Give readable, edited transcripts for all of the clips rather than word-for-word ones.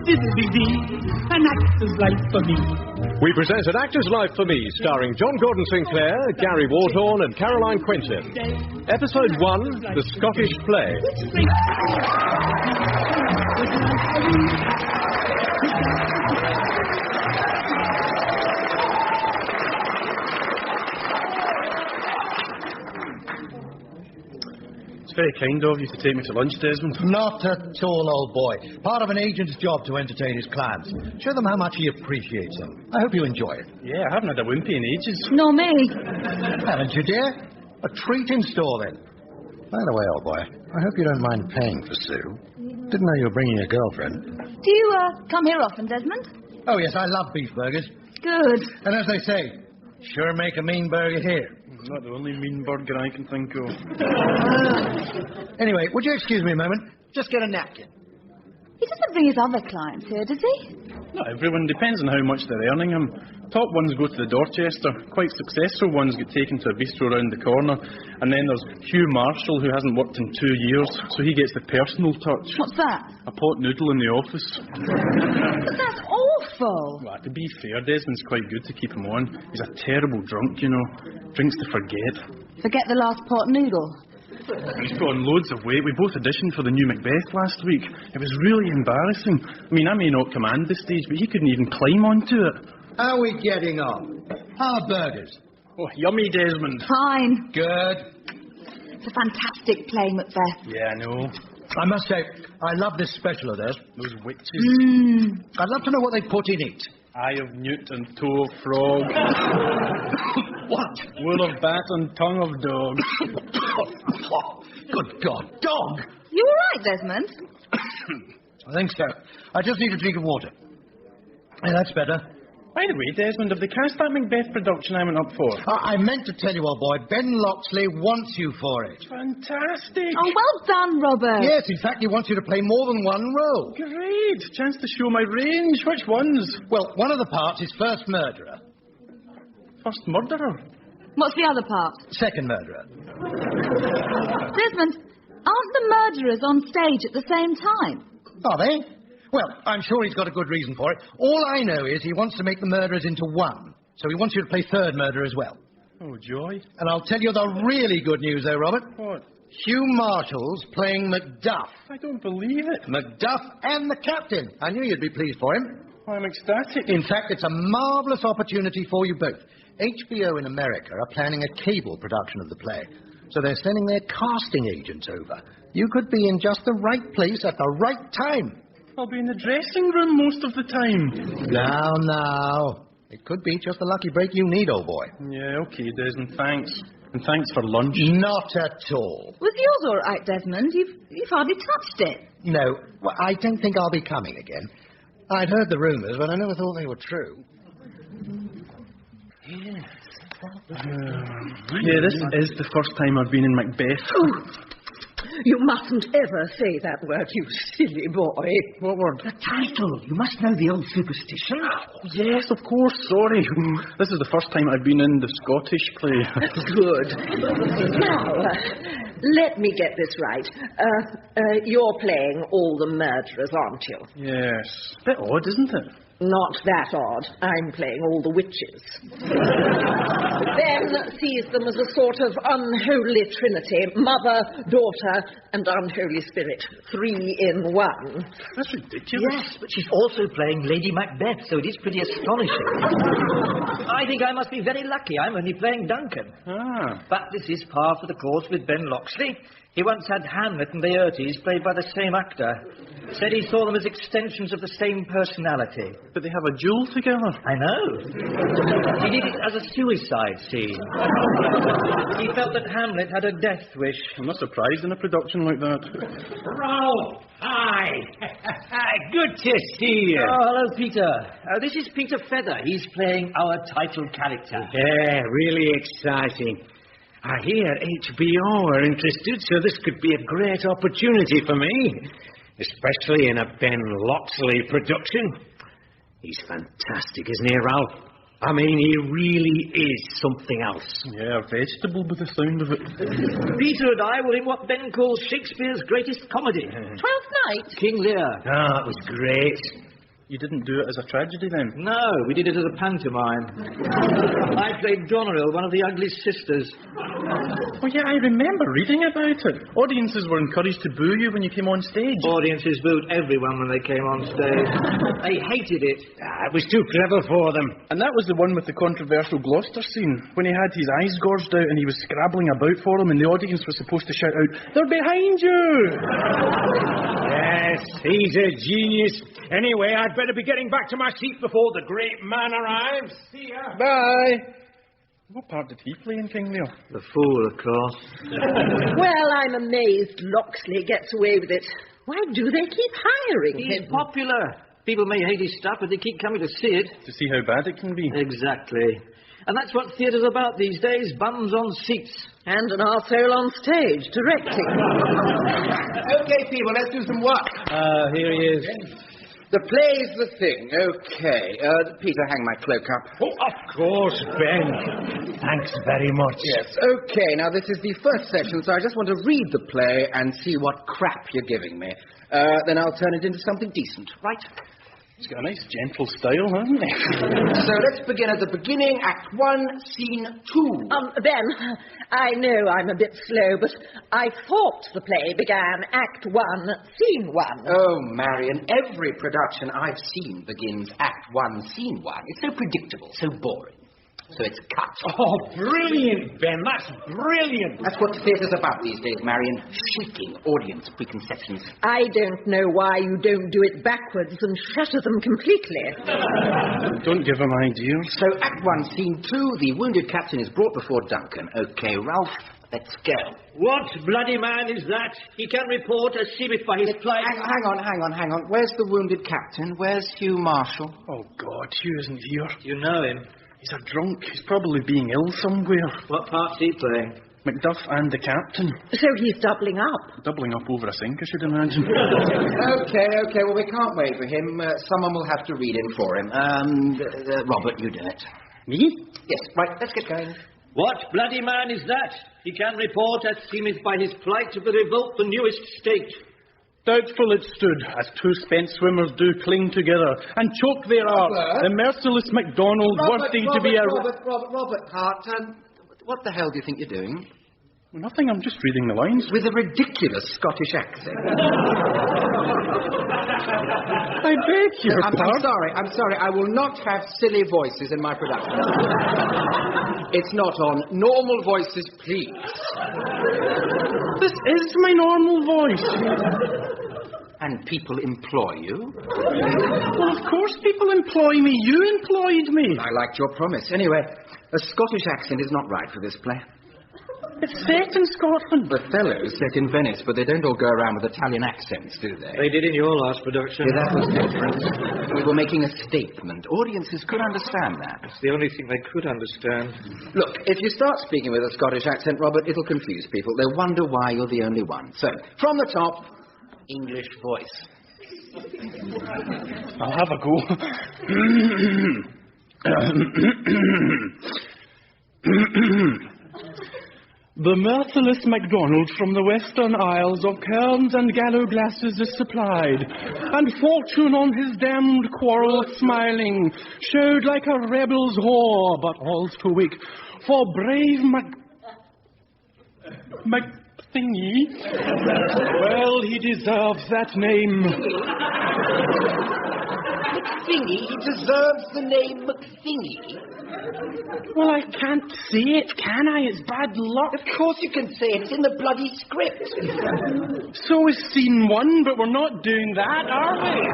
diddly-dee, An Actor's Life for Me. We present An Actor's Life for Me, starring John Gordon Sinclair, Gary Warthorne and Caroline Quentin. Episode 1, The Scottish Play. Very kind of you to take me to lunch, Desmond. Not at all, old boy. Part of an agent's job to entertain his clients. Show them how much he appreciates them. I hope you enjoy it. Yeah, I haven't had a wimpy in ages. Nor me. Haven't you, dear? A treat in store, then. By the way, old boy, I hope you don't mind paying for Sue. Didn't know you were bringing a girlfriend. Do you, come here often, Desmond? Oh, yes, I love beef burgers. Good. And as they say, sure make a mean burger here. Not the only mean burger I can think of. Anyway, would you excuse me a moment? Just get a napkin. He doesn't bring his other clients here, does he? Not everyone. Depends on how much they're earning. Top ones go to the Dorchester. Quite successful ones get taken to a bistro round the corner. And then there's Hugh Marshall, who hasn't worked in 2 years, so he gets the personal touch. What's that? A pot noodle in the office. But that's awful. Well, to be fair, Desmond's quite good to keep him on. He's a terrible drunk, you know. Drinks to forget. Forget the last pot noodle. He's put on loads of weight. We both auditioned for the new Macbeth last week. It was really embarrassing. I mean, I may not command the stage, but he couldn't even climb onto it. How are we getting on? How are burgers? Oh, yummy, Desmond. Fine. Good. It's a fantastic play, Macbeth. Yeah, I know. I must say, I love this special of theirs. Those witches. I'd love to know what they put in it. Eye of newt and toe of frog. What? Wool of bat and tongue of dog. Good God, dog! You all right, Desmond? I think so. I just need a drink of water. Yeah, that's better. By the way, Desmond, have they cast that Macbeth production I went up for? I meant to tell you, old boy, Ben Loxley wants you for it. Fantastic. Oh, well done, Robert. Yes, in fact, he wants you to play more than one role. Great. Chance to show my range. Which ones? Well, one of the parts is first murderer. First murderer? What's the other part? Second murderer. Desmond, aren't the murderers on stage at the same time? Are they? Well, I'm sure he's got a good reason for it. All I know is he wants to make the murderers into one. So he wants you to play third murderer as well. Oh, joy. And I'll tell you the really good news, though, Robert. What? Hugh Marshall's playing Macduff. I don't believe it. Macduff and the captain. I knew you'd be pleased for him. I'm ecstatic. In fact, it's a marvellous opportunity for you both. HBO in America are planning a cable production of the play. So they're sending their casting agents over. You could be in just the right place at the right time. I'll be in the dressing room most of the time. Now. It could be just the lucky break you need, old boy. Yeah, okay, Desmond, thanks. And thanks for lunch. Not at all. Was yours all right, Desmond? You've hardly touched it. No, well, I don't think I'll be coming again. I'd heard the rumours, but I never thought they were true. Yeah, this is the first time I've been in Macbeth. Oh, you mustn't ever say that word, you silly boy. What word? The title. You must know the old superstition. Oh, yes, of course, sorry. This is the first time I've been in the Scottish play. Good. Now, let me get this right. You're playing all the murderers, aren't you? Yes. Bit odd, isn't it? Not that odd. I'm playing all the witches. Ben sees them as a sort of unholy trinity. Mother, daughter, and unholy spirit. 3 in 1. That's ridiculous. Yes, but she's also playing Lady Macbeth, so it is pretty astonishing. I think I must be very lucky. I'm only playing Duncan. But this is par for the course with Ben Loxley. He once had Hamlet and Laertes played by the same actor. Said he saw them as extensions of the same personality. But they have a duel together. I know. He did it as a suicide scene. He felt that Hamlet had a death wish. I'm not surprised in a production like that. Ralph! Hi! Good to see you. Oh, hello, Peter. This is Peter Feather. He's playing our title character. Yeah, really exciting. I hear HBO are interested, so this could be a great opportunity for me, especially in a Ben Loxley production. He's fantastic, isn't he, Ralph? I mean, he really is something else. Yeah, a vegetable by the sound of it. Peter and I were in what Ben calls Shakespeare's greatest comedy. 12th Night? King Lear. Oh, it was great. You didn't do it as a tragedy, then? No, we did it as a pantomime. I played Goneril, one of the ugly sisters. Oh, yeah, I remember reading about it. Audiences were encouraged to boo you when you came on stage. Audiences booed everyone when they came on stage. They hated it. It was too clever for them. And that was the one with the controversial Gloucester scene, when he had his eyes gorged out and he was scrabbling about for them, and the audience was supposed to shout out, "They're behind you!" Yes, he's a genius. Anyway, I'd better be getting back to my seat before the great man arrives. See ya. Bye. What part did he play in King Lear? The fool, of course. Well, I'm amazed Loxley gets away with it. Why do they keep hiring him? He's popular. People may hate his stuff, but they keep coming to see it. To see how bad it can be. Exactly. And that's what theatre's about these days, bums on seats. And an arsehole on stage, directing. Okay, people, let's do some work. Here he is. The play's the thing. Okay. Peter, hang my cloak up. Oh, of course, Ben. Thanks very much. Yes. Okay, now this is the first session, so I just want to read the play and see what crap you're giving me. Then I'll turn it into something decent, right? He's got a nice, gentle style, hasn't he? So let's begin at the beginning, Act 1, Scene 2. Ben, I know I'm a bit slow, but I thought the play began Act 1, Scene 1. Oh, Marion, every production I've seen begins Act 1, Scene 1. It's so predictable, so boring. So it's cut. Oh, brilliant, Ben. That's brilliant. That's what theatre's about these days, Marion. Shaking audience preconceptions. I don't know why you don't do it backwards and shatter them completely. Don't give him ideas. So, Act 1, Scene 2, the wounded captain is brought before Duncan. Okay, Ralph, let's go. What bloody man is that? He can report as seemeth by his plight. Hang on. Where's the wounded captain? Where's Hugh Marshall? Oh, God, Hugh isn't here. You know him. He's a drunk. He's probably being ill somewhere. What part's he playing? Macduff and the captain. So he's doubling up. Doubling up over a sink, I should imagine. Okay, well, we can't wait for him. Someone will have to read in for him. Robert, you do it. Me? Yes, right, let's get going. What bloody man is that? He can report as seemeth by his plight of the revolt the newest state. Doubtful it stood, as two spent swimmers do cling together, and choke their arts. The merciless MacDonald, worthy to be a... Robert Hart, what the hell do you think you're doing? Nothing, I'm just reading the lines. With a ridiculous Scottish accent. I beg your pardon. I'm sorry, I will not have silly voices in my production. It's not on. Normal voices, please. This is my normal voice. And people employ you? Well, of course people employ me. You employed me. I liked your promise. Anyway, a Scottish accent is not right for this play. It's set in Scotland. Othello's set in Venice, but they don't all go around with Italian accents, do they? They did in your last production. Yeah, that was different. We were making a statement. Audiences could understand that. It's the only thing they could understand. Look, if you start speaking with a Scottish accent, Robert, it'll confuse people. They'll wonder why you're the only one. So, from the top, English voice. I'll have a go. The merciless MacDonald from the Western Isles of Cairns and Gallow glasses is supplied, and fortune on his damned quarrel smiling, showed like a rebel's whore, but all's too weak, for brave McThingy, well, he deserves that name. McThingy? He deserves the name McThingy? Well, I can't say it, can I? It's bad luck. Of course you can say it. It's in the bloody script. So is Scene 1, but we're not doing that, are we?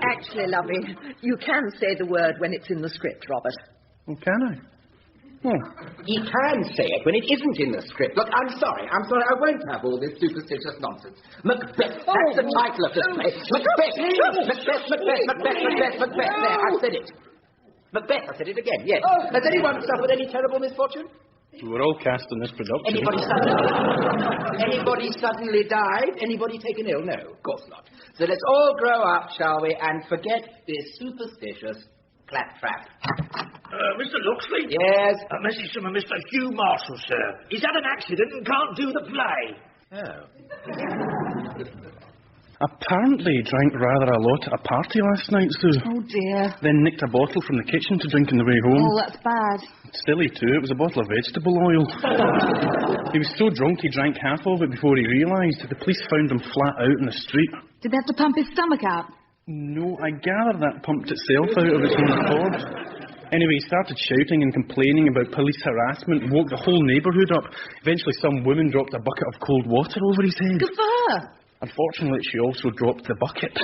Actually, lovey, you can say the word when it's in the script, Robert. Oh, can I? Oh. He can say it when it isn't in the script. Look, I'm sorry. I won't have all this superstitious nonsense. Macbeth. That's the title of this play. Macbeth. There, I said it. Macbeth, I said it again, yes. Has anyone suffered any terrible misfortune? We're all cast in this production. Anybody suddenly died? Anybody taken ill? No, of course not. So let's all grow up, shall we, and forget this superstitious claptrap. Mr. Loxley? Yes? A message from a Mr. Hugh Marshall, sir. He's had an accident and can't do the play. Oh. Apparently he drank rather a lot at a party last night, Sue. Oh, dear. Then nicked a bottle from the kitchen to drink on the way home. Oh, that's bad. Silly too, it was a bottle of vegetable oil. He was so drunk he drank half of it before he realised. The police found him flat out in the street. Did they have to pump his stomach out? No, I gather that pumped itself out of its own accord. Anyway, he started shouting and complaining about police harassment, woke the whole neighbourhood up. Eventually some woman dropped a bucket of cold water over his head. Good for her. Unfortunately, she also dropped the bucket.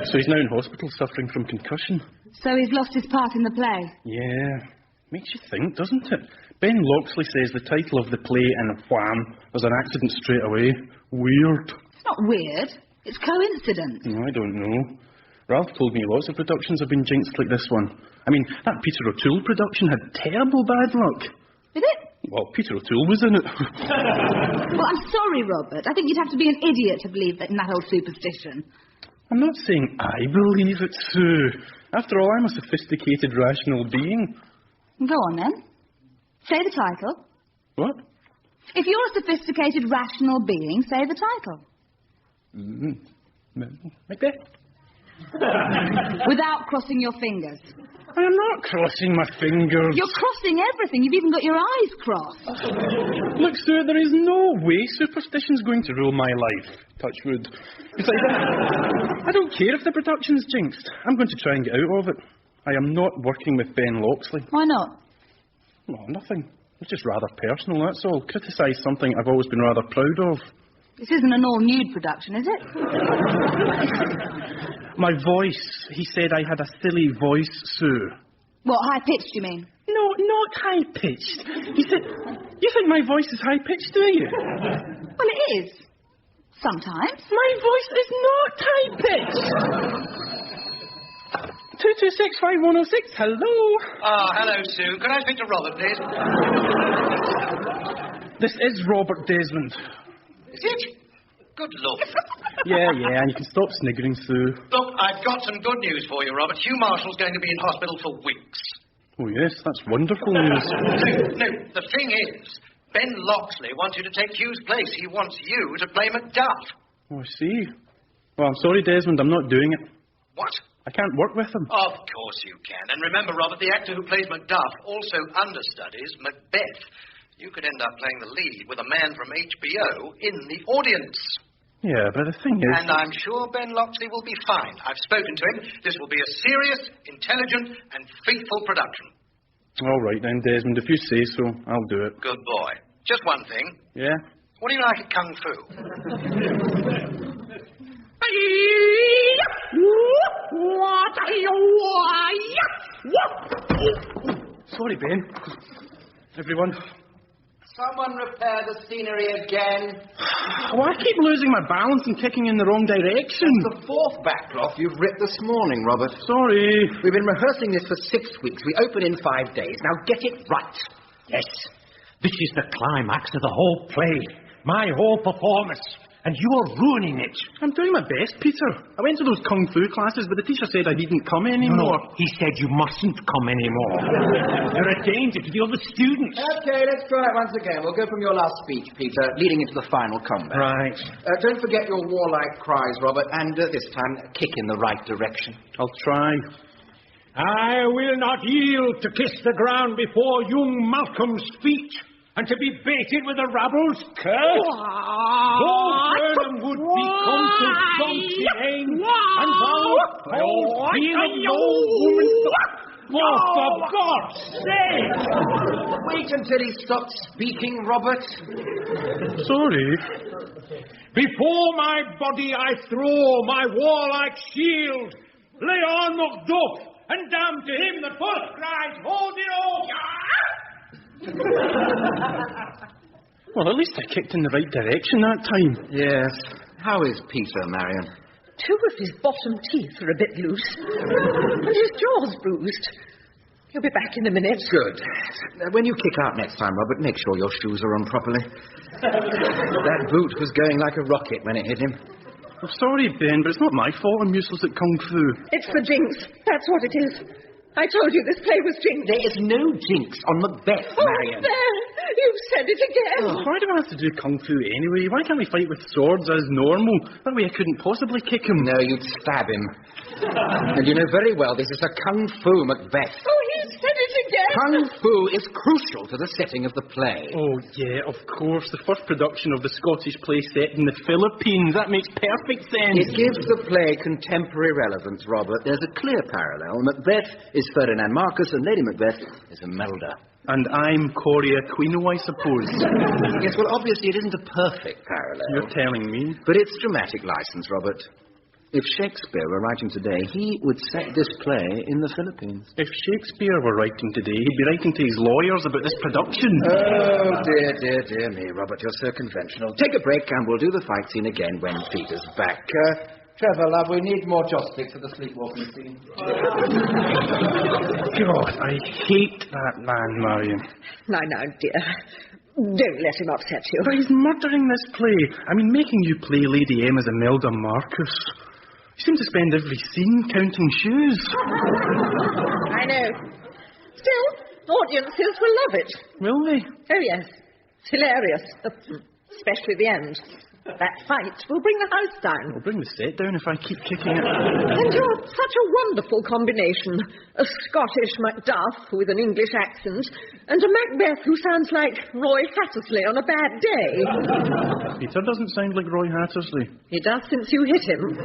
So he's now in hospital suffering from concussion. So he's lost his part in the play? Yeah. Makes you think, doesn't it? Ben Loxley says the title of the play, and wham, there's an accident straight away. Weird. It's not weird. It's coincidence. I don't know. Ralph told me lots of productions have been jinxed like this one. I mean, that Peter O'Toole production had terrible bad luck. Did it? Well, Peter O'Toole was in it. Well, I'm sorry, Robert. I think you'd have to be an idiot to believe in that old superstition. I'm not saying I believe it, Sue. After all, I'm a sophisticated, rational being. Go on, then. Say the title. What? If you're a sophisticated, rational being, say the title. Macbeth? Without crossing your fingers. I am not crossing my fingers. You're crossing everything. You've even got your eyes crossed. Look, Sue, there is no way superstition's going to rule my life. Touch wood. Besides, I don't care if the production's jinxed. I'm going to try and get out of it. I am not working with Ben Loxley. Why not? Well, nothing. It's just rather personal, that's all. Criticise something I've always been rather proud of. This isn't an all-nude production, is it? My voice. He said I had a silly voice, Sue. What, high-pitched, you mean? No, not high-pitched. He said, you think my voice is high-pitched, do you? Well, it is. Sometimes. My voice is not high-pitched. 2265106, hello. Hello, Sue. Could I speak to Robert, please? This is Robert Desmond. Is it? Good Lord. Yeah, and you can stop sniggering, Sue. Look, I've got some good news for you, Robert. Hugh Marshall's going to be in hospital for weeks. Oh, yes, that's wonderful news. No, the thing is, Ben Loxley wants you to take Hugh's place. He wants you to play Macduff. Oh, I see. Well, I'm sorry, Desmond, I'm not doing it. What? I can't work with him. Of course you can. And remember, Robert, the actor who plays Macduff also understudies Macbeth. You could end up playing the lead with a man from HBO in the audience. Yeah, but the thing is... And I'm sure Ben Loxley will be fine. I've spoken to him. This will be a serious, intelligent, and faithful production. All right then, Desmond. If you say so, I'll do it. Good boy. Just one thing. Yeah? What do you like at Kung Fu? Sorry, Ben. Everyone. Someone repair the scenery again. Oh, I keep losing my balance and kicking in the wrong direction. That's the fourth backcloth you've ripped this morning, Robert. Sorry. We've been rehearsing this for 6 weeks. We open in 5 days. Now get it right. Yes, this is the climax of the whole play. My whole performance. And you are ruining it. I'm doing my best, Peter. I went to those Kung Fu classes, but the teacher said I needn't come anymore. No, he said you mustn't come anymore. You're a danger to the other students. Okay, let's try it once again. We'll go from your last speech, Peter, leading into the final combat. Right. Don't forget your warlike cries, Robert, and this time, kick in the right direction. I'll try. I will not yield to kiss the ground before young Malcolm's feet, and to be baited with the rabble's curse. Though Burnham would become to Dunsinane, and thou falls being of no woman. Oh, for God's sake! Wait until he stops speaking, Robert. Sorry. Before my body I throw my warlike shield. Lay on Macduff, and damn to him that first cries, hold it all! Well, at least I kicked in the right direction that time. Yes. How is Peter, Marion? Two of his bottom teeth are a bit loose, and his jaw's bruised. He'll be back in a minute. Good. When you kick out next time, Robert, make sure your shoes are on properly. That boot was going like a rocket when it hit him. I'm sorry, Ben, but it's not my fault I'm useless at Kung Fu. It's the jinx. That's what it is. I told you this play was jinxed. There is no jinx on Macbeth, Marion. There! You've said it again. Why do I have to do kung fu anyway? Why can't we fight with swords as normal? That way I couldn't possibly kick him. No, you'd stab him. And you know very well this is a kung fu Macbeth. Oh, he said it again. Kung fu is crucial to the setting of the play. Oh, yeah, of course. The first production of the Scottish play set in the Philippines. That makes perfect sense. It gives the play contemporary relevance, Robert. There's a clear parallel. Macbeth is Ferdinand Marcus and Lady Macbeth is Imelda. And I'm Coria Aquino, I suppose. Yes, well, obviously it isn't a perfect parallel. You're telling me? But it's dramatic license, Robert. If Shakespeare were writing today, he would set this play in the Philippines. If Shakespeare were writing today, he'd be writing to his lawyers about this production. Oh, dear me, Robert, you're so conventional. Take a break and we'll do the fight scene again when Peter's back. Trevor, love, we need more joysticks for the sleepwalking scene. God, I hate that man, Marion. Now, dear. Don't let him upset you. But he's murdering this play. I mean, making you play Lady M as Imelda Marcus. You seem to spend every scene counting shoes. I know. Still, audiences will love it. Will they? Oh, yes. It's hilarious. Especially the end. That fight will bring the house down. It'll bring the set down if I keep kicking it. And you're such a wonderful combination. A Scottish Macduff with an English accent and a Macbeth who sounds like Roy Hattersley on a bad day. Peter doesn't sound like Roy Hattersley. He does since you hit him.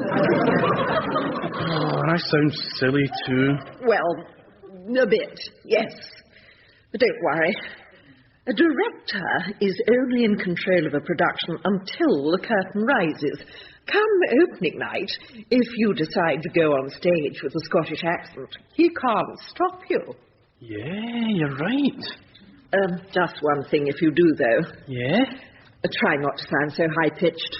Oh, and I sound silly too. Well, a bit, yes. But don't worry. A director is only in control of a production until the curtain rises. Come opening night, if you decide to go on stage with a Scottish accent, he can't stop you. Yeah, you're right. Just one thing if you do, though. Yeah? Try not to sound so high-pitched.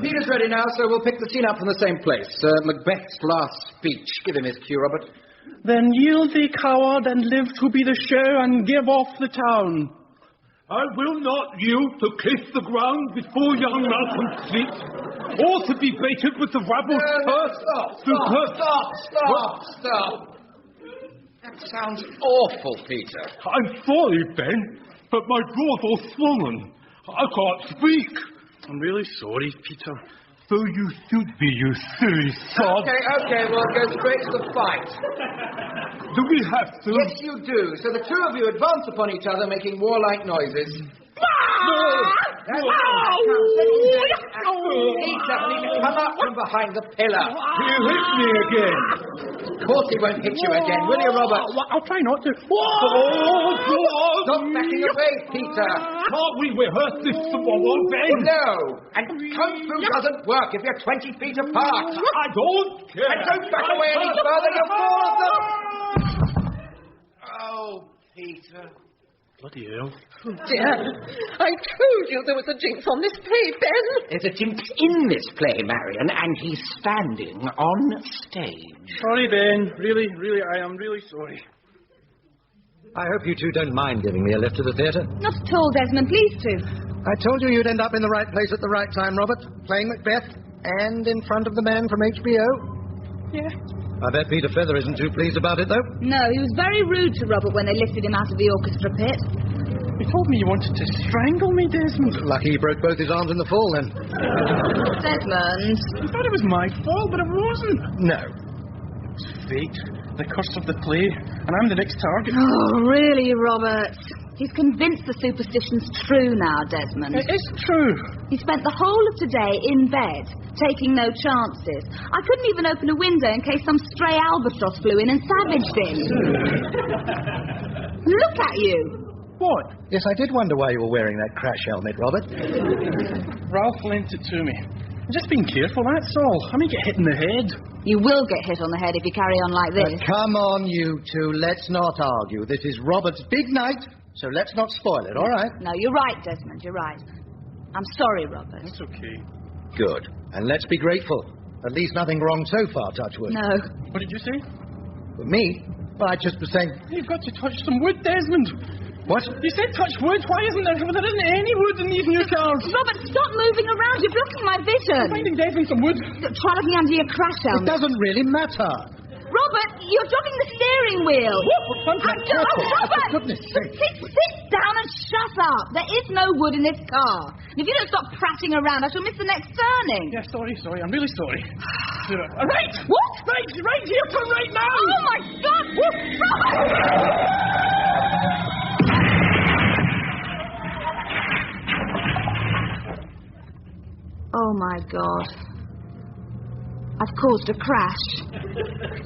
Peter's ready now, so we'll pick the scene up from the same place. Macbeth's last speech. Give him his cue, Robert. Then yield thee, coward, and live to be the show, and give off the town. I will not yield to kiss the ground before young Malcolm's feet, or to be baited with the rabble's first. Stop! That sounds awful, Peter. I'm sorry, Ben, but my jaw's all swollen. I can't speak. I'm really sorry, Peter. So you should be, you silly sod. Okay, we'll go straight to the fight. Do we have to? Yes, you do. So the two of you advance upon each other, making warlike noises. Peter, come up from behind the pillar. You hit me again. Of course he won't hit you again, will you, Robert? I'll try not to. Stop backing away, Peter. Can't we rehearse this tomorrow, Ben? No. And Kung Fu doesn't work if you're 20 feet apart. I don't care. And don't back away any further, you'll fall off the... Oh, Peter. Bloody hell. Oh, dear. I told you there was a jinx on this play, Ben. There's a jinx in this play, Marion, and he's standing on stage. Sorry, Ben. Really, I am really sorry. I hope you two don't mind giving me a lift to the theatre. Not at all, Desmond. Please do. I told you you'd end up in the right place at the right time, Robert. Playing Macbeth and in front of the man from HBO. Yeah. I bet Peter Feather isn't too pleased about it, though. No, he was very rude to Robert when they lifted him out of the orchestra pit. You told me you wanted to strangle me, Desmond. Lucky he broke both his arms in the fall, then. Desmond. I thought it was my fault, but it wasn't. No. It was fate, the curse of the play, and I'm the next target. Oh, really, Robert? He's convinced the superstition's true now, Desmond. It is true. He spent the whole of today in bed, taking no chances. I couldn't even open a window in case some stray albatross flew in and savaged him. Look at you. What? Yes, I did wonder why you were wearing that crash helmet, Robert. Ralph lent it to me. I'm just being careful, that's all. I may get hit in the head. You will get hit on the head if you carry on like this. Come on, you two. Let's not argue. This is Robert's big night, so let's not spoil it, all right? No, you're right, Desmond, you're right. I'm sorry, Robert. It's okay. Good. And let's be grateful. At least nothing wrong so far, touch wood. No. What did you say? With me? Well, I just was saying... You've got to touch some wood, Desmond. What? You said touch wood. Why isn't there? There isn't any wood in these new cars. Robert, stop moving around. You're blocking my vision. I'm finding Desmond some wood. Try looking under your crash helmet. It doesn't really matter. Robert, you're jogging the steering wheel. Robert! Robert! For goodness sake. Sit down and shut up. There is no wood in this car. And if you don't stop prattling around, I shall miss the next turning. Yeah, sorry. I'm really sorry. Right! What? Right here, turn right now! Oh, my God! Robert! Oh, my God. I've caused a crash.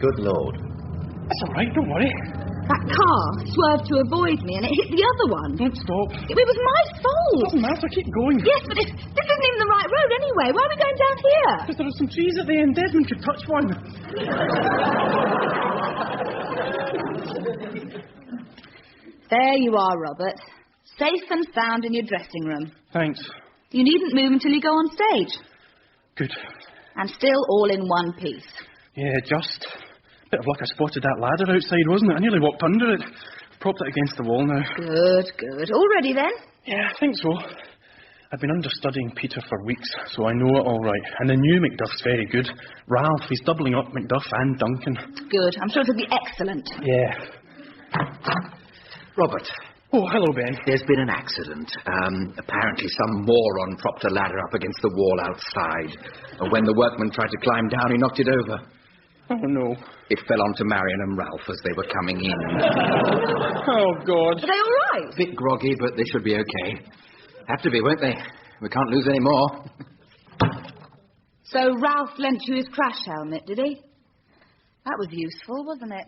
Good Lord. That's all right, don't worry. That car swerved to avoid me and it hit the other one. Don't stop. It was my fault. Doesn't matter, keep going. Yes, but this isn't even the right road anyway. Why are we going down here? Because there are some trees at the end. Desmond could touch one. There you are, Robert. Safe and sound in your dressing room. Thanks. You needn't move until you go on stage. Good. And still all in one piece. Yeah, just. Bit of luck I spotted that ladder outside, wasn't it? I nearly walked under it. Propped it against the wall now. Good. All ready then? Yeah, I think so. I've been understudying Peter for weeks, so I know it all right. And the new Macduff's very good. Ralph, he's doubling up Macduff and Duncan. Good. I'm sure it'll be excellent. Yeah. Robert. Oh, hello, Ben. There's been an accident. Apparently some moron propped a ladder up against the wall outside. And when the workman tried to climb down, he knocked it over. Oh, no. It fell onto Marion and Ralph as they were coming in. Oh, God. Are they all right? Bit groggy, but they should be okay. Have to be, won't they? We can't lose any more. So Ralph lent you his crash helmet, did he? That was useful, wasn't it?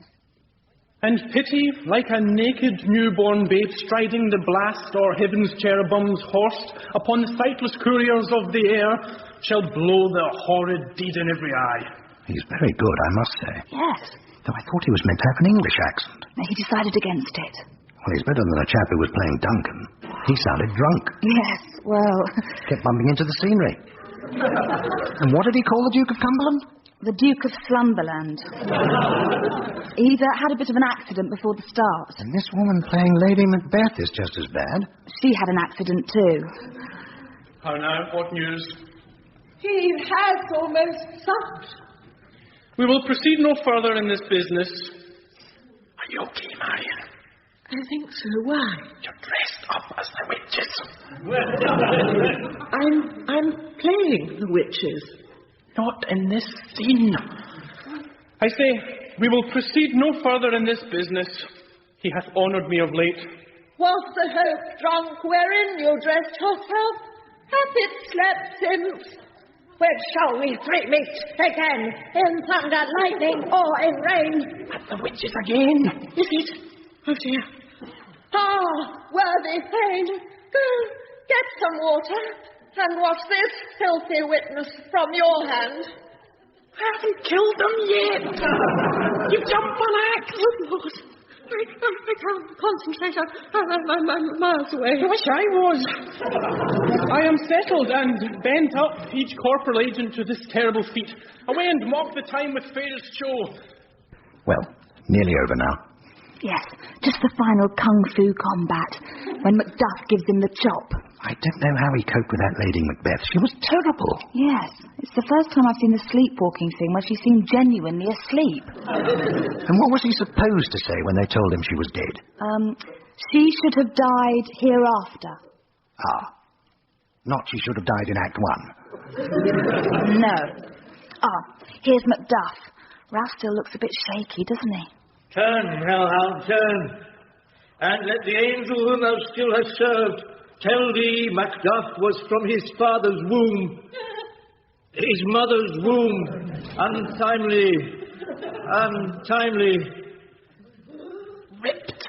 And pity, like a naked newborn babe striding the blast or heaven's cherubim's horse upon the sightless couriers of the air, shall blow the horrid deed in every eye. He's very good, I must say. Yes. Though I thought he was meant to have an English accent. No, he decided against it. Well, he's better than the chap who was playing Duncan. He sounded drunk. Yes, well... Kept bumping into the scenery. And what did he call the Duke of Cumberland? The Duke of Slumberland. He'd had a bit of an accident before the start. And this woman playing Lady Macbeth is just as bad. She had an accident too. How now? What news? He has almost stopped. We will proceed no further in this business. Are you okay, Marion? I think so. Why? You're dressed up as the witches. I'm playing the witches. Not in this scene. I say, we will proceed no further in this business. He hath honoured me of late. Was the hope drunk wherein you dressed yourself? Hath it slept since? When shall we three meet again? In thunder, lightning, or in rain? At the witches again. Is it? Oh dear. Ah, worthy Thane, go, get some water, and wash this filthy witness from your hand. I haven't killed them yet. You jump on axe. Oh, Lord. I can't concentrate. I'm miles away. I wish I was. I am settled and bent up, each corporal agent to this terrible feat. Away and mock the time with fairest show. Well, nearly over now. Yes, just the final kung fu combat, when Macduff gives him the chop. I don't know how he coped with that Lady Macbeth. She was terrible. Yes, it's the first time I've seen the sleepwalking thing where she seemed genuinely asleep. And what was he supposed to say when they told him she was dead? She should have died hereafter. Ah. Not she should have died in Act 1. No. Ah, here's Macduff. Ralph still looks a bit shaky, doesn't he? Turn, hellhound, turn, and let the angel whom thou still hast served tell thee Macduff was from his father's womb, his mother's womb, untimely, ripped.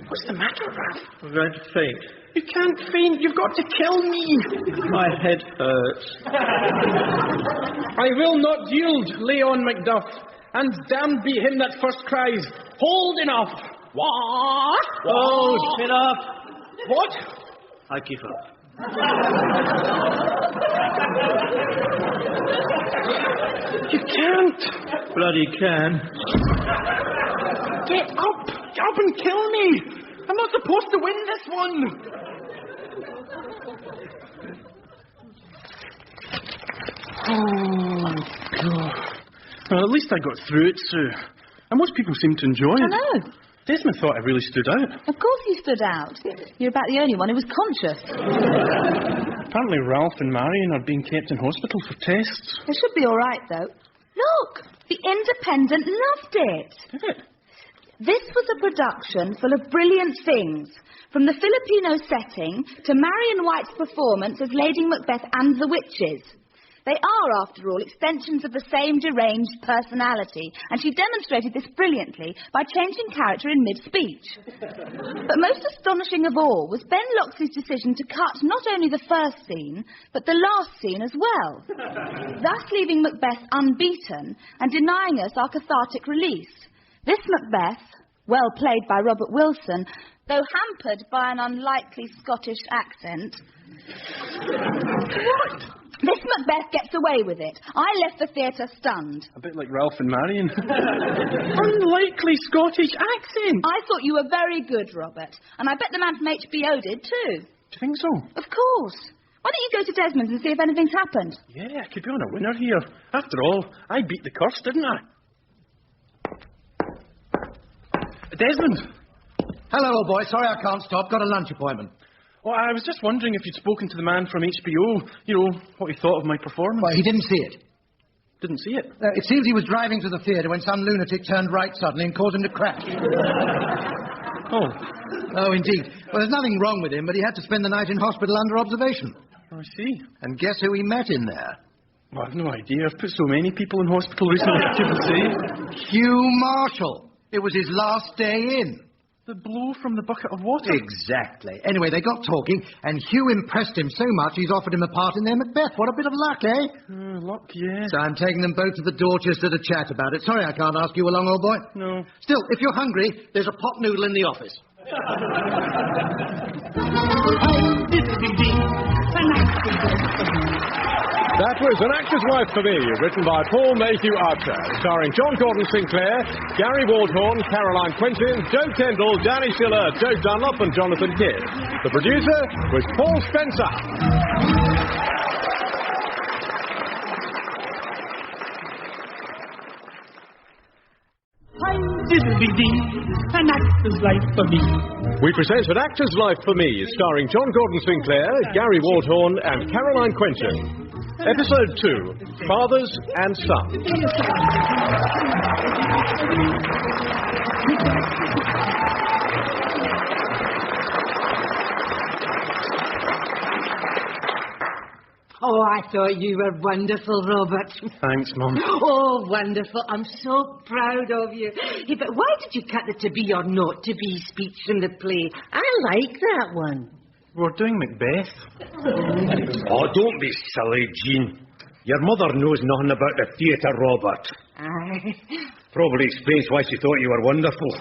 What's the matter, Ralph? Red faint. You can't faint. You've got to kill me. My head hurts. I will not yield, Leon Macduff. And damned be him that first cries, hold enough! What? Hold enough! What? I give up. You can't! Bloody can. Get up! Get up and kill me! I'm not supposed to win this one! Oh, God. Well, at least I got through it, Sue. And most people seem to enjoy it. I know. Desmond thought I really stood out. Of course you stood out. You're about the only one who was conscious. Apparently Ralph and Marion are being kept in hospital for tests. They should be all right, though. Look, the Independent loved it. Did it? This was a production full of brilliant things, from the Filipino setting to Marion White's performance as Lady Macbeth and the Witches. They are, after all, extensions of the same deranged personality, and she demonstrated this brilliantly by changing character in mid-speech. But most astonishing of all was Ben Loxley's decision to cut not only the first scene, but the last scene as well, thus leaving Macbeth unbeaten and denying us our cathartic release. This Macbeth, well played by Robert Wilson, though hampered by an unlikely Scottish accent... What? This Macbeth gets away with it. I left the theatre stunned. A bit like Ralph and Marion. Unlikely Scottish accent. I thought you were very good, Robert. And I bet the man from HBO did too. Do you think so? Of course. Why don't you go to Desmond's and see if anything's happened? Yeah, I could be on a winner here. After all, I beat the curse, didn't I? Desmond! Hello, old boy. Sorry I can't stop. Got a lunch appointment. Well, I was just wondering if you'd spoken to the man from HBO. You know, what he thought of my performance. Well, he didn't see it. Didn't see it? It seems he was driving to the theatre when some lunatic turned right suddenly and caused him to crash. Oh, indeed. Well, there's nothing wrong with him, but he had to spend the night in hospital under observation. I see. And guess who he met in there? Well, I've no idea. I've put so many people in hospital recently, I couldn't say. Hugh Marshall. It was his last day in. The blow from the bucket of water? Exactly. Anyway, they got talking, and Hugh impressed him so much he's offered him a part in their Macbeth. What a bit of luck, eh? Luck, yeah. So I'm taking them both to the Dorchester to chat about it. Sorry I can't ask you along, old boy. No. Still, if you're hungry, there's a pot noodle in the office. That was An Actor's Wife for Me, written by Paul Mayhew Archer, starring John Gordon Sinclair, Gary Waldhorn, Caroline Quentin, Joe Kendall, Danny Schiller, Joe Dunlop and Jonathan Kidd. The producer was Paul Spencer. An Actor's Life for Me. We present An Actor's Life for Me, starring John Gordon Sinclair, Gary Waldhorn and Caroline Quentin. Episode 2, Fathers and Sons. Oh, I thought you were wonderful, Robert. Thanks, Mum. Oh, wonderful. I'm so proud of you. Hey, but why did you cut the to be or not to be speech from the play? I like that one. We're doing Macbeth. Oh, don't be silly, Jean. Your mother knows nothing about the theatre, Robert. Aye. Probably explains why she thought you were wonderful.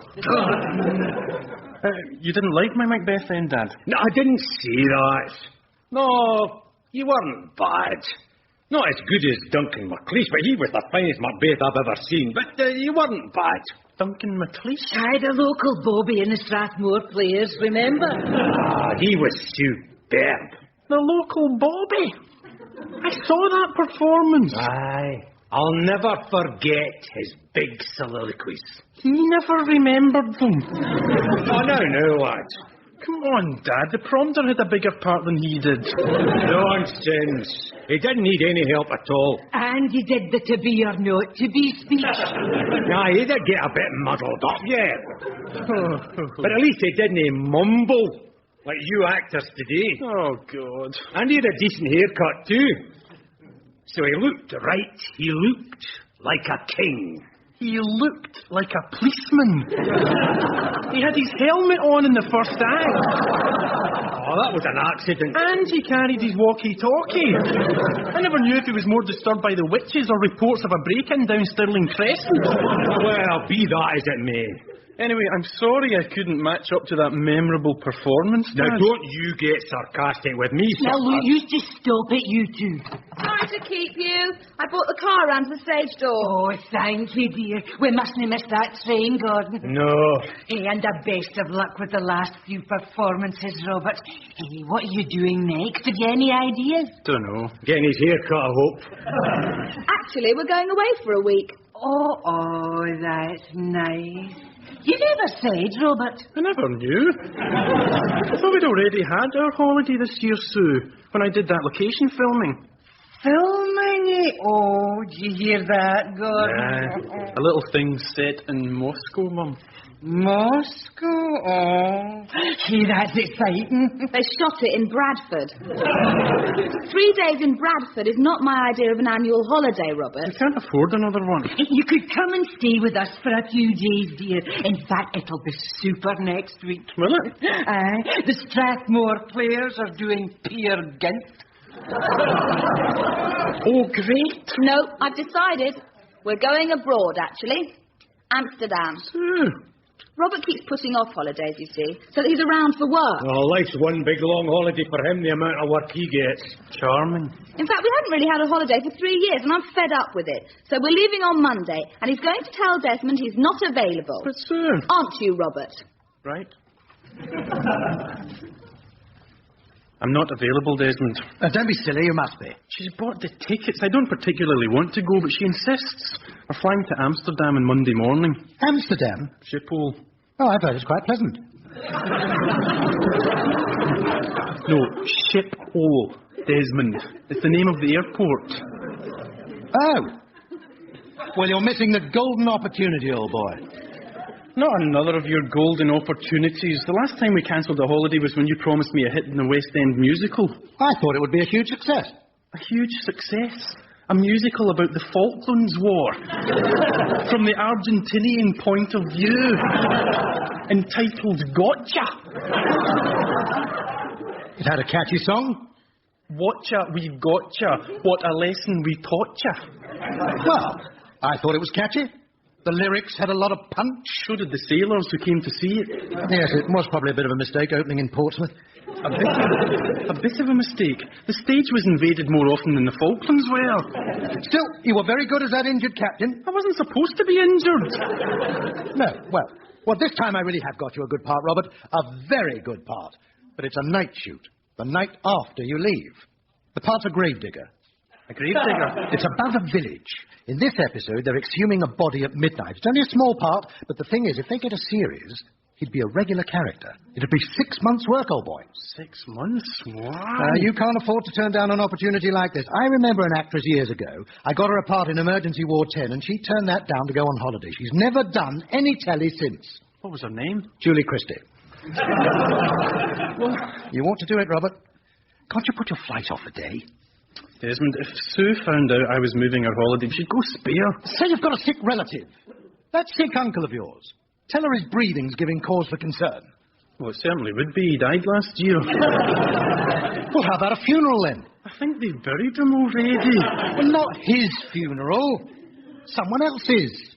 You didn't like my Macbeth then, Dad? No, I didn't say that. No, you weren't bad. Not as good as Duncan McLeish, but he was the finest Macbeth I've ever seen. But you weren't bad. Duncan McLeish? Aye, the local Bobby in the Strathmore Players, remember? Ah, he was superb. The local Bobby? I saw that performance. Aye. I'll never forget his big soliloquies. He never remembered them. Oh, no, lad. Come on, Dad. The prompter had a bigger part than he did. Nonsense. He didn't need any help at all. And he did the to be or not to be speech. Nah, he did get a bit muddled up, yeah. But at least he didn't mumble like you actors today. Oh, God. And he had a decent haircut, too. So he looked right. He looked like a king. He looked like a policeman. He had his helmet on in the first act. Oh, that was an accident. And he carried his walkie-talkie. I never knew if he was more disturbed by the witches or reports of a break-in down Stirling Crescent. Well, be that as it may. Anyway, I'm sorry I couldn't match up to that memorable performance. Now, don't you get sarcastic with me, sir. Now, will you just stop it, you two? Sorry to keep you. I brought the car around to the stage door. Oh, thank you, dear. We mustn't miss that train, Gordon. No. Hey, and the best of luck with the last few performances, Robert. Hey, what are you doing next? Have you any ideas? Don't know. Getting his hair cut, I hope. Actually, we're going away for a week. Oh, that's nice. You never said, Robert. I never knew. I thought we'd already had our holiday this year, Sue, when I did that location filming. Filming it? Oh, did you hear that, Gordon? A little thing set in Moscow, Mum. Moscow? Oh, gee, that's exciting. They shot it in Bradford. 3 days in Bradford is not my idea of an annual holiday, Robert. I can't afford another one. You could come and stay with us for a few days, dear. In fact, it'll be super next week. Will it? Aye, the Strathmore players are doing Peer Gynt. Oh, great. No, I've decided. We're going abroad, actually. Amsterdam. Sue. Robert keeps putting off holidays, you see, so that he's around for work. Oh, life's one big long holiday for him, the amount of work he gets. Charming. In fact, we haven't really had a holiday for 3 years, and I'm fed up with it. So we're leaving on Monday, and he's going to tell Desmond he's not available. But Sue. Aren't you, Robert? Right. I'm not available, Desmond. Don't be silly, you must be. She's bought the tickets. I don't particularly want to go, but she insists. We're flying to Amsterdam on Monday morning. Amsterdam? Schiphol. Oh, I've heard it's quite pleasant. No, Schiphol, Desmond. It's the name of the airport. Oh. Well, you're missing the golden opportunity, old boy. Not another of your golden opportunities. The last time we cancelled a holiday was when you promised me a hit in the West End musical. I thought it would be a huge success. A huge success? A musical about the Falklands War. From the Argentinian point of view. Entitled Gotcha. It had a catchy song. Whatcha, we gotcha. What a lesson we taught ya. Well, I thought it was catchy. The lyrics had a lot of punch. So did the sailors who came to see it. Yes, it was probably a bit of a mistake opening in Portsmouth. A bit of a mistake. The stage was invaded more often than the Falklands were. Still, you were very good as that injured captain. I wasn't supposed to be injured. No, well, this time I really have got you a good part, Robert. A very good part. But it's a night shoot. The night after you leave. The part's a gravedigger. A gravedigger? It's about a village. In this episode, they're exhuming a body at midnight. It's only a small part, but the thing is, if they get a series, he'd be a regular character. It'd be 6 months' work, old boy. 6 months? Wow. You can't afford to turn down an opportunity like this. I remember an actress years ago. I got her a part in Emergency Ward 10, and she turned that down to go on holiday. She's never done any telly since. What was her name? Julie Christie. Well, you want to do it, Robert? Can't you put your flight off a day? Desmond, if Sue found out I was moving her holiday, she'd go spare. Say you've got a sick relative. That sick uncle of yours. Tell her his breathing's giving cause for concern. Well, it certainly would be. He died last year. Well, how about a funeral, then? I think they've buried him already. Well, not his funeral. Someone else's.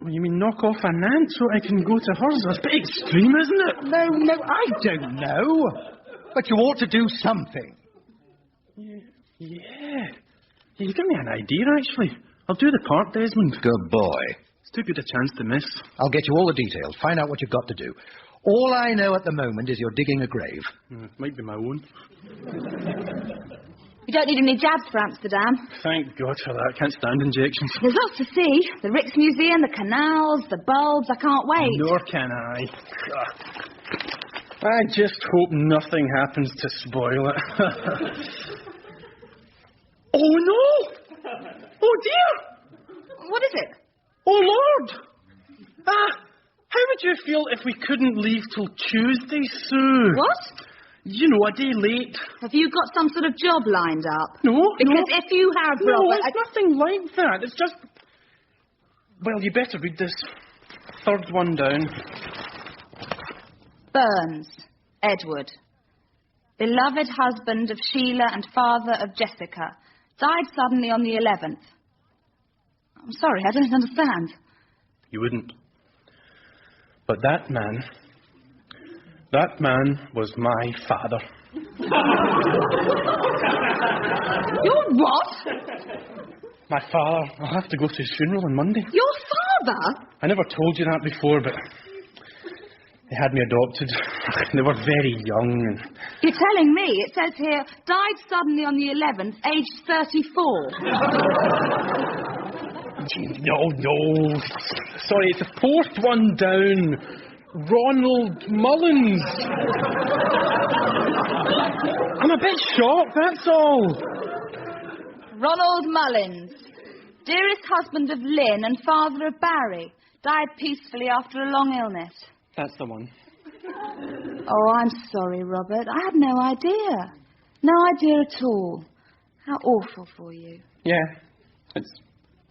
Well, you mean knock off an aunt so I can go to hers? That's a bit extreme, isn't it? No, I don't know. But you ought to do something. Yeah. You give me an idea, actually. I'll do the part, Desmond. Good boy. It's too good a chance to miss. I'll get you all the details. Find out what you've got to do. All I know at the moment is you're digging a grave. Might be my own. You don't need any jabs for Amsterdam. Thank God for that. I can't stand injections. There's lots to see. The Rijksmuseum, the canals, the bulbs. I can't wait. Nor can I. I just hope nothing happens to spoil it. Oh, no! Oh, dear! What is it? Oh, Lord! How would you feel if we couldn't leave till Tuesday, Sue? What? You know, a day late. Have you got some sort of job lined up? No, Because if you have, Robert... No, it's nothing like that. It's just... Well, you better read this. Third one down. Burns, Edward. Beloved husband of Sheila and father of Jessica. Died suddenly on the 11th. I'm sorry, I don't understand. You wouldn't. But that man was my father. Your what? My father. I'll have to go to his funeral on Monday. Your father? I never told you that before, but they had me adopted. They were very young. And You're telling me? It says here, died suddenly on the 11th, aged 34. No. Sorry, it's the fourth one down. Ronald Mullins. I'm a bit shocked, that's all. Ronald Mullins, dearest husband of Lynn and father of Barry, died peacefully after a long illness. That's the one. Oh, I'm sorry, Robert. I had no idea. No idea at all. How awful for you. Yeah, it's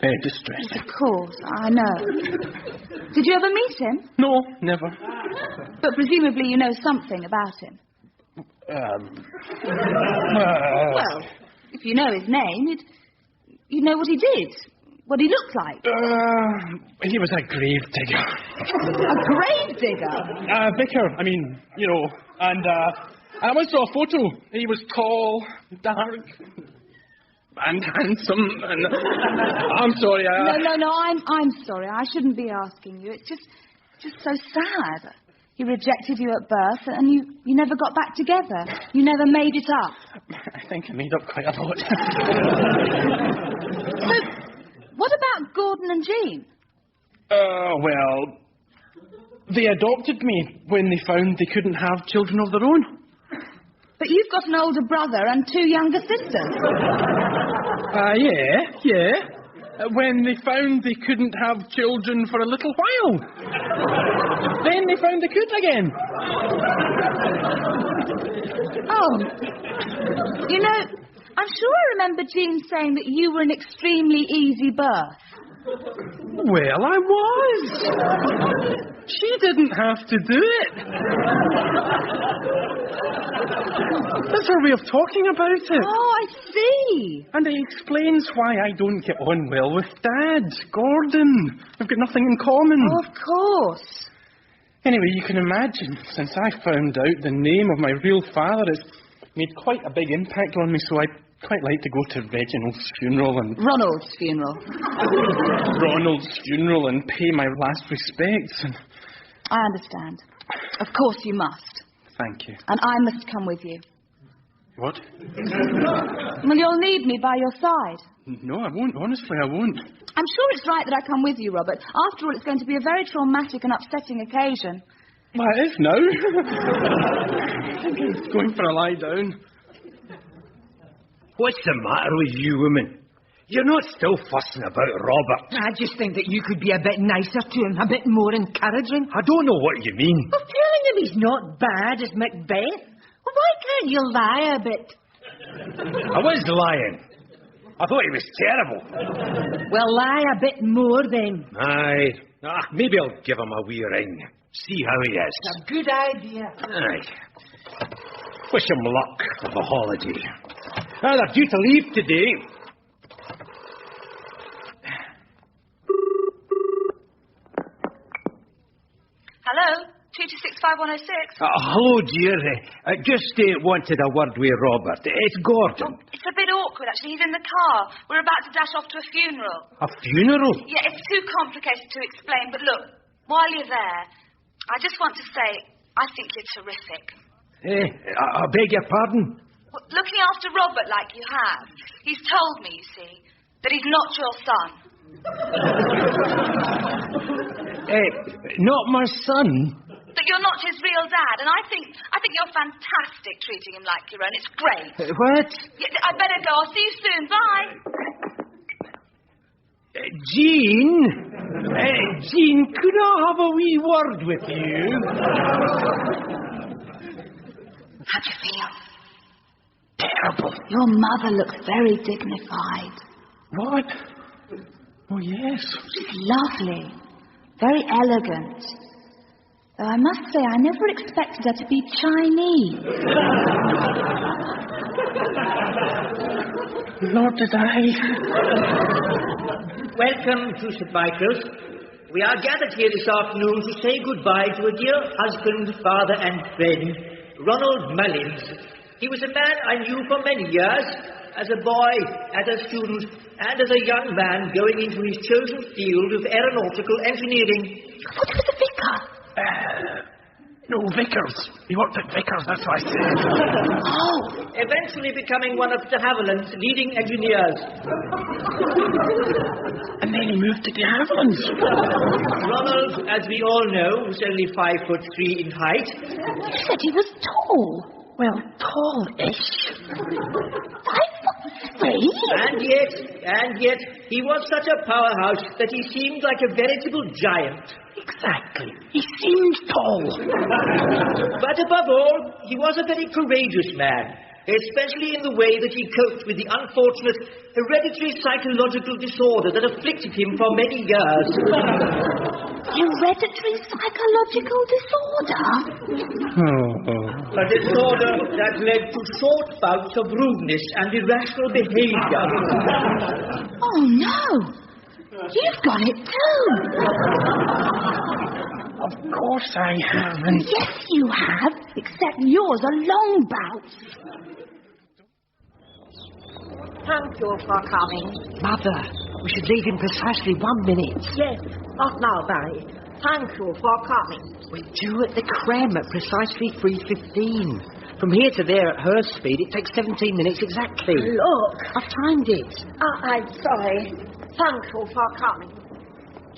very distressing. Of course, I know. Did you ever meet him? No, never. But presumably you know something about him. Well, if you know his name, you'd know what he did, what he looked like. He was a grave digger. A grave digger? Vicar, I mean, and I once saw a photo. He was tall, dark, and handsome, and I'm sorry, No, I'm sorry. I shouldn't be asking you. It's just so sad. He rejected you at birth, and you never got back together. You never made it up. I think I made up quite a lot. So, what about Gordon and Jean? Well, they adopted me when they found they couldn't have children of their own. But you've got an older brother and 2 younger sisters. Yeah. When they found they couldn't have children for a little while. Then they found they could again. Oh. I'm sure I remember Jean saying that you were an extremely easy birth. Well, I was. She didn't have to do it. That's her way of talking about it. Oh, I see. And it explains why I don't get on well with Dad, Gordon. We've got nothing in common. Oh, of course. Anyway, you can imagine, since I found out the name of my real father, it's made quite a big impact on me, so I'd quite like to go to Reginald's funeral and... Ronald's funeral. Ronald's funeral and pay my last respects. And... I understand. Of course you must. Thank you. And I must come with you. What? Well, you'll need me by your side. No, I won't. Honestly, I won't. I'm sure it's right that I come with you, Robert. After all, it's going to be a very traumatic and upsetting occasion. Well, it is now. I'm going for a lie down. What's the matter with you, woman? You're not still fussing about Robert. I just think that you could be a bit nicer to him, a bit more encouraging. I don't know what you mean. Well, telling him he's not bad as Macbeth. Well, why can't you lie a bit? I was lying. I thought he was terrible. Well, lie a bit more then. Aye. Maybe I'll give him a wee ring. See how he is. It's a good idea. Aye. Wish him luck for the holiday. They're due to leave today. Hello? 2265106. Hello, dear. Just wanted a word with Robert. It's Gordon. Oh, it's a bit awkward, actually. He's in the car. We're about to dash off to a funeral. A funeral? Yeah, it's too complicated to explain, but look, while you're there, I just want to say, I think you're terrific. I beg your pardon? Well, looking after Robert like you have. He's told me, you see, that he's not your son. Not my son? That you're not his real dad, and I think you're fantastic treating him like your own. It's great. What? Yeah, I better go. I'll see you soon. Bye. Jean? Jean, could I have a wee word with you? How do you feel? Terrible. Your mother looks very dignified. What? Oh, yes. She's lovely. Very elegant. Though I must say, I never expected her to be Chinese. Nor did I. Welcome to St. Michael's. We are gathered here this afternoon to say goodbye to a dear husband, father and friend, Ronald Mullins. He was a man I knew for many years, as a boy, as a student, and as a young man going into his chosen field of aeronautical engineering. What was the vicar? No, Vickers. He worked at Vickers, that's what I said. Oh! Eventually becoming one of de Havilland's leading engineers. And then he moved to de Havilland's. Ronald, as we all know, was only 5'3" in height. You said he was tall. Well, tall-ish. 5'3"? And yet, he was such a powerhouse that he seemed like a veritable giant. Exactly. He seemed tall. But above all, he was a very courageous man, especially in the way that he coped with the unfortunate hereditary psychological disorder that afflicted him for many years. Hereditary psychological disorder? A disorder that led to short bouts of rudeness and irrational behavior. Oh, no! You've got it too! Of course I haven't. Yes, you have, except yours are long bouts. Thank you for coming. Mother, we should leave in precisely 1 minute. Yes, not now, Barry. Thank you for coming. We're due at the Creme at precisely 3:15. From here to there at her speed, it takes 17 minutes exactly. Look. I've timed it. I'm sorry. Thank you for coming.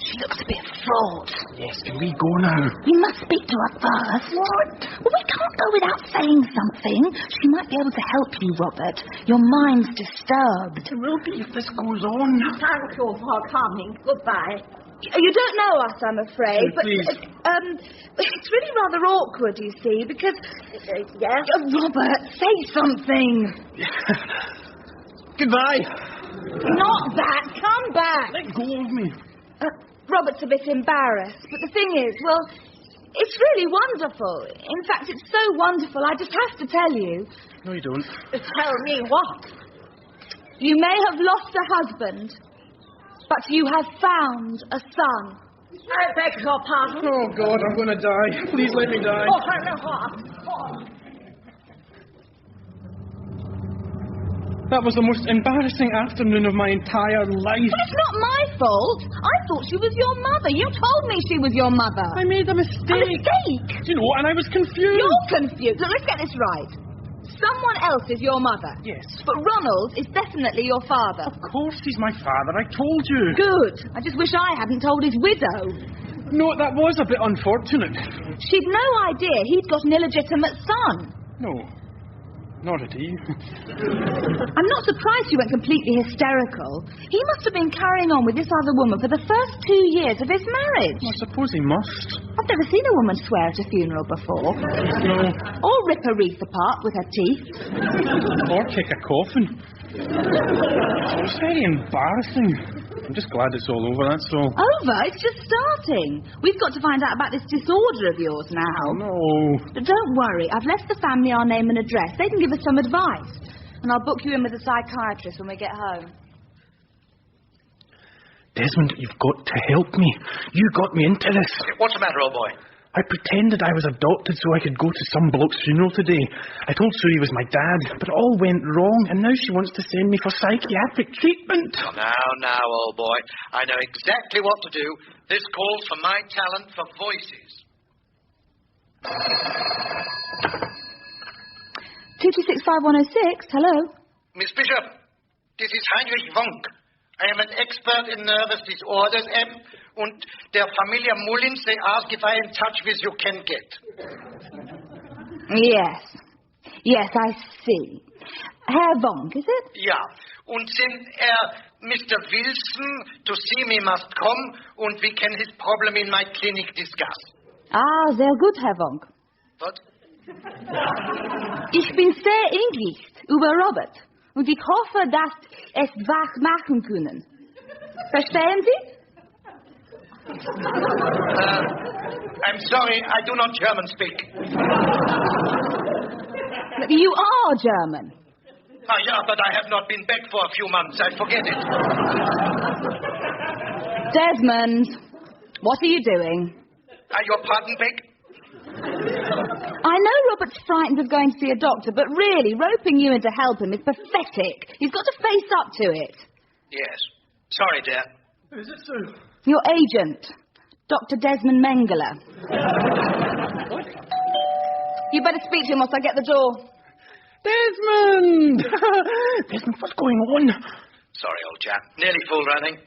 She looks a bit fraught. Yes, can we go now? We must speak to her first. What? Well, we can't go without saying something. She might be able to help you, Robert. Your mind's disturbed. It will be if this goes on. Thank you for coming. Goodbye. You don't know us, I'm afraid, Oh, but please. it's really rather awkward, you see, because... Yes? Robert, say something. Goodbye. Not that. Come back. Let go of me. Robert's a bit embarrassed, but the thing is, well, it's really wonderful. In fact, it's so wonderful, I just have to tell you. No, you don't. Tell me what? You may have lost a husband, but you have found a son. I beg your pardon. Oh, God, I'm going to die. Please let me die. Oh, hello. That was the most embarrassing afternoon of my entire life. But it's not my fault. I thought she was your mother. You told me she was your mother. I made a mistake. A mistake? You know, and I was confused. You're confused. Look, let's get this right. Someone else is your mother. Yes. But Ronald is definitely your father. Of course he's my father. I told you. Good. I just wish I hadn't told his widow. No, that was a bit unfortunate. She'd no idea he'd got an illegitimate son. No. Nor did he. I'm not surprised you went completely hysterical. He must have been carrying on with this other woman for the first 2 years of his marriage. I suppose he must. I've never seen a woman swear at a funeral before. No. Or rip a wreath apart with her teeth. Or kick a coffin. It's very embarrassing. I'm just glad it's all over, that's all. Over? It's just starting. We've got to find out about this disorder of yours now. Oh, no. But don't worry, I've left the family our name and address. They can give us some advice. And I'll book you in with a psychiatrist when we get home. Desmond, you've got to help me. You got me into this. What's the matter, old boy? I pretended I was adopted so I could go to some bloke's funeral today. I told Sue he was my dad, but it all went wrong, and now she wants to send me for psychiatric treatment. Now, old boy. I know exactly what to do. This calls for my talent for voices. 2265106, hello? Miss Bishop, this is Heinrich Wonk. I am an expert in nervous disorders, and der Familie Mullins, they ask if I am in touch with you can get. Yes, I see. Herr Wonk, is it? Ja, und then Mr. Wilson to see me must come, and we can his problem in my clinic discuss. Ah, sehr gut, Herr Wonk. What? Ich bin sehr engaged über Robert. Und ich hoffe, dass es wach machen können. Verstehen Sie? I'm sorry, I do not German speak. You are German. Yeah, but I have not been back for a few months. I forget it. Desmond, what are you doing? Your pardon, beg? I know Robert's frightened of going to see a doctor, but really, roping you in to help him is pathetic. He's got to face up to it. Yes. Sorry, dear. Is it so? Your agent, Dr. Desmond Mengele. What? You'd better speak to him whilst I get the door. Desmond! Desmond, what's going on? Sorry, old chap. Nearly full running.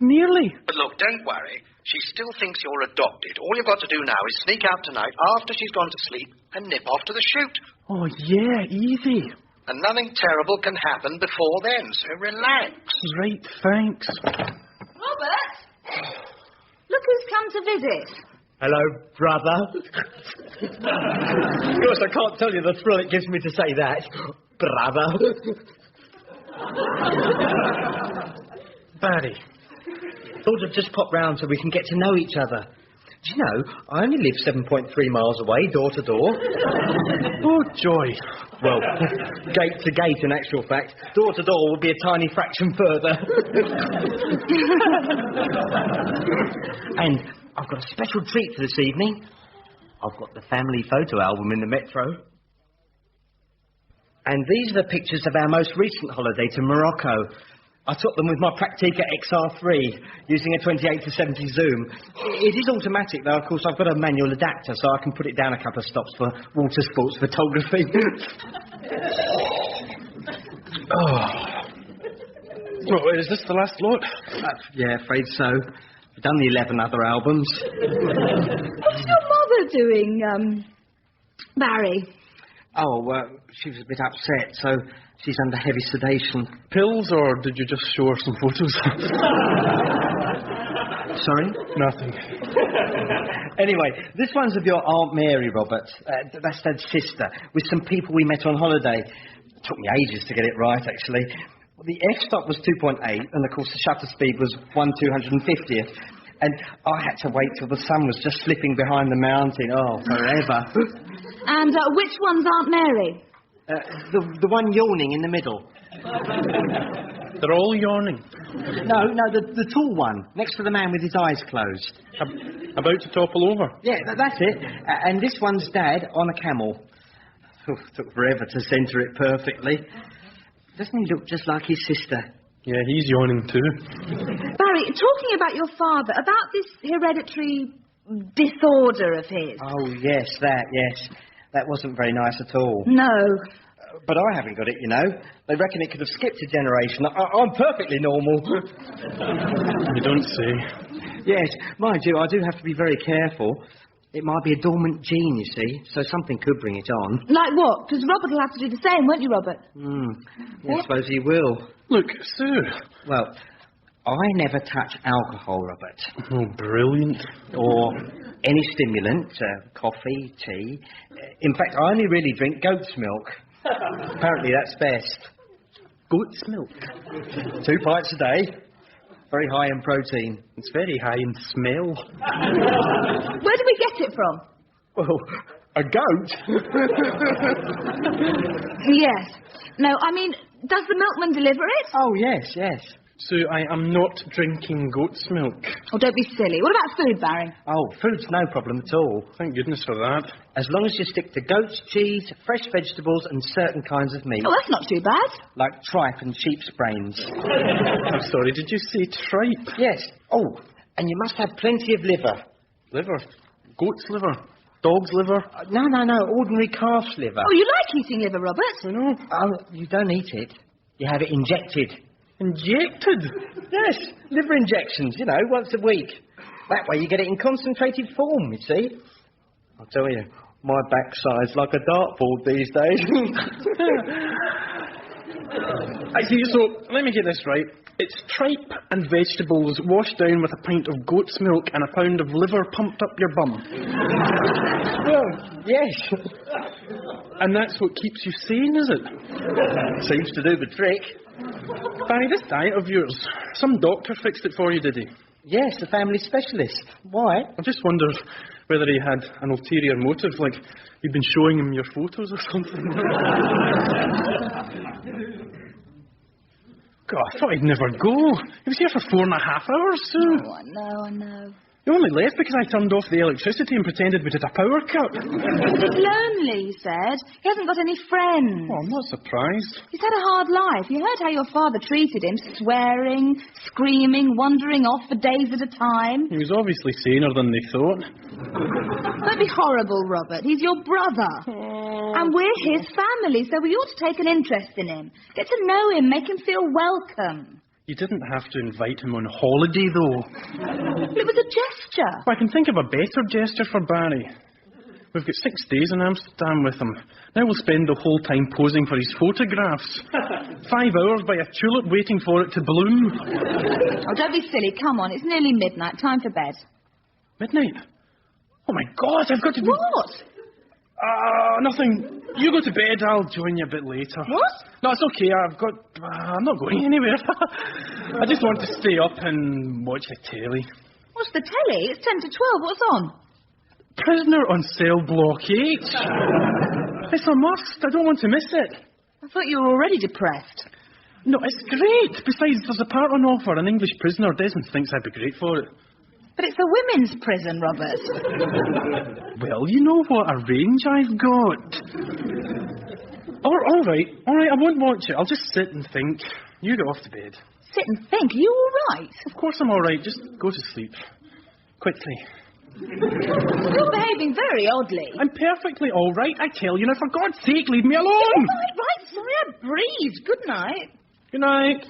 Nearly. But look, don't worry. She still thinks you're adopted. All you've got to do now is sneak out tonight after she's gone to sleep and nip off to the shoot. Oh, yeah, easy. And nothing terrible can happen before then, so relax. Right, thanks. Robert! Look who's come to visit. Hello, brother. Of course, I can't tell you the thrill it gives me to say that. Brother. Barry, thought I'd just pop round so we can get to know each other. Do you know, I only live 7.3 miles away, door to door. Oh, joy. Well, gate to gate, in actual fact. Door to door would be a tiny fraction further. And I've got a special treat for this evening. I've got the family photo album in the Metro. And these are the pictures of our most recent holiday to Morocco. I took them with my Praktica XR3 using a 28-70 zoom. It is automatic, though. Of course, I've got a manual adapter, so I can put it down a couple of stops for water sports photography. Oh, is this the last lot? Yeah, afraid so. I've done the 11 other albums. What's your mother doing, Barry? Oh, she was a bit upset, so she's under heavy sedation. Pills, or did you just show her some photos? Sorry? Nothing. Anyway, this one's of your Aunt Mary, Robert. That's Dad's sister, with some people we met on holiday. It took me ages to get it right, actually. The f-stop was 2.8, and of course the shutter speed was 1/250th. And I had to wait till the sun was just slipping behind the mountain. Oh, forever. And which one's Aunt Mary? The one yawning in the middle. They're all yawning. No, the tall one, next to the man with his eyes closed. About to topple over? Yeah, that's it. And this one's Dad on a camel. Took forever to centre it perfectly. Doesn't he look just like his sister? Yeah, he's yawning too. Barry, talking about your father, about this hereditary disorder of his. Oh, yes. That wasn't very nice at all. No. But I haven't got it, you know. They reckon it could have skipped a generation. I'm perfectly normal. You don't say. Yes, mind you, I do have to be very careful. It might be a dormant gene, you see, so something could bring it on. Like what? Because Robert will have to do the same, won't you, Robert? I suppose he will. Look, Sue. Well, I never touch alcohol, Robert. Oh, brilliant. Or any stimulant, coffee, tea. In fact, I only really drink goat's milk. Apparently that's best. Goat's milk? 2 pints a day. Very high in protein. It's very high in smell. Where do we get it from? Well, a goat. Yes. No, I mean, does the milkman deliver it? Oh, yes. Sue, I am not drinking goat's milk. Oh, don't be silly. What about food, Barry? Oh, food's no problem at all. Thank goodness for that. As long as you stick to goat's cheese, fresh vegetables and certain kinds of meat. Oh, that's not too bad. Like tripe and sheep's brains. I'm sorry, did you say tripe? Yes. Oh, and you must have plenty of liver. Liver? Goat's liver? Dog's liver? No, ordinary calf's liver. Oh, you like eating liver, Robert? I know. Oh, you don't eat it. You have it injected. Injected? Yes, liver injections, once a week. That way you get it in concentrated form, you see. I'll tell you, my backside's like a dartboard these days. I see, so let me get this right. It's tripe and vegetables washed down with a pint of goat's milk and a pound of liver pumped up your bum. Well, yes. And that's what keeps you sane, is it? Seems to do the trick. Barry, this diet of yours, some doctor fixed it for you, did he? Yes, the family specialist. Why? I just wondered whether he had an ulterior motive, like you'd been showing him your photos or something. God, I thought he'd never go. He was here for 4.5 hours, Sue. Oh, I know. You only left because I turned off the electricity and pretended we did a power cut. He's lonely, he said. He hasn't got any friends. Oh, I'm not surprised. He's had a hard life. You heard how your father treated him, swearing, screaming, wandering off for days at a time. He was obviously saner than they thought. Don't be horrible, Robert. He's your brother. And we're his family, so we ought to take an interest in him. Get to know him, make him feel welcome. You didn't have to invite him on holiday, though. It was a gesture. Well, I can think of a better gesture for Barry. We've got 6 days in Amsterdam with him. Now we'll spend the whole time posing for his photographs. 5 hours by a tulip waiting for it to bloom. Oh, don't be silly. Come on, it's nearly midnight. Time for bed. Midnight? Oh, my God, I've got to be... What? Nothing. You go to bed, I'll join you a bit later. What? No, it's okay, I'm not going anywhere. I just want to stay up and watch the telly. What's the telly? It's 10 to 12. What's on? Prisoner on Cell Block 8. It's a must. I don't want to miss it. I thought you were already depressed. No, it's great. Besides, there's a part on offer, an English prisoner. Desmond thinks I'd be great for it. But it's a women's prison, Robert. Well, you know what a range I've got. All right, I won't watch it. I'll just sit and think. You go off to bed. Sit and think? Are you all right? Of course I'm all right. Just go to sleep. Quickly. You're behaving very oddly. I'm perfectly all right, I tell you. Now, for God's sake, leave me alone. Right. Sorry, I breathed. Good night. Good night.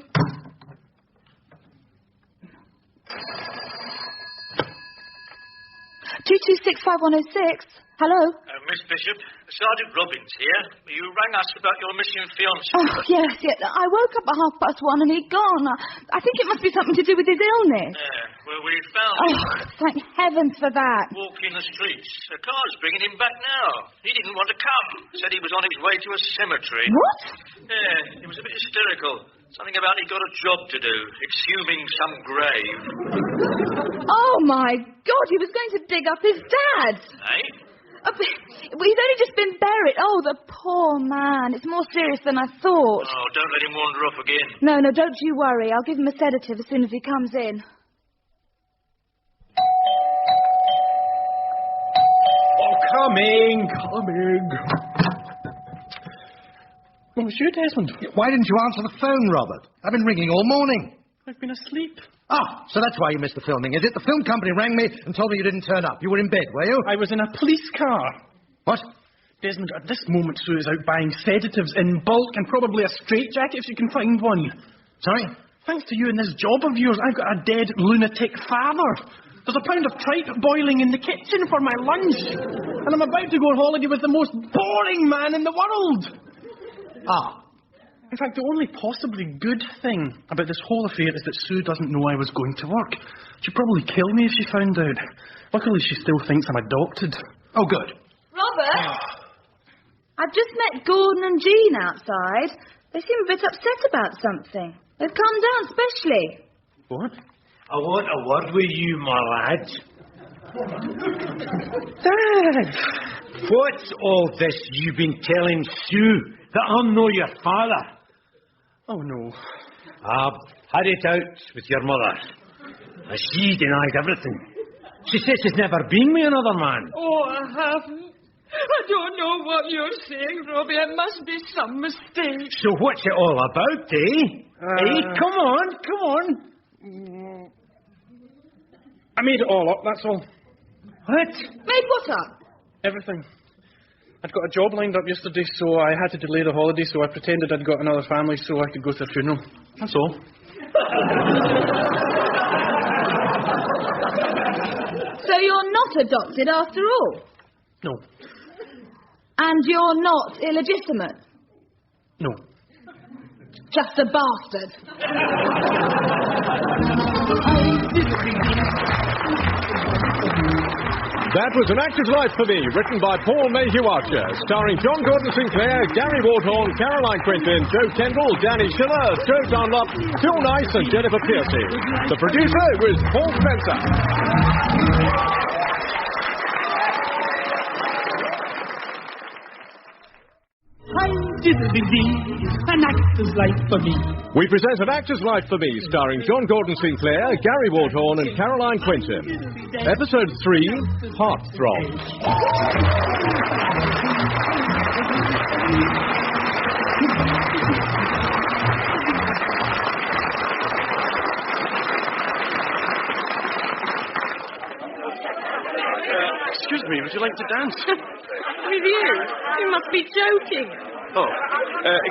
2265106. Hello? Miss Bishop, Sergeant Robbins here. You rang us about your missing fiancé. Oh, yes. I woke up at 1:30 and he'd gone. I think it must be something to do with his illness. Well, we found him. Oh, thank heavens for that. Walking the streets. A car's bringing him back now. He didn't want to come. Said he was on his way to a cemetery. What? Yeah, he was a bit hysterical. Something about he'd got a job to do, exhuming some grave. Oh, my God, he was going to dig up his dad's. Eh? He'd only just been buried. Oh, the poor man. It's more serious than I thought. Oh, don't let him wander off again. No, don't you worry. I'll give him a sedative as soon as he comes in. Oh, coming. Well, it's you, Desmond. Why didn't you answer the phone, Robert? I've been ringing all morning. I've been asleep. Ah, so that's why you missed the filming, is it? The film company rang me and told me you didn't turn up. You were in bed, were you? I was in a police car. What? Desmond, at this moment, Sue is out buying sedatives in bulk and probably a straitjacket if you can find one. Sorry? Thanks to you and this job of yours, I've got a dead lunatic father. There's a pound of tripe boiling in the kitchen for my lunch. And I'm about to go on holiday with the most boring man in the world. Ah. In fact, the only possibly good thing about this whole affair is that Sue doesn't know I was going to work. She'd probably kill me if she found out. Luckily, she still thinks I'm adopted. Oh, good. Robert? I've just met Gordon and Jean outside. They seem a bit upset about something. They've come down specially. What? I want a word with you, my lad. Dad! What's all this you've been telling Sue, that I'm no your father? Oh, no. I've had it out with your mother. She denied everything. She says she's never been with another man. Oh, I haven't. I don't know what you're saying, Robbie. It must be some mistake. So what's it all about, eh? Come on. I made it all up, that's all. What? Made what up? Everything. I'd got a job lined up yesterday, so I had to delay the holiday, so I pretended I'd got another family so I could go to the funeral. That's all. So you're not adopted after all? No. And you're not illegitimate? No. Just a bastard. That was An Actor's Life for Me, written by Paul Mayhew Archer, starring John Gordon Sinclair, Gary Waldhorn, Caroline Quintin, Joe Kendall, Danny Schiller, Joe Dunlop, Phil Nice and Jennifer Piercy. The producer was Paul Spencer. diddly-dee, an actor's life for me. We present An Actor's Life for Me, starring John Gordon Sinclair, Gary Waldhorn and Caroline Quintin. Episode 3, Heartthrobs. Excuse me, would you like to dance? With you? You must be joking. Oh,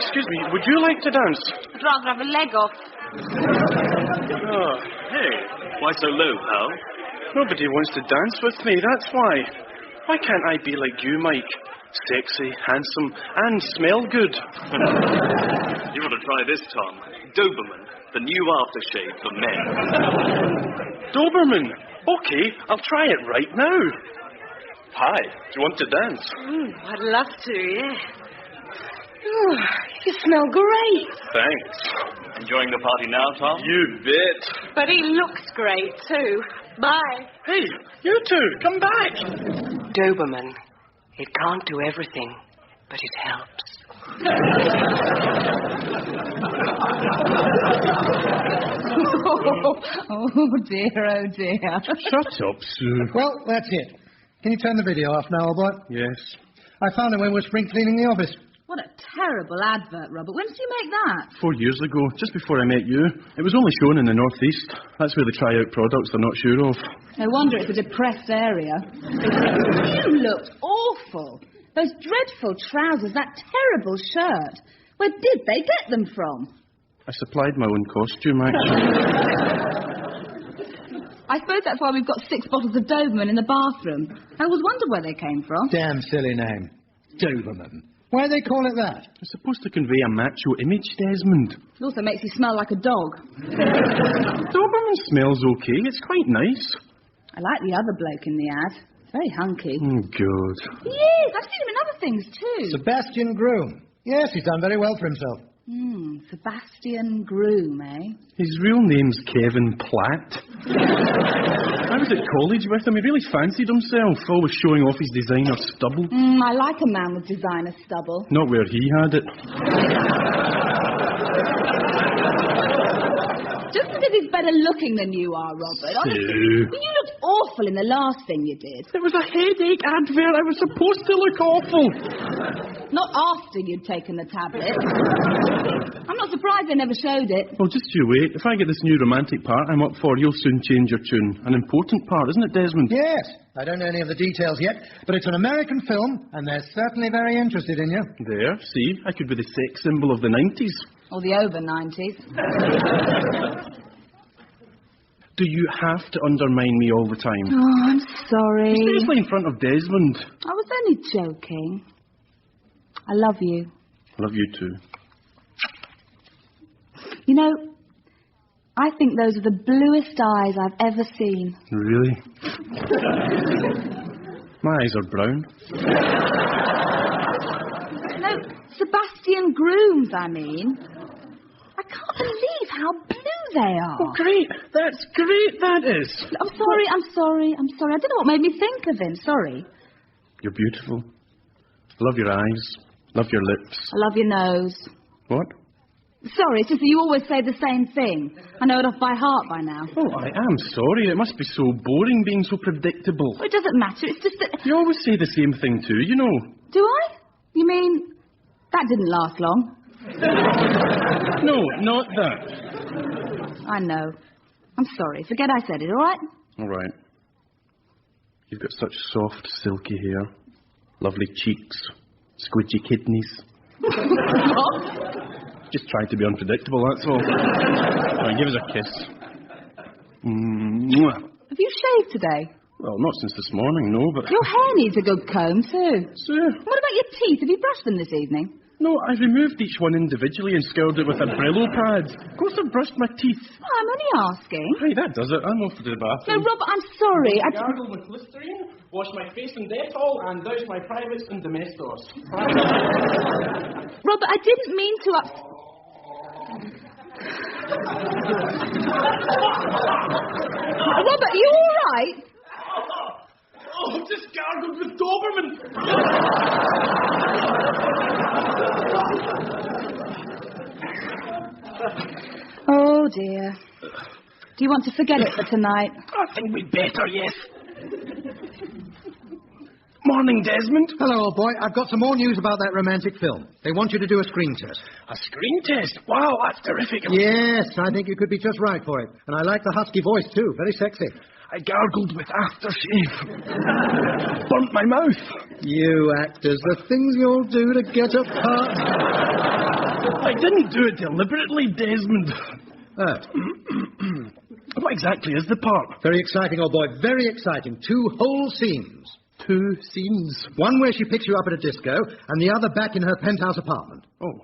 excuse me, would you like to dance? I'd rather have a leg off. Oh, hey. Why so low, pal? Nobody wants to dance with me, that's why. Why can't I be like you, Mike? Sexy, handsome, and smell good. You ought to try this, Tom. Doberman, the new aftershave for men. Doberman? Okay, I'll try it right now. Hi, do you want to dance? I'd love to, yeah. Oh, you smell great. Thanks. Enjoying the party now, Tom? You bet. But he looks great, too. Bye. Hey, you two, come back. Doberman. It can't do everything, but it helps. Oh, dear, oh, dear. Shut up, Sue. Well, that's it. Can you turn the video off now, old boy? Yes. I found it when we were spring cleaning the office. What a terrible advert, Robert. When did you make that? 4 years ago, just before I met you. It was only shown in the northeast. That's where they try out products they're not sure of. No wonder it's a depressed area. You looked awful. Those dreadful trousers, that terrible shirt. Where did they get them from? I supplied my own costume, actually. I suppose that's why we've got 6 bottles of Doberman in the bathroom. I always wondered where they came from. Damn silly name. Doberman. Why do they call it that? It's supposed to convey a macho image, Desmond. It also makes you smell like a dog. Doberman smells okay. It's quite nice. I like the other bloke in the ad. Very hunky. Oh, God. He is. I've seen him in other things, too. Sebastian Groom. Yes, he's done very well for himself. Sebastian Groom, eh? His real name's Kevin Platt. I was at college with him. He really fancied himself, always showing off his designer stubble. I like a man with designer stubble. Not where he had it. Just because he's better looking than you are, Robert. Honestly, you looked awful in the last thing you did. It was a headache advert. I was supposed to look awful. Not after you'd taken the tablet. I'm not surprised they never showed it. Well, just you wait. If I get this new romantic part I'm up for, you'll soon change your tune. An important part, isn't it, Desmond? Yes. I don't know any of the details yet, but it's an American film, and they're certainly very interested in you. There, see? I could be the sex symbol of the 90s. Or the over 90s. Do you have to undermine me all the time? Oh, I'm sorry. Especially in front of Desmond. I was only joking. I love you. I love you too. You know, I think those are the bluest eyes I've ever seen. Really? My eyes are brown. No, Sebastian Groom's, I mean. I can't believe how blue they are. Oh, great. That's great, that is. I'm sorry. I don't know what made me think of him. Sorry. You're beautiful. Love your eyes. Love your lips. I love your nose. What? Sorry, it's just that you always say the same thing. I know it off by heart by now. Oh, I am sorry. It must be so boring being so predictable. Well, it doesn't matter. It's just that... You always say the same thing too, you know. Do I? You mean... That didn't last long. No, not that. I know. I'm sorry. Forget I said it, all right? All right. You've got such soft, silky hair. Lovely cheeks. Squidgy kidneys. What? Just trying to be unpredictable, that's all. Right, give us a kiss. Mwah. Have you shaved today? Well, not since this morning, no, but... Your hair needs a good comb, too. Sure. What about your teeth? Have you brushed them this evening? No, I removed each one individually and scoured it with a Brillo pad. Of course I brushed my teeth. Oh, I'm only asking. Hey, that does it. I'm off to the No, bathroom. Robert, I'm sorry. Gargle with Listerine, wash my face in Dettol, and douse my privates in Domestos. Robert, I didn't mean to Robert, are you all right? Oh, just gargled with Doberman. dear. Do you want to forget it for tonight? I think we'd better, yes. Morning, Desmond. Hello, old boy. I've got some more news about that romantic film. They want you to do a screen test. A screen test? Wow, that's terrific. Yes, I think you could be just right for it. And I like the husky voice, too. Very sexy. I gargled with aftershave. Burnt my mouth. You actors, the things you'll do to get a part. I didn't do it deliberately, Desmond. What exactly is the part? Very exciting, old boy. Very exciting. 2 whole scenes. 2 scenes? One where she picks you up at a disco, and the other back in her penthouse apartment. Oh.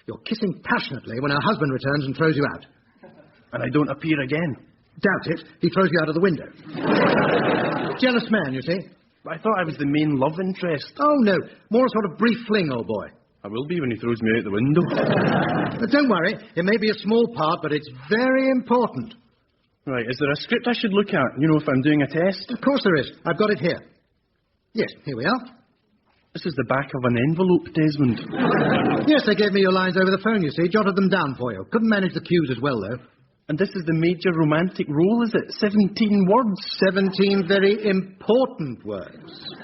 You're kissing passionately when her husband returns and throws you out. And I don't appear again? Doubt it. He throws you out of the window. Jealous man, you see. I thought I was the main love interest. Oh, no. More a sort of brief fling, old boy. I will be when he throws me out the window. But don't worry. It may be a small part, but it's very important. Right. Is there a script I should look at, if I'm doing a test? Of course there is. I've got it here. Yes, here we are. This is the back of an envelope, Desmond. Yes, they gave me your lines over the phone, you see. Jotted them down for you. Couldn't manage the cues as well, though. And this is the major romantic role, is it? 17 words? 17 very important words.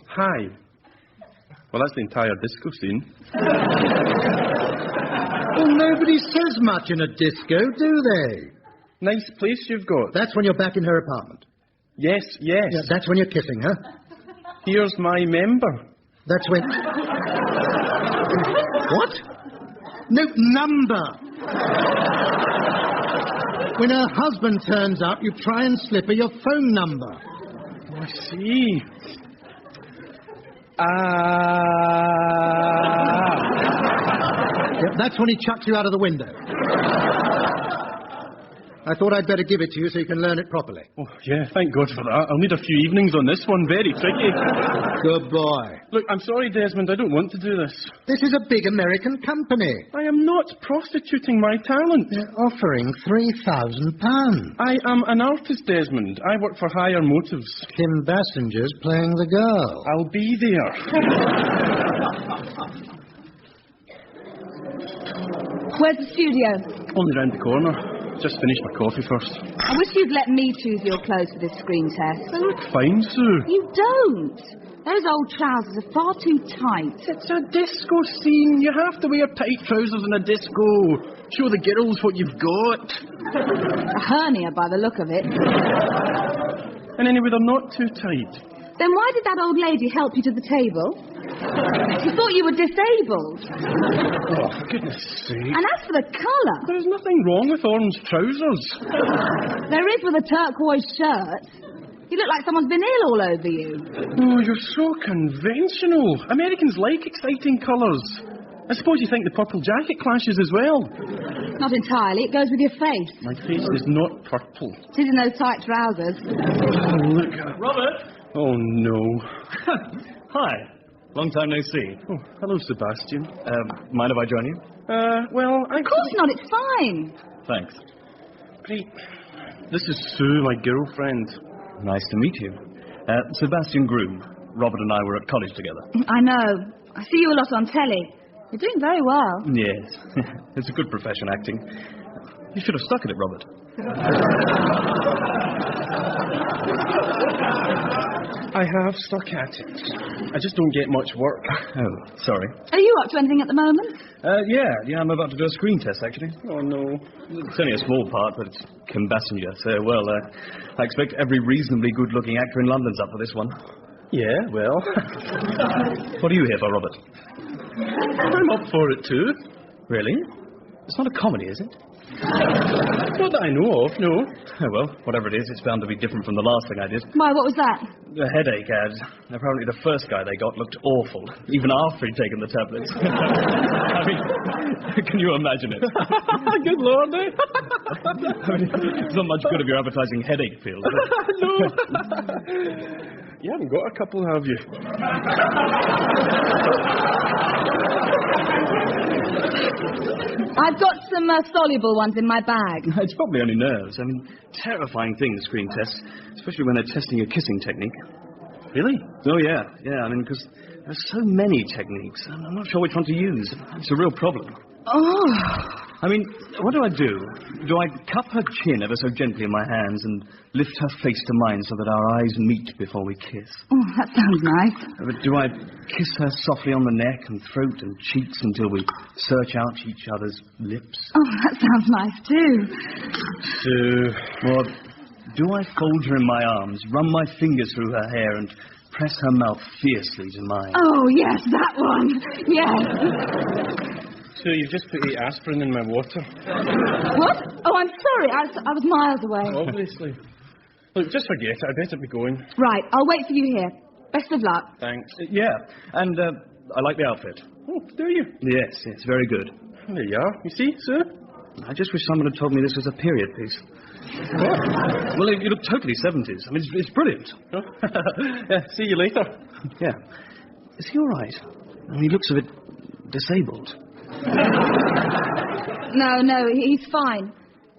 Hi. Well, that's the entire disco scene. Well, nobody says much in a disco, do they? Nice place you've got. That's when you're back in her apartment. Yes, yes. Yeah, that's when you're kissing her. Here's my member. That's when... What? No, number. When her husband turns up, you try and slip her your phone number. Oh, I see. Yep, that's when he chucks you out of the window. I thought I'd better give it to you so you can learn it properly. Oh, yeah, thank God for that. I'll need a few evenings on this one. Very tricky. Good boy. Look, I'm sorry, Desmond. I don't want to do this. This is a big American company. I am not prostituting my talent. They're offering £3,000. I am an artist, Desmond. I work for higher motives. Kim Bassinger's playing the girl. I'll be there. Where's the studio? Only round the corner. Just finished my coffee first. I wish you'd let me choose your clothes for this screen test. They look fine, Sue. You don't. Those old trousers are far too tight. It's a disco scene. You have to wear tight trousers in a disco. Show the girls what you've got. A hernia by the look of it. And anyway, they're not too tight. Then why did that old lady help you to the table? She thought you were disabled. Oh, for goodness sake. And as for the colour... There's nothing wrong with orange trousers. There is with a turquoise shirt. You look like someone's been ill all over you. Oh, you're so conventional. Americans like exciting colours. I suppose you think the purple jacket clashes as well. Not entirely. It goes with your face. My face is not purple. It is in those tight trousers. Oh, look at... Robert! Oh, no. Hi. Long time no see. Oh, hello, Sebastian. Mind if I join you? Well, Of course not. It's fine. Thanks. Great. This is Sue, my girlfriend. Nice to meet you. Sebastian Groom. Robert and I were at college together. I know. I see you a lot on telly. You're doing very well. Yes. It's a good profession, acting. You should have stuck at it, Robert. I have stuck at it. I just don't get much work. Oh, sorry. Are you up to anything at the moment? Yeah, I'm about to do a screen test, actually. Oh, no. It's only a small part, but it's Kim Basinger, so, well, I expect every reasonably good-looking actor in London's up for this one. Yeah, well... What are you here for, Robert? I'm up for it, too. Really? It's not a comedy, is it? Not that I know of, no. Oh, well, whatever it is, it's bound to be different from the last thing I did. Why, what was that? The headache ad. Apparently the first guy they got looked awful, even after he'd taken the tablets. I mean, can you imagine it? Good Lord, eh? I mean, it's not much good if you're advertising headache pills. No. You haven't got a couple, have you? I've got some soluble ones in my bag. It's probably only nerves. I mean, terrifying thing, screen tests, especially when they're testing your kissing technique. Really? Oh, yeah. I mean, because there's so many techniques. I'm not sure which one to use. It's a real problem. Oh. I mean, what do I do? Do I cup her chin ever so gently in my hands and lift her face to mine so that our eyes meet before we kiss? Oh, that sounds nice. But do I kiss her softly on the neck and throat and cheeks until we search out each other's lips? Oh, that sounds nice too. Or do I fold her in my arms, run my fingers through her hair and press her mouth fiercely to mine? Oh, yes, that one. Yes. So you've just put 8 aspirin in my water. What? Oh, I'm sorry. I was miles away. Obviously. Look, just forget it. I better be going. Right, I'll wait for you here. Best of luck. Thanks. Yeah, and I like the outfit. Oh, do you? Yes, it's very good. There you are. You see, sir? I just wish someone had told me this was a period piece. What? Well, you look totally 70s. I mean, it's brilliant. Oh. Yeah, see you later. Yeah. Is he all right? I mean, he looks a bit disabled. No, he's fine.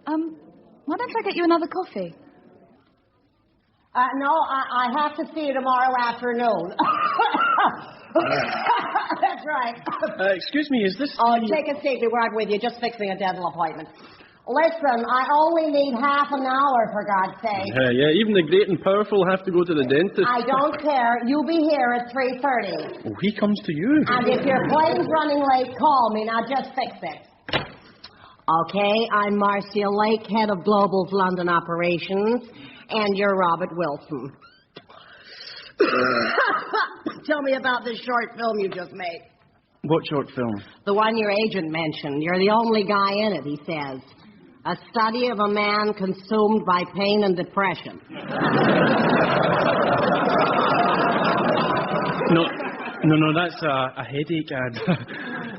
Why don't I get you another coffee? No, I have to see you tomorrow afternoon. That's right. Excuse me, is this... Oh, take a seat. Be right with you. Just fixing a dental appointment. Listen, I only need half an hour, for God's sake. Yeah, even the great and powerful have to go to the dentist. I don't care. You'll be here at 3:30. Oh, he comes to you. And if your plane's running late, call me. Now, just fix it. Okay, I'm Marcia Lake, head of Global's London operations, and you're Robert Wilson. Tell me about this short film you just made. What short film? The one your agent mentioned. You're the only guy in it, he says. A study of a man consumed by pain and depression. No, that's a headache ad.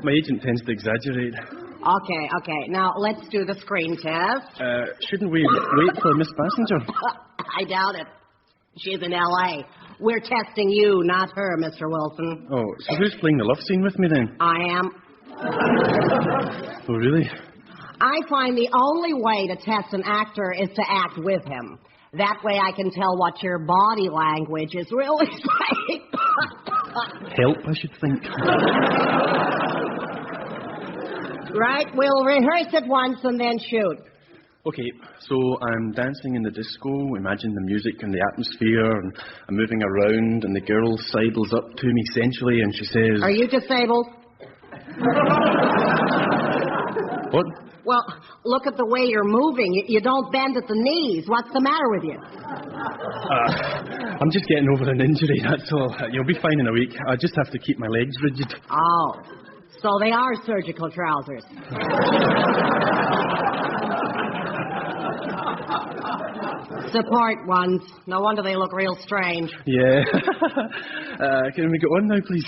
My agent tends to exaggerate. Okay. Now, let's do the screen test. Shouldn't we wait for Miss Passenger? I doubt it. She's in L.A. We're testing you, not her, Mr. Wilson. Oh, so who's playing the love scene with me then? I am. Oh, really? I find the only way to test an actor is to act with him. That way I can tell what your body language is really saying. Help, I should think. Right, we'll rehearse it once and then shoot. Okay, so I'm dancing in the disco, imagine the music and the atmosphere, and I'm moving around, and the girl sidles up to me sensually, and she says... Are you disabled? What? Well, look at the way you're moving. You don't bend at the knees. What's the matter with you? I'm just getting over an injury, that's all. You'll be fine in a week. I just have to keep my legs rigid. Oh, so they are surgical trousers. Support ones. No wonder they look real strange. Yeah. Can we go on now, please?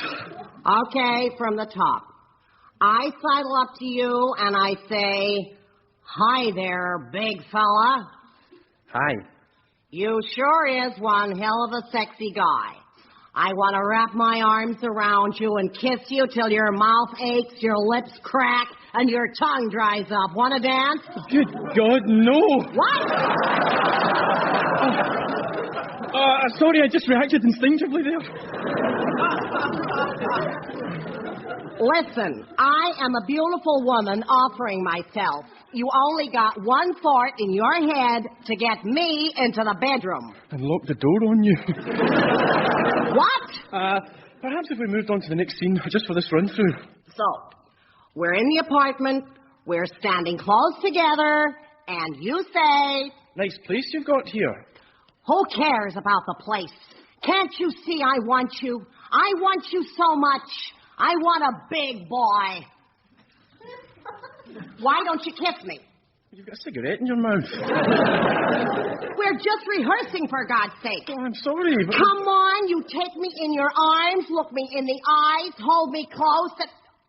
Okay, from the top. I sidle up to you and I say, "Hi there, big fella." Hi. You sure is one hell of a sexy guy. I want to wrap my arms around you and kiss you till your mouth aches, your lips crack, and your tongue dries up. Want to dance? Good God, no. What? Sorry, I just reacted instinctively there. Listen, I am a beautiful woman offering myself. You only got one thought in your head to get me into the bedroom. And lock the door on you. What? Perhaps if we moved on to the next scene, just for this run-through. So, we're in the apartment, we're standing close together, and you say... Nice place you've got here. Who cares about the place? Can't you see I want you? I want you so much. I want a big boy. Why don't you kiss me? You've got a cigarette in your mouth. We're just rehearsing, for God's sake. Oh, I'm sorry, but... Come on, you take me in your arms, look me in the eyes, hold me close.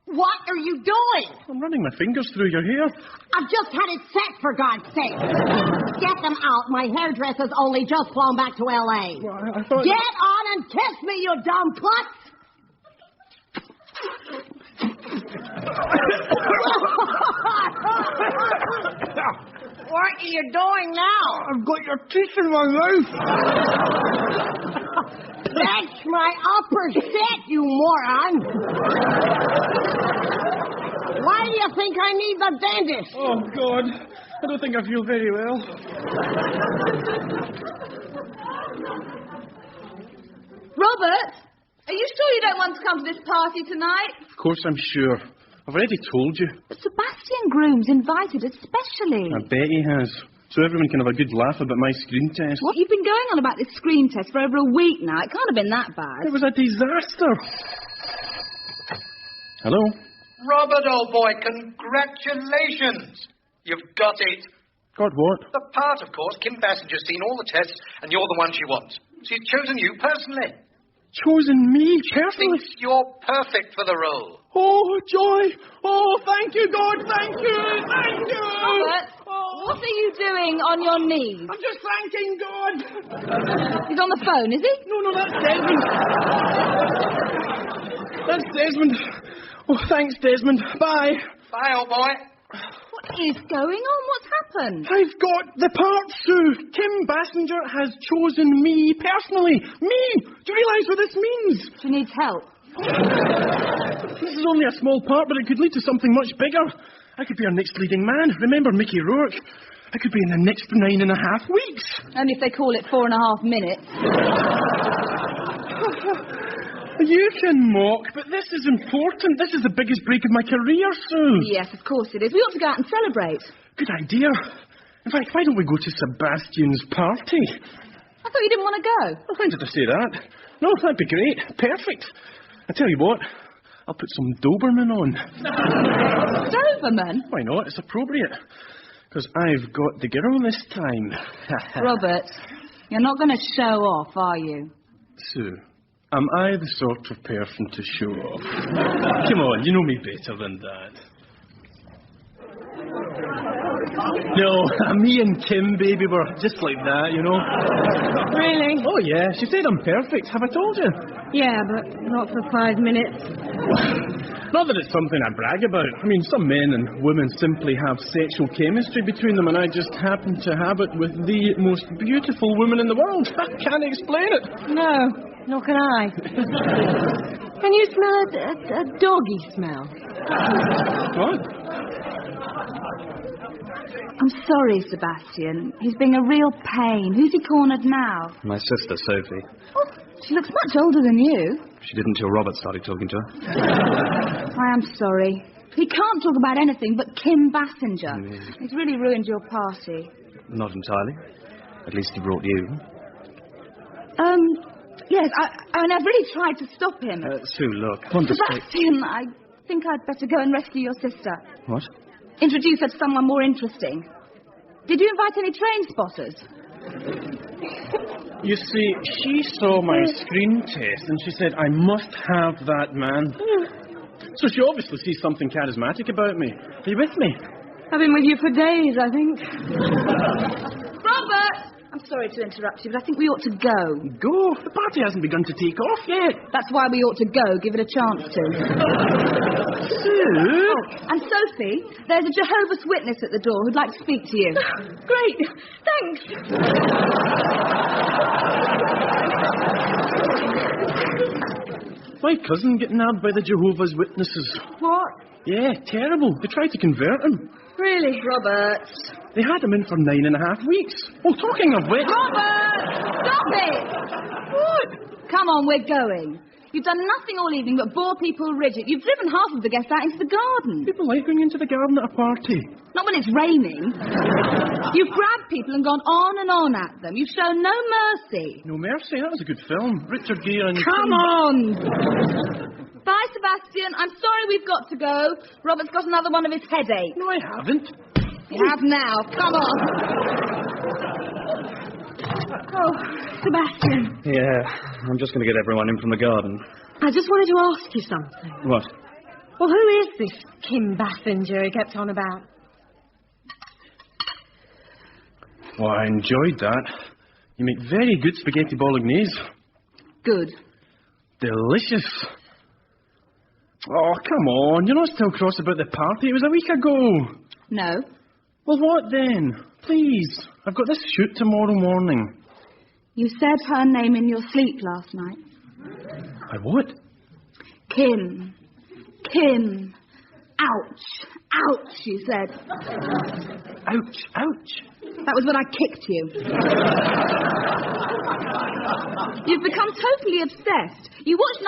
What are you doing? I'm running my fingers through your hair. I've just had it set, for God's sake. Get them out. My hairdresser's only just flown back to L.A. Well, I thought... Get on and kiss me, you dumb klutz! What are you doing now? I've got your teeth in my mouth. That's my upper set, you moron. Why do you think I need the dentist? Oh, God. I don't think I feel very well. Robert, are you sure you don't want to come to this party tonight? Of course I'm sure. I've already told you. But Sebastian Groom's invited especially. I bet he has. So everyone can have a good laugh about my screen test. What? You've been going on about this screen test for over a week now. It can't have been that bad. It was a disaster. Hello? Robert, old boy, congratulations. You've got it. Got what? The part, of course. Kim Bassinger's seen all the tests, and you're the one she wants. She's chosen you personally. Chosen me personally? Thinks you're perfect for the role. Oh, joy! Oh, thank you, God! Thank you! Thank you! Robert, what are you doing on your knees? I'm just thanking God! He's on the phone, is he? No, that's Desmond. That's Desmond. Oh, thanks, Desmond. Bye. Bye, old boy. What is going on? What's happened? I've got the part, Sue. Kim Bassinger has chosen me personally. Me! Do you realise what this means? She needs help. This is only a small part, but it could lead to something much bigger. I could be our next leading man. Remember Mickey Rourke? I could be in the next 9.5 weeks. Only if they call it 4.5 minutes. You can mock, but this is important. This is the biggest break of my career, Sue. Yes, of course it is. We ought to go out and celebrate. Good idea. In fact, why don't we go to Sebastian's party? I thought you didn't want to go. Well, when did I say that? No, that'd be great. Perfect. I tell you what, I'll put some Doberman on. Doberman? Why not? It's appropriate. Because I've got the girl this time. Robert, you're not going to show off, are you? Sue, am I the sort of person to show off? Come on, you know me better than that. No, me and Kim, baby, were just like that, you know. Really? Oh, yeah. She said I'm perfect. Have I told you? Yeah, but not for 5 minutes. Not that it's something I brag about. I mean, some men and women simply have sexual chemistry between them, and I just happen to have it with the most beautiful woman in the world. I can't explain it. No, nor can I. Can you smell a doggy smell? What? I'm sorry, Sebastian. He's being a real pain. Who's he cornered now? My sister, Sophie. Oh, she looks much older than you. She didn't until Robert started talking to her. I am sorry. He can't talk about anything but Kim Bassinger. He's really ruined your party. Not entirely. At least he brought you. Yes, I mean, I've really tried to stop him. Sue, look. Sebastian, I think I'd better go and rescue your sister. What? Introduce her to someone more interesting. Did you invite any train spotters? You see, she saw my screen test and she said I must have that man. So she obviously sees something charismatic about me. Are you with me? I've been with you for days, I think. Robert! I'm sorry to interrupt you, but I think we ought to go. Go? The party hasn't begun to take off yet. That's why we ought to go, give it a chance to. Sue? Oh, and Sophie, there's a Jehovah's Witness at the door who'd like to speak to you. Great, thanks. My cousin getting nabbed by the Jehovah's Witnesses. What? Yeah, terrible. They tried to convert him. Really? Robert. They had him in for 9.5 weeks. Oh, talking of which... Robert! Stop it! What? Come on, we're going. You've done nothing all evening but bore people rigid. You've driven half of the guests out into the garden. People like going into the garden at a party. Not when it's raining. You've grabbed people and gone on at them. You've shown no mercy. No Mercy? That was a good film. Richard Gere and... Come on! Bye, Sebastian. I'm sorry we've got to go. Robert's got another one of his headaches. No, I haven't. You have now. Come on. Oh, Sebastian. Yeah, I'm just going to get everyone in from the garden. I just wanted to ask you something. What? Well, who is this Kim Bassinger he kept on about? Well, I enjoyed that. You make very good spaghetti bolognese. Good. Delicious. Oh, come on. You're not still cross about the party. It was a week ago. No. Well, what then? Please. I've got this shoot tomorrow morning. You said her name in your sleep last night. I what? Kim. Kim. Ouch! Ouch, she said. Ouch, ouch. That was when I kicked you. You've become totally obsessed. You watched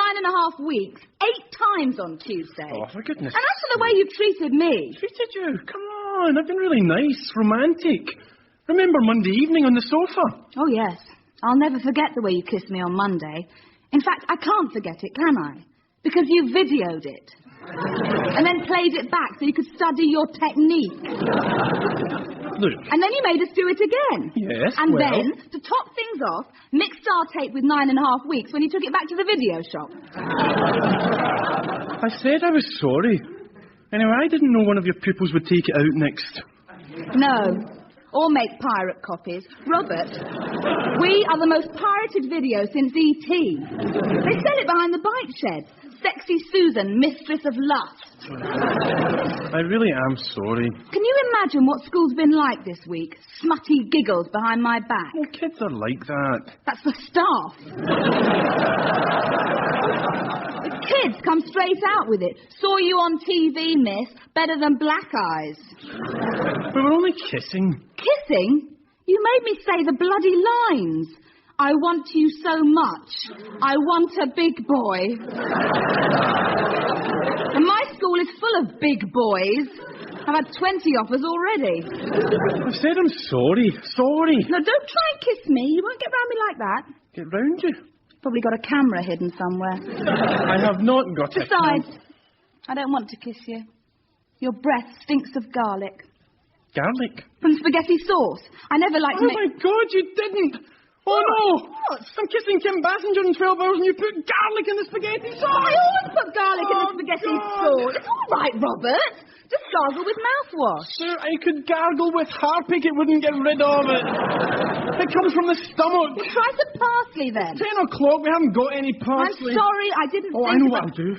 9.5 weeks, 8 times on Tuesday. Oh, for goodness. And as for the way you've treated me... Treated you? Come on, I've been really nice, romantic. Remember Monday evening on the sofa? Oh, yes. I'll never forget the way you kissed me on Monday. In fact, I can't forget it, can I? Because you videoed it. And then played it back so you could study your technique. Look. And then you made us do it again. Yes, And well. then, to top things off, mixed our tape with 9.5 weeks when you took it back to the video shop. I said I was sorry. Anyway, I didn't know one of your pupils would take it out next. No. Or make pirate copies. Robert, we are the most pirated video since E.T. They sell it behind the bike sheds. Sexy Susan, mistress of lust. I really am sorry. Can you imagine what school's been like this week? Smutty giggles behind my back. Well, kids are like that. That's the staff. The kids come straight out with it. Saw you on TV, miss. Better than Black Eyes. We were only kissing. Kissing? You made me say the bloody lines. I want you so much. I want a big boy. And my school is full of big boys. I've had 20 offers already. I said I'm sorry. Sorry. No, don't try and kiss me. You won't get round me like that. Get round you? Probably got a camera hidden somewhere. I have not got a Besides, I don't want to kiss you. Your breath stinks of garlic. Garlic? From spaghetti sauce. I never liked to Oh, my God, you didn't. Oh, no. What? I'm kissing Kim Basinger in 12 hours and you put garlic in the spaghetti sauce. I always put garlic in the spaghetti sauce. It's all right, Robert. Just gargle with mouthwash. Sir, I could gargle with Harpic. It wouldn't get rid of it. It comes from the stomach. Well, try some parsley, then. 10 o'clock. We haven't got any I'm parsley. sorry, I didn't Oh, think I know about... what I'll do.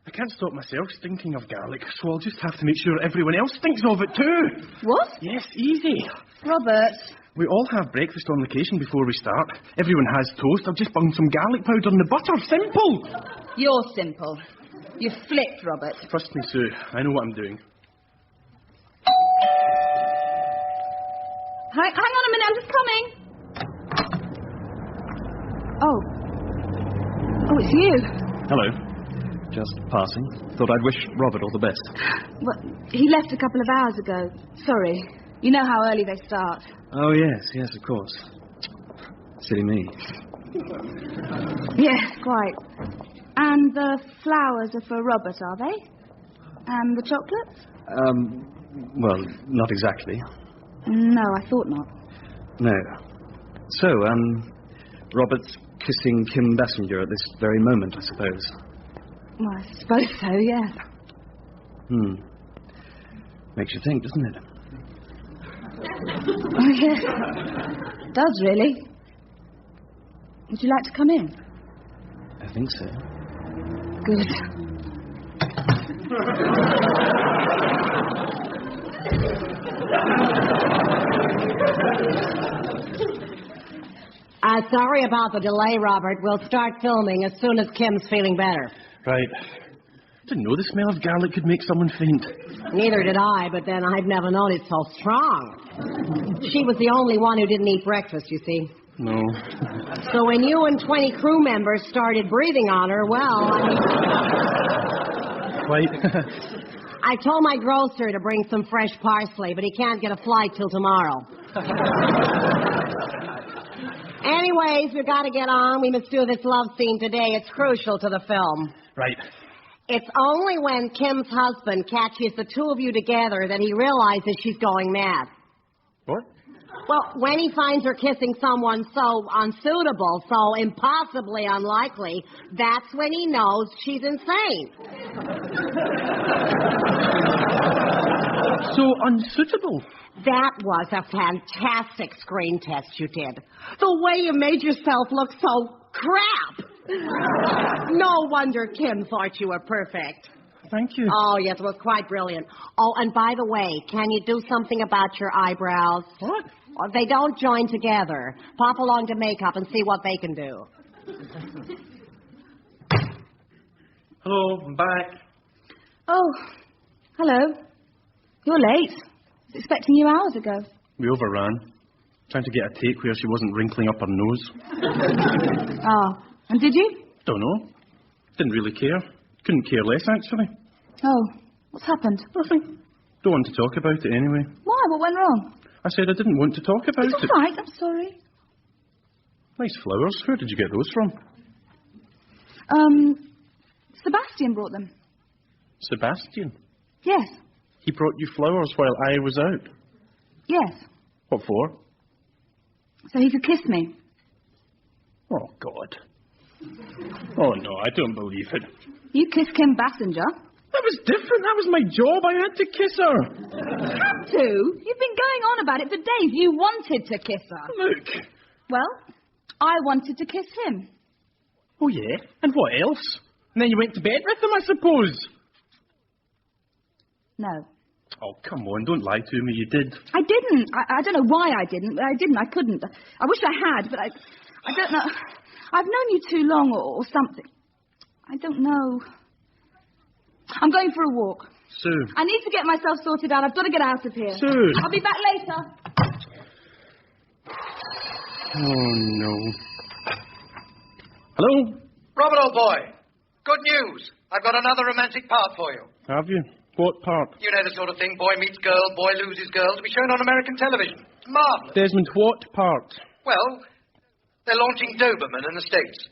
I can't stop myself stinking of garlic, so I'll just have to make sure everyone else stinks of it too. What? Yes, easy. Robert. We all have breakfast on location before we start. Everyone has toast. I've just bunged some garlic powder in the butter. Simple. You're simple. You've flipped, Robert. Trust me, Sue. I know what I'm doing. Hang on a minute, I'm just coming. Oh, it's you. Hello. Just passing. Thought I'd wish Robert all the best. Well, he left a couple of hours ago. Sorry. You know how early they start. Oh, yes, of course. Silly me. Yes, quite. And the flowers are for Robert, are they? And the chocolates? Well, not exactly. No, I thought not. No. So, Robert's kissing Kim Basinger at this very moment, I suppose. Well, I suppose so, yeah. Makes you think, doesn't it? Oh, yes. It does, really. Would you like to come in? I think so. Good. Sorry about the delay, Robert. We'll start filming as soon as Kim's feeling better. Right. Didn't know the smell of garlic could make someone faint. Neither did I, but then I'd never known it so strong. She was the only one who didn't eat breakfast, you see. No. So when you and 20 crew members started breathing on her, well, Quite. I told my grocer to bring some fresh parsley, but he can't get a flight till tomorrow. Anyways, we've got to get on. We must do this love scene today. It's crucial to the film. Right. It's only when Kim's husband catches the two of you together that he realizes she's going mad. What? Well, when he finds her kissing someone so unsuitable, so impossibly unlikely, that's when he knows she's insane. So unsuitable? That was a fantastic screen test you did. The way you made yourself look so crap. No wonder Kim thought you were perfect. Thank you. Oh, yes, it was quite brilliant. Oh, and by the way, can you do something about your eyebrows? What? Oh, they don't join together. Pop along to makeup and see what they can do. Hello, I'm back. Oh, Hello. You're late. I was expecting you hours ago. We overran. Trying to get a take where she wasn't wrinkling up her nose. Ah, and did you? Don't know. Didn't really care. Couldn't care less, actually. Oh, what's happened? Nothing. Don't want to talk about it anyway. Why? What went wrong? I said I didn't want to talk about It's it. all right, I'm sorry. Nice flowers. Where did you get those from? Sebastian brought them. Sebastian? Yes. He brought you flowers while I was out. Yes. What for? So he could kiss me. Oh, God. Oh, no, I don't believe it. You kissed Kim Bassinger. That was different. That was my job. I had to kiss her. Had to? You've been going on about it for days. You wanted to kiss her. Look. Well, I wanted to kiss him. Oh, yeah? And what else? And then you went to bed with him, I suppose. No. Oh, come on. Don't lie to me. You did. I didn't. I don't know why I didn't, but I didn't. I couldn't. I wish I had, but I don't know. I've known you too long or something. I don't know. I'm going for a walk. Sue. I need to get myself sorted out. I've got to get out of here. Sue. I'll be back later. Oh, no. Hello? Robert, old boy. Good news. I've got another romantic part for you. Have you? What part? You know the sort of thing. Boy meets girl, boy loses girl. To be shown on American television. It's marvellous. Desmond, what part? Well, they're launching Doberman in the States.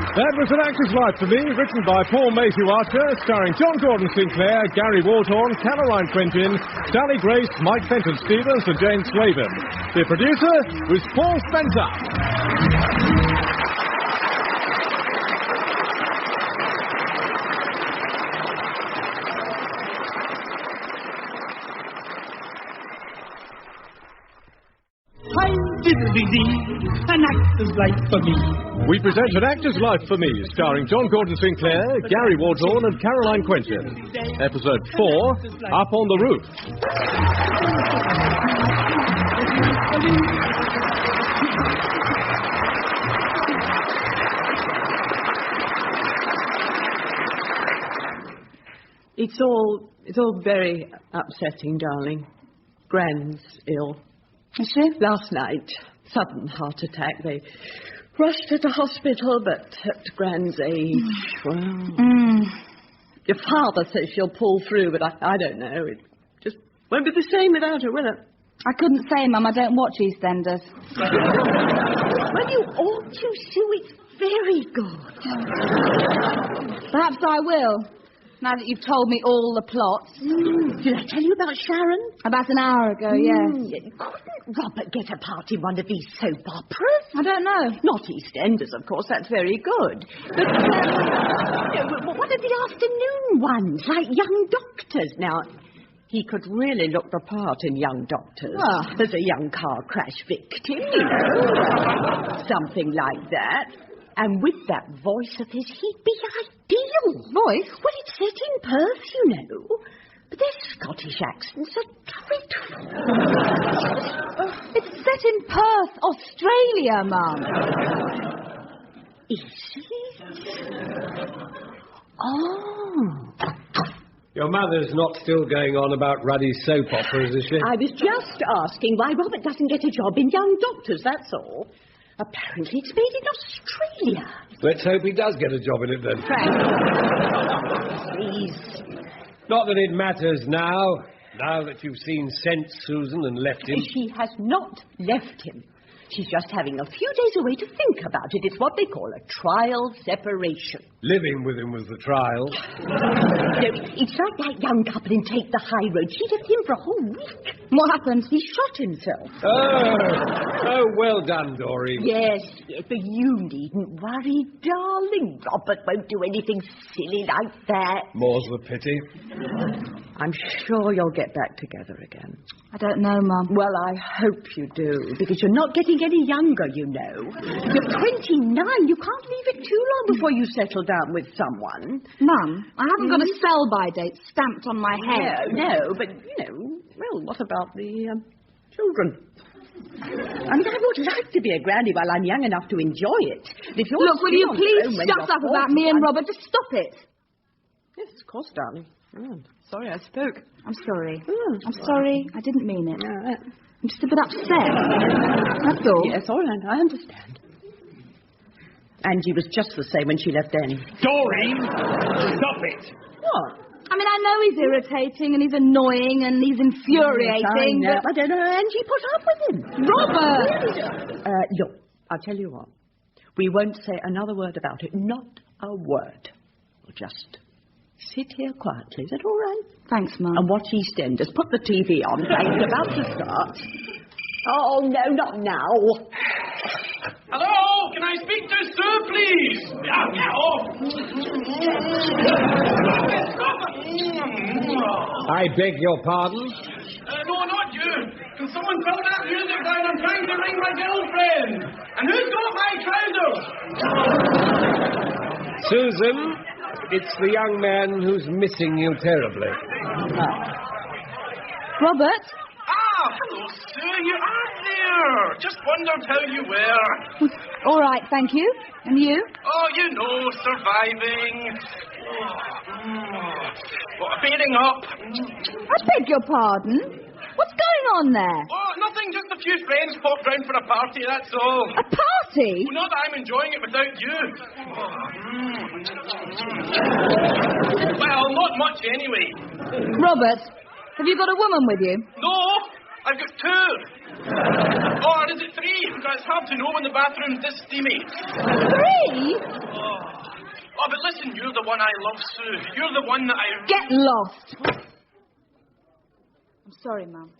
That was An Actor's Life for Me, written by Paul Matthew Archer, starring John Gordon Sinclair, Gary Waldhorn, Caroline Quentin, Sally Grace, Mike Fenton Stevens and Jane Swaven. The producer was Paul Spencer. An Actor's Life for Me. We present An Actor's Life for Me, starring John Gordon Sinclair, Gary Waldhorn and Caroline Quentin. Episode 4, Up on the Roof. It's all very upsetting, darling. Gran's ill. Is she? Last night, sudden heart attack. They rushed her to hospital, but at Gran's age, well... Your father says she'll pull through, but I don't know. It just won't be the same without her, will it? I couldn't say, Mum. I don't watch EastEnders. Well, you ought to, Sue. It's very good. Perhaps I will, now that you've told me all the plots. Did I tell you about Sharon? About an hour ago, yes. Couldn't Robert get a part in one of these soap operas? I don't know. Not EastEnders, of course. That's very good. But one of the afternoon ones, like Young Doctors. Now, he could really look the part in Young Doctors. As a young car crash victim, you know. Something like that. And with that voice of his, he'd be ideal. Voice? Well, it's set in Perth, you know. But their Scottish accents are dreadful. It's set in Perth, Australia, Mum. Is it? Oh. Your mother's not still going on about ruddy soap operas, is she? I was just asking why Robert doesn't get a job in Young Doctors, that's all. Apparently it's made in Australia. Let's hope he does get a job in it then. Frank, please. Not that it matters now that you've seen sense, Susan, and left him. She has not left him. She's just having a few days away to think about it. It's what they call a trial separation. Living with him was the trial. No, it's like that young couple in Take the High Road. She left him for a whole week. What happened? He shot himself. Oh, well done, Dory. Yes, but you needn't worry, darling. Robert won't do anything silly like that. More's the pity. I'm sure you'll get back together again. I don't know, Mum. Well, I hope you do, because you're not getting any younger, you know. You're 29. You can't leave it too long before you settle down with someone. Mum, I haven't got a sell-by date stamped on my head. No, but, you know, well, what about the children? I mean, I would like to be a granny while I'm young enough to enjoy it. If you're Look, will you still on please your own when shut you're up about 40, me and Robert? Just stop it. Yes, of course, darling. Sorry I spoke. I'm sorry. I'm sorry. I didn't mean it. I'm just a bit upset. That's all. Yes, all right. I understand. Angie was just the same when she left Danny. Doreen! Stop it! What? I mean, I know he's irritating and he's annoying and he's infuriating, Yes, I know, but... but Angie put up with him. Robert! Look, I'll tell you what. We won't say another word about it. Not a word. We'll just sit here quietly. Is that all right? Thanks, Mum. And watch EastEnders. Put the TV on. It's about to start. Oh, no, not now. Hello, can I speak to Sue, please? I beg your pardon? No, not you. Can someone turn that music down? I'm trying to ring my girlfriend. And who's got my trousers? Susan, it's the young man who's missing you terribly. Robert? Hello, Sue. You are there. Just wondered how you were. All right, thank you. And you? Oh, you know, surviving. Bearing up. I beg your pardon? What's going on there? Oh, nothing. Just a few friends popped round for a party, that's all. A party? Well, not that I'm enjoying it without you. Well, not much anyway. Robert, have you got a woman with you? No, I've got two. Or is it three? Because it's hard to know when the bathroom's this steamy. Three? Oh, but listen, you're the one I love, Sue. You're the one that I... Get lost. I'm sorry, Mum.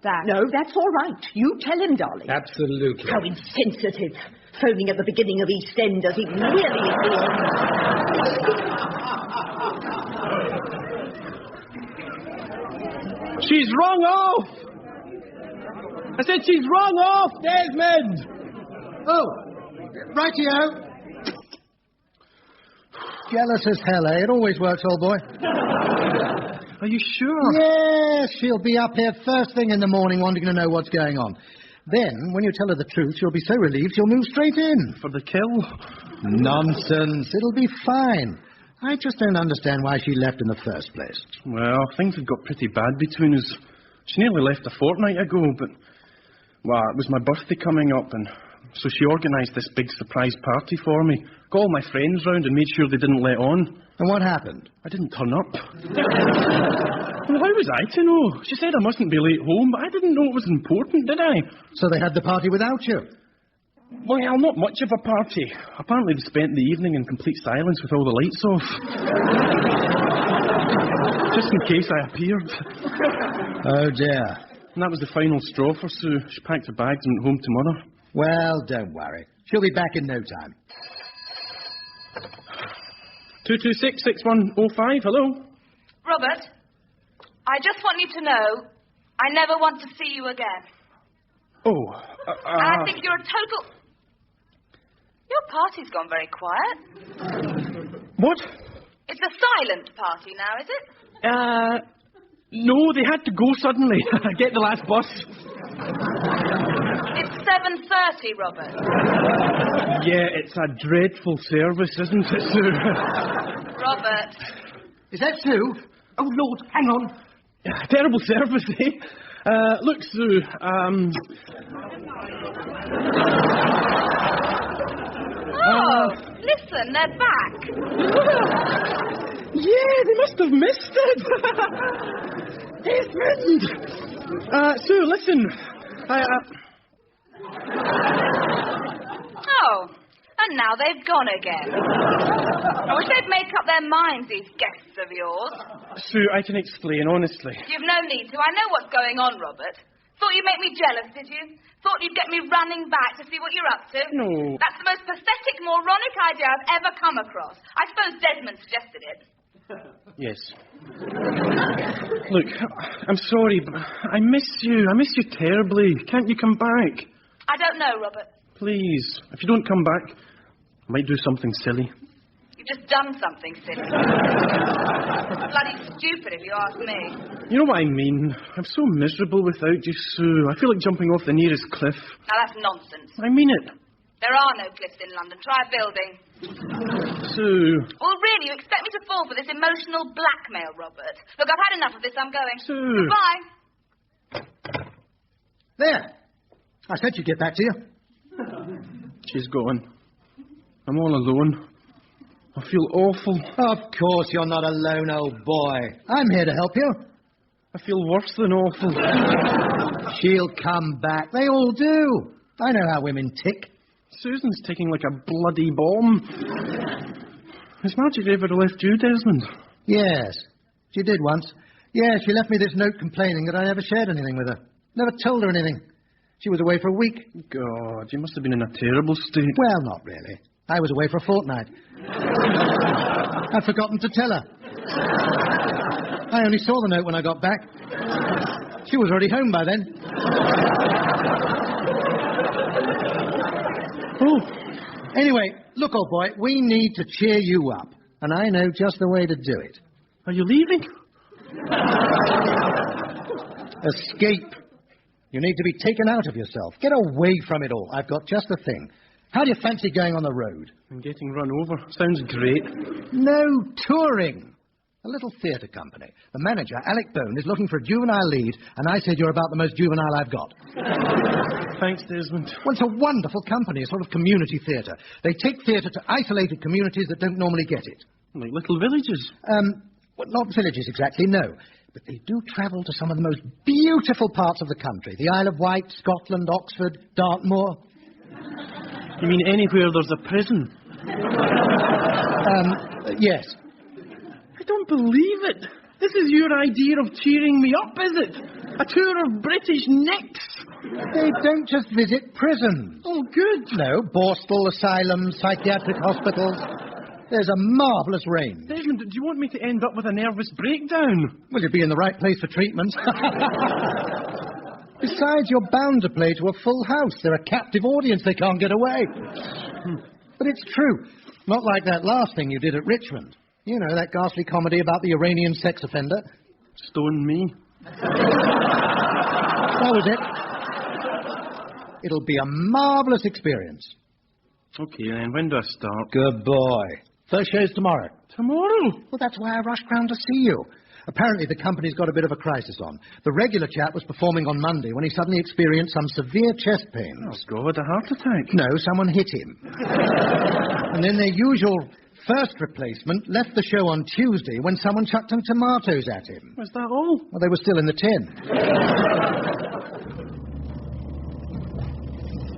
Dad. No, that's all right. You tell him, darling. Absolutely. How insensitive. Phoning at the beginning of EastEnders. He really is. She's rung off! I said she's rung off, Desmond! Oh, rightio. Jealous as hell, eh? It always works, old boy. Are you sure? Yes, she'll be up here first thing in the morning wanting to know what's going on. Then, when you tell her the truth, she'll be so relieved she'll move straight in. For the kill? Nonsense. It'll be fine. I just don't understand why she left in the first place. Well, things had got pretty bad between us. She nearly left a fortnight ago, but... Well, it was my birthday coming up, and so she organised this big surprise party for me. Got all my friends round and made sure they didn't let on. And what happened? I didn't turn up. Well, how was I to know? She said I mustn't be late home, but I didn't know it was important, did I? So they had the party without you? Well, not much of a party. Apparently they spent the evening in complete silence with all the lights off. Just in case I appeared. Oh, dear. And that was the final straw for Sue. She packed her bags and went home to Mother. Well, don't worry. She'll be back in no time. 226-6105, hello? Robert, I just want you to know I never want to see you again. Oh, And I think you're a total... Your party's gone very quiet. What? It's a silent party now, is it? No, they had to go suddenly. Get the last bus. It's 7:30, Robert. Yeah, it's a dreadful service, isn't it, Sue? Robert. Is that Sue? Oh, Lord, hang on. Terrible service, eh? Look, Sue, Oh, listen, they're back. Yeah, they must have missed it. Desmond! Sue, listen. Oh, and now they've gone again. I wish they'd make up their minds, these guests of yours. Sue, I can explain, honestly. You've no need to. I know what's going on, Robert. Thought you'd make me jealous, did you? Thought you'd get me running back to see what you're up to? No. That's the most pathetic, moronic idea I've ever come across. I suppose Desmond suggested it. Yes. Look, I'm sorry, but I miss you. I miss you terribly. Can't you come back? I don't know, Robert. Please. If you don't come back, I might do something silly. You've You've just done something silly. Bloody stupid, if you ask me. You know what I mean? I'm so miserable without you, Sue. I feel like jumping off the nearest cliff. Now, that's nonsense. I mean it. There are no cliffs in London. Try a building. Sue. Well, really, you expect me to fall for this emotional blackmail, Robert? Look, I've had enough of this. I'm going. Sue. Goodbye. There. I said she'd get back to you. She's gone. I'm all alone. I feel awful. Of course you're not alone, old boy. I'm here to help you. I feel worse than awful. She'll come back. They all do. I know how women tick. Susan's ticking like a bloody bomb. Has Marjorie ever left you, Desmond? Yes, she did once. Yeah, she left me this note complaining that I never shared anything with her. Never told her anything. She was away for a week. God, you must have been in a terrible state. Well, not really. I was away for a fortnight. I'd forgotten to tell her. I only saw the note when I got back. She was already home by then. Oh. Anyway, look, old boy, we need to cheer you up. And I know just the way to do it. Are you leaving? Escape. You need to be taken out of yourself. Get away from it all. I've got just the thing. How do you fancy going on the road? I'm getting run over. Sounds great. No, touring. A little theatre company. The manager, Alec Bone, is looking for a juvenile lead, and I said you're about the most juvenile I've got. Thanks, Desmond. Well, it's a wonderful company, a sort of community theatre. They take theatre to isolated communities that don't normally get it. Like little villages? Well, not villages exactly, no. But they do travel to some of the most beautiful parts of the country. The Isle of Wight, Scotland, Oxford, Dartmoor. You mean anywhere there's a prison? Yes. I don't believe it. This is your idea of cheering me up, is it? A tour of British necks. They don't just visit prisons. Oh, good. No, Borstal asylums, psychiatric hospitals. There's a marvellous range. Desmond, do you want me to end up with a nervous breakdown? Well, you'd be in the right place for treatment. Besides, you're bound to play to a full house. They're a captive audience. They can't get away. But it's true. Not like that last thing you did at Richmond. You know, that ghastly comedy about the Iranian sex offender. Stone me. That was it. It'll be a marvellous experience. Okay, then. When do I start? Good boy. First show's tomorrow. Tomorrow? Well, that's why I rushed round to see you. Apparently, the company's got a bit of a crisis on. The regular chap was performing on Monday when he suddenly experienced some severe chest pains. Oh, God, a heart attack? No, someone hit him. And then their usual first replacement left the show on Tuesday when someone chucked some tomatoes at him. Was that all? Well, they were still in the tin.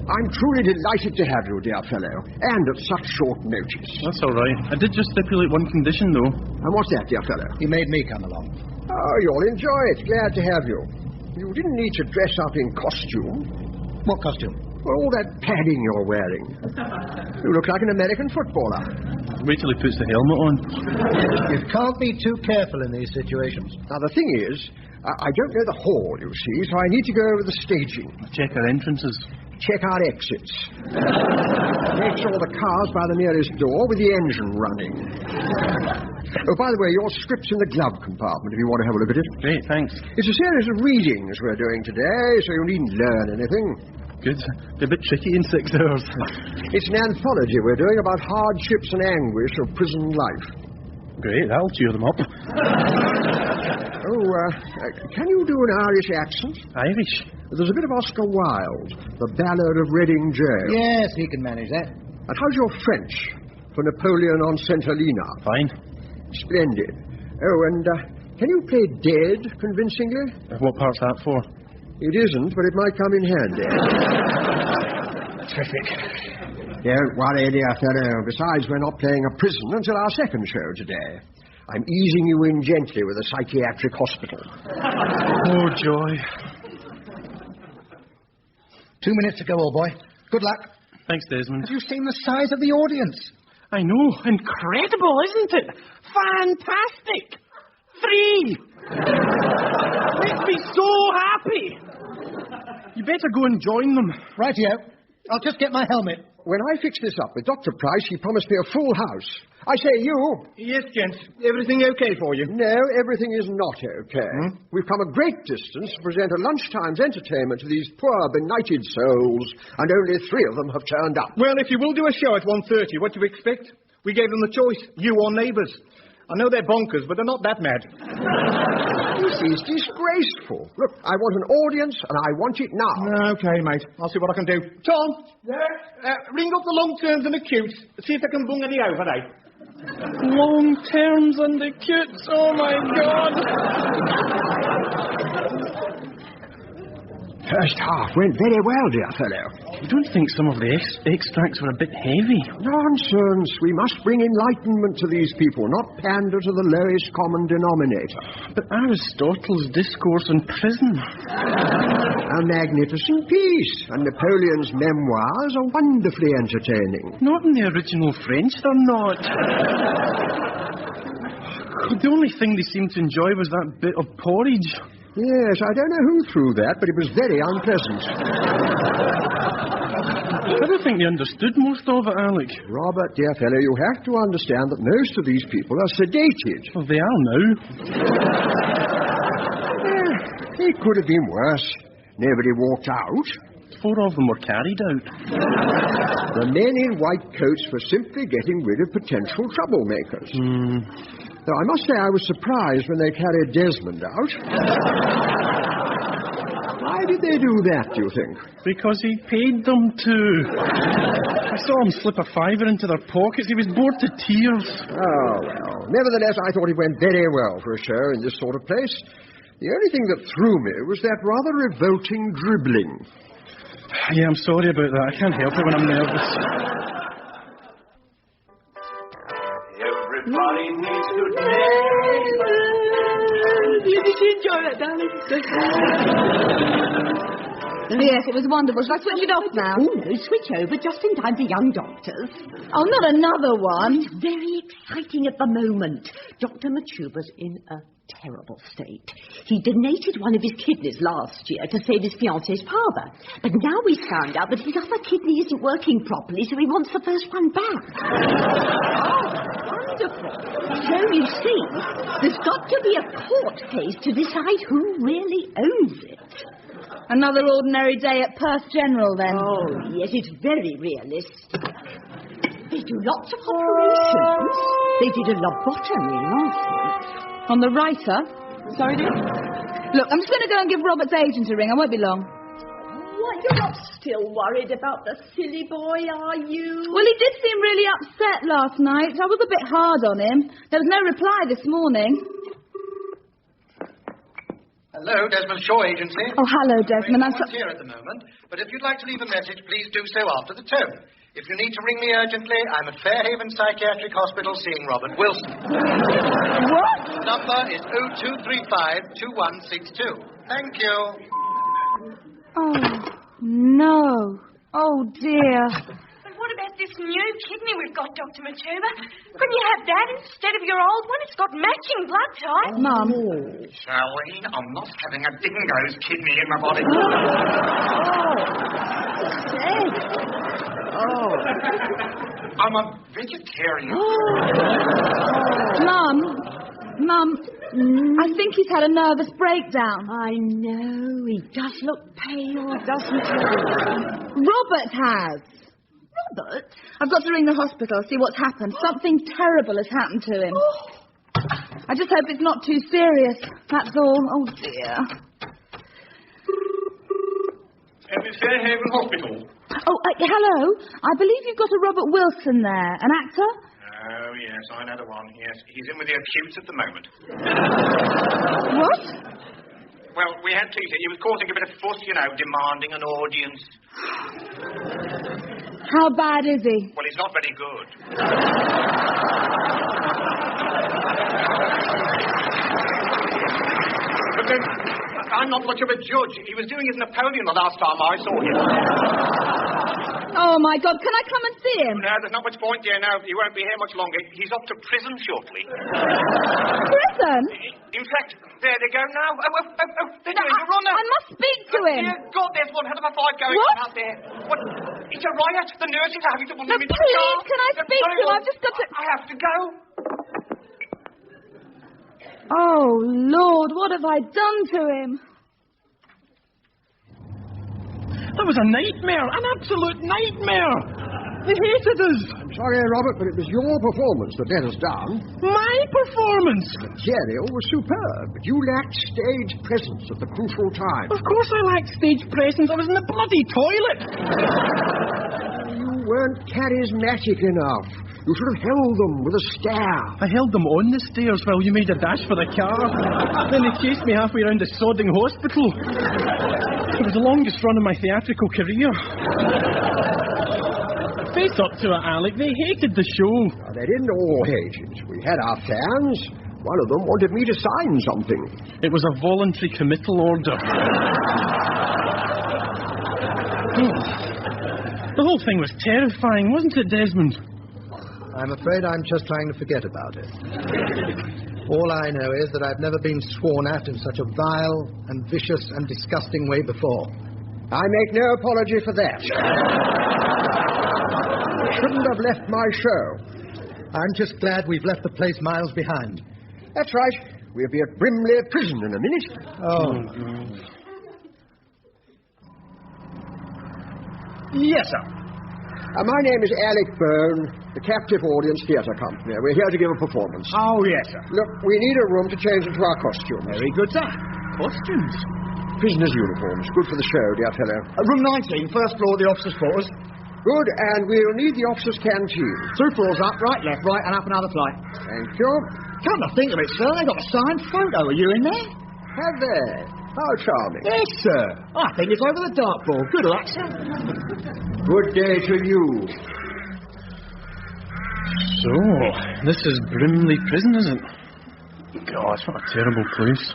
I'm truly delighted to have you, dear fellow, and at such short notice. That's all right. I did just stipulate one condition, though. And what's that, dear fellow? He made me come along. Oh, you'll enjoy it. Glad to have you. You didn't need to dress up in costume. What costume? Well, all that padding you're wearing. You look like an American footballer. Wait till he puts the helmet on. You can't be too careful in these situations. Now, the thing is, I don't know the hall, you see, so I need to go over the staging. Check our entrances. Check our exits. Make sure the car's by the nearest door with the engine running. Oh, by the way, your script's in the glove compartment if you want to have a look at it. Great, thanks. It's a series of readings we're doing today, so you needn't learn anything. Good. They're a bit tricky in 6 hours. It's an anthology we're doing about hardships and anguish of prison life. Great, that'll cheer them up. Can you do an Irish accent? Irish? There's a bit of Oscar Wilde, The Ballad of Reading Gaol. Yes, he can manage that. And how's your French for Napoleon on St. Helena? Fine. Splendid. Oh, and can you play dead convincingly? What part's that for? It isn't, but it might come in handy. Terrific. Don't worry, dear fellow. Besides, we're not playing a prison until our second show today. I'm easing you in gently with a psychiatric hospital. Oh, joy. 2 minutes to go, old boy. Good luck. Thanks, Desmond. Have you seen the size of the audience? I know. Incredible, isn't it? Fantastic. 3. Makes me so happy. You better go and join them. Rightio. I'll just get my helmet. When I fix this up with Dr. Price, he promised me a full house. I say, you. Yes, gents. Everything okay for you? No, everything is not okay. We've come a great distance to present a lunchtime's entertainment to these poor, benighted souls, and only 3 of them have turned up. Well, if you will do a show at 1:30, what do you expect? We gave them the choice, you or neighbours. I know they're bonkers, but they're not that mad. This is disgraceful. Look, I want an audience, and I want it now. Okay, mate. I'll see what I can do. Tom? Yeah? Ring up the long terms and acutes. See if they can bung any over, eh? Long terms and acutes. Oh, my God. First half went very well, dear fellow. You don't think some of the extracts were a bit heavy? Nonsense. We must bring enlightenment to these people, not pander to the lowest common denominator. But Aristotle's Discourse in Prison. A magnificent piece, and Napoleon's memoirs are wonderfully entertaining. Not in the original French, they're not. The only thing they seemed to enjoy was that bit of porridge. Yes, I don't know who threw that, but it was very unpleasant. I don't think they understood most of it, Alec. Robert, dear fellow, you have to understand that most of these people are sedated. Well, they are now. It could have been worse. Nobody walked out. 4 of them were carried out. The men in white coats were simply getting rid of potential troublemakers. Though I must say I was surprised when they carried Desmond out. Why did they do that, do you think? Because he paid them to. I saw him slip a £5 into their pockets. He was bored to tears. Oh, well. Nevertheless, I thought it went very well for a show in this sort of place. The only thing that threw me was that rather revolting dribbling. Yeah, I'm sorry about that. I can't help it when I'm nervous. Everybody needs to Did you enjoy that, darling? Yes, it was wonderful. Shall I switch it off now? Oh, no, switch over just in time for young doctors. Oh, not another one. It's very exciting at the moment. Dr. Machuba's in a terrible state. He donated one of his kidneys last year to save his fiancée's father. But now we've found out that his other kidney isn't working properly, so he wants the first one back. Wonderful. So you see, there's got to be a court case to decide who really owns it. Another ordinary day at Perth General, then. Oh, yes, it's very realistic. They do lots of operations. They did a lobotomy last month. On the writer? Sorry, dear? Look, I'm just going to go and give Robert's agent a ring. I won't be long. What, you're not still worried about the silly boy, are you? Well, he did seem really upset last night. I was a bit hard on him. There was no reply this morning. Hello, Desmond Shaw Agency. Oh, hello, Desmond. I'm here at the moment, but if you'd like to leave a message, please do so after the tone. If you need to ring me urgently, I'm at Fairhaven Psychiatric Hospital seeing Robert Wilson. What? The number is 0235-2162. Thank you. Oh, no. Oh, dear. But what about this new kidney we've got, Dr. Machuba? Couldn't you have that instead of your old one? It's got matching blood type. Mum. Shirley, I'm not having a dingo's kidney in my body. Oh. I'm a vegetarian. Mum, I think he's had a nervous breakdown. I know. He does look pale, doesn't he? Robert has. Robert? I've got to ring the hospital, see what's happened. Something terrible has happened to him. I just hope it's not too serious. That's all. Oh, dear. Fairhaven Hospital. Oh, hello. I believe you've got a Robert Wilson there. An actor? Oh, yes, I know the one. Yes, he's in with the acutes at the moment. What? Well, we had Peter. He was causing a bit of fuss, demanding an audience. How bad is he? Well, he's not very good. But then, I'm not much of a judge. He was doing his Napoleon the last time I saw him. Oh, my God, can I come and see him? No, there's not much point, dear. No, he won't be here much longer. He's off to prison shortly. Prison? In fact, there they go now. They're doing a runner. I must speak to him. Dear God, there's one hell of a fight going What? on out there. What? It's a riot. The nurses are having to bundle No, him into the please, car. can I speak to him? I've just got to... I have to go. Oh, Lord, what have I done to him? That was a nightmare, an absolute nightmare. They hated us. I'm sorry, Robert, but it was your performance that let us down. My performance? The material was superb, but you lacked stage presence at the crucial time. Of course I lacked stage presence. I was in the bloody toilet. You weren't charismatic enough. You should have held them with a stare. I held them on the stairs while you made a dash for the car. Then they chased me halfway around the sodding hospital. It was the longest run of my theatrical career. Face up to it, Alec. They hated the show. Now, they didn't all hate it. We had our fans. One of them wanted me to sign something. It was a voluntary committal order. The whole thing was terrifying, wasn't it, Desmond? I'm afraid I'm just trying to forget about it. All I know is that I've never been sworn at in such a vile and vicious and disgusting way before. I make no apology for that. I shouldn't have left my show. I'm just glad we've left the place miles behind. That's right. We'll be at Brimley Prison in a minute. Oh. Yes, sir. My name is Alec Byrne, the Captive Audience Theatre Company. We're here to give a performance. Oh, yes, sir. Look, we need a room to change into our costumes. Very good, sir. Costumes? Prisoners' uniforms. Good for the show, dear fellow. Room 19, first floor, the officers' quarters. Good, and we'll need the officers' canteen. 2 floors up, right, left, right, and up another flight. Thank you. Come to think of it, sir, they got a signed photo of you in there. Have they? How charming. Yes, sir. I think it's over the dartboard. Good luck, sir. Good day to you. So, this is Brimley Prison, is it? God, what a terrible place.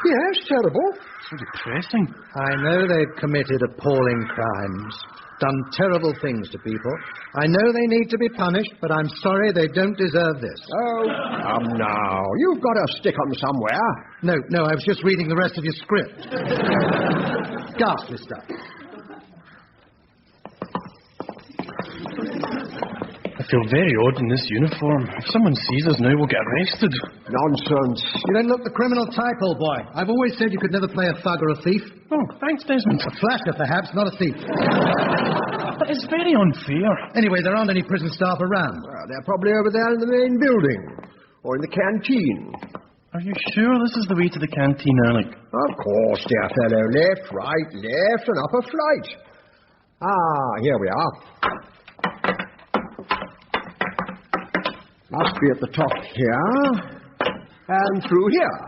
Yes, terrible. So depressing. I know they've committed appalling crimes, done terrible things to people. I know they need to be punished, but I'm sorry they don't deserve this. Oh, come now. You've got to stick 'em somewhere. No, I was just reading the rest of your script. Ghastly stuff. I feel very odd in this uniform. If someone sees us now, we'll get arrested. Nonsense. You don't look the criminal type, old boy. I've always said you could never play a thug or a thief. Oh, thanks, Desmond. A flasher, perhaps, not a thief. But it's very unfair. Anyway, there aren't any prison staff around. Well, they're probably over there in the main building. Or in the canteen. Are you sure this is the way to the canteen, Alec? Of course, dear fellow. Left, right, left, and up a flight. Ah, here we are. Must be at the top here. And through here.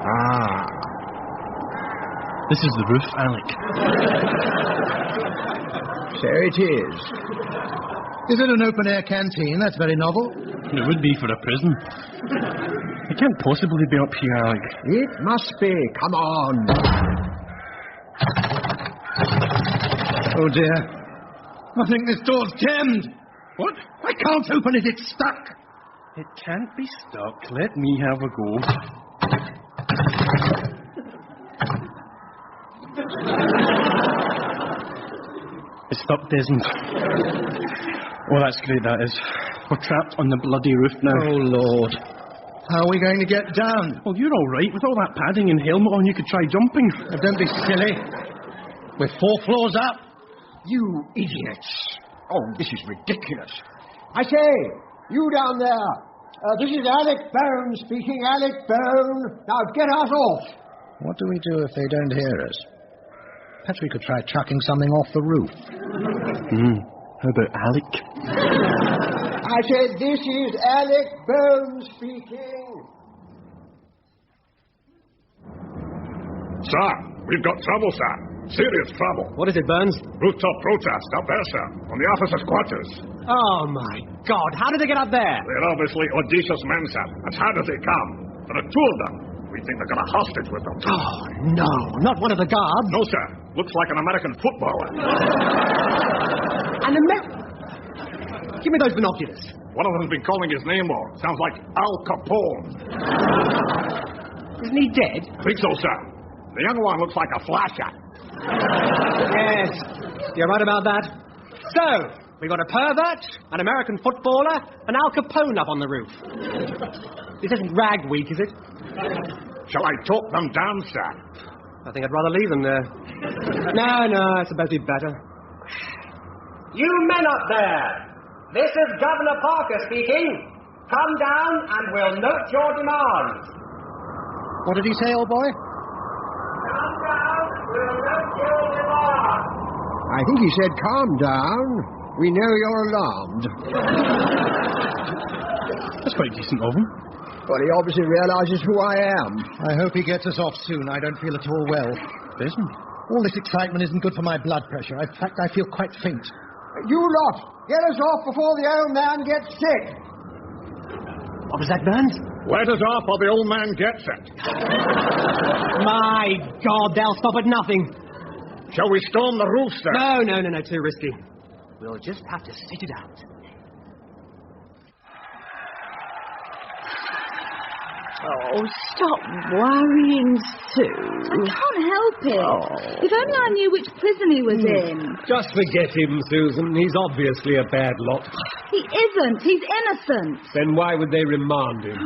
Ah. This is the roof, Alec. So it is. Is it an open-air canteen? That's very novel. It would be for a prison. It can't possibly be up here, Alec. It must be. Come on. Oh, dear. I think this door's jammed. What? I can't open it. It's stuck. It can't be stuck. Let me have a go. It's stuck, Desmond. Oh, that's great, that is. We're trapped on the bloody roof now. Oh, Lord. How are we going to get down? Well, you're all right. With all that padding and helmet on, you could try jumping. Now, don't be silly. We're 4 floors up. You idiots. Oh, this is ridiculous. I say, you down there. This is Alec Byrne speaking. Alec Byrne. Now get us off. What do we do if they don't hear us? Perhaps we could try chucking something off the roof. How about Alec? I said, this is Alec Byrne speaking. Sir, we've got trouble, sir. Serious trouble. What is it, Burns? Rooftop protest up there, sir. On the officers' quarters. Oh, my God. How did they get up there? They're obviously audacious men, sir. As hard as they come. There are 2 of them. We think they got a hostage with them. Oh, no, not one of the guards. No, sir. Looks like an American footballer. Give me those binoculars. One of them's been calling his name more. Sounds like Al Capone. Isn't he dead? I think so, sir. The young one looks like a flasher. Yes, you're right about that. So, we've got a pervert, an American footballer, and Al Capone up on the roof. This isn't rag week, is it? Shall I talk them down, sir? I think I'd rather leave them there. No, I suppose we'd better. You men up there! This is Governor Parker speaking. Come down and we'll note your demands. What did he say, old boy? Come down, we'll note your demands. I think he said, calm down. We know you're alarmed. That's quite decent of him. Well, he obviously realizes who I am. I hope he gets us off soon. I don't feel at all well. Desmond? All this excitement isn't good for my blood pressure. In fact, I feel quite faint. You lot, get us off before the old man gets sick. What was that, Burns? Let us off or the old man gets it. My God, they'll stop at nothing. Shall we storm the roof, sir? No, too risky. We'll just have to sit it out. Oh, stop worrying, Sue. I can't help it. If only I knew which prison he was in. Just forget him, Susan. He's obviously a bad lot. He isn't. He's innocent. Then why would they remand him?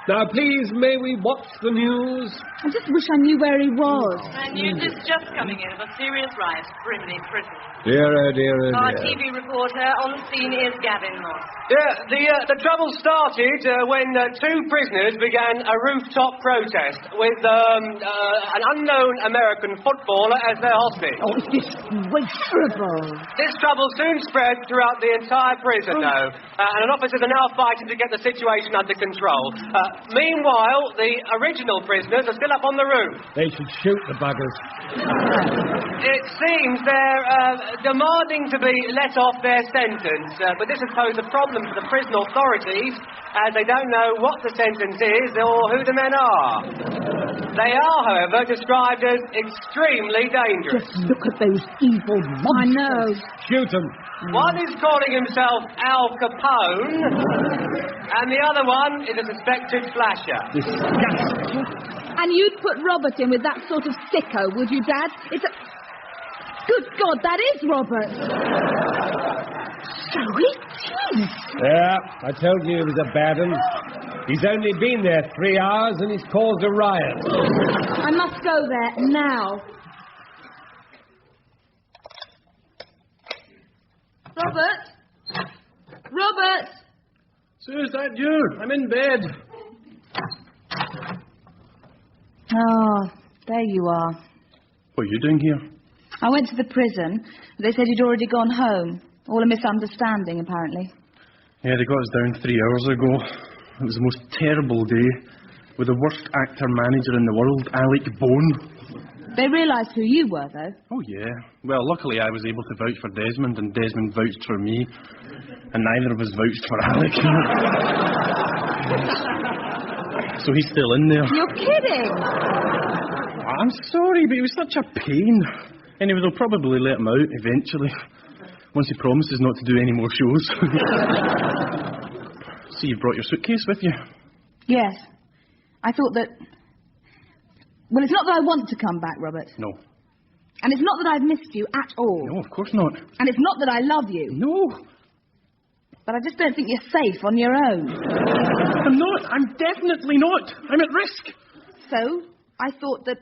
Now, please, may we watch the news? I just wish I knew where he was. And news is just coming in of a serious riot at Brimley Prison. Dear, oh dear, oh Our dear. TV reporter on the scene is Gavin Moss. Yeah, the trouble started when two prisoners began a rooftop protest with an unknown American footballer as their hostage. Oh, it's disgraceful. This trouble soon spread throughout the entire prison, though, and officers are now fighting to get the situation under control. Meanwhile, the original prisoners are still up on the roof. They should shoot the buggers. It seems they're demanding to be let off their sentence, but this has posed a problem for the prison authorities, as they don't know what the sentence is or who the men are. They are, however, described as extremely dangerous. Just look at those evil monsters. I know. Shoot them. One is calling himself Al Capone, and the other one is a suspected flasher. Disgusting. And you'd put Robert in with that sort of sicko, would you, Dad? It's a... Good God, that is Robert. So it is. Yeah, I told you he was a bad one. He's only been there 3 hours and he's caused a riot. I must go there now. Robert? Robert! Sue, is that you? I'm in bed. Oh, there you are. What are you doing here? I went to the prison. They said you'd already gone home. All a misunderstanding, apparently. Yeah, they got us down 3 hours ago. It was the most terrible day, with the worst actor-manager in the world, Alec Bone. They realised who you were, though. Oh, yeah. Well, luckily I was able to vouch for Desmond, and Desmond vouched for me. And neither of us vouched for Alec. So he's still in there. You're kidding! I'm sorry, but he was such a pain. Anyway, they'll probably let him out eventually, once he promises not to do any more shows. See, you brought your suitcase with you. Yes. I thought that... Well, it's not that I want to come back, Robert. No. And it's not that I've missed you at all. No, of course not. And it's not that I love you. No. But I just don't think you're safe on your own. I'm not. I'm definitely not. I'm at risk. So, I thought that...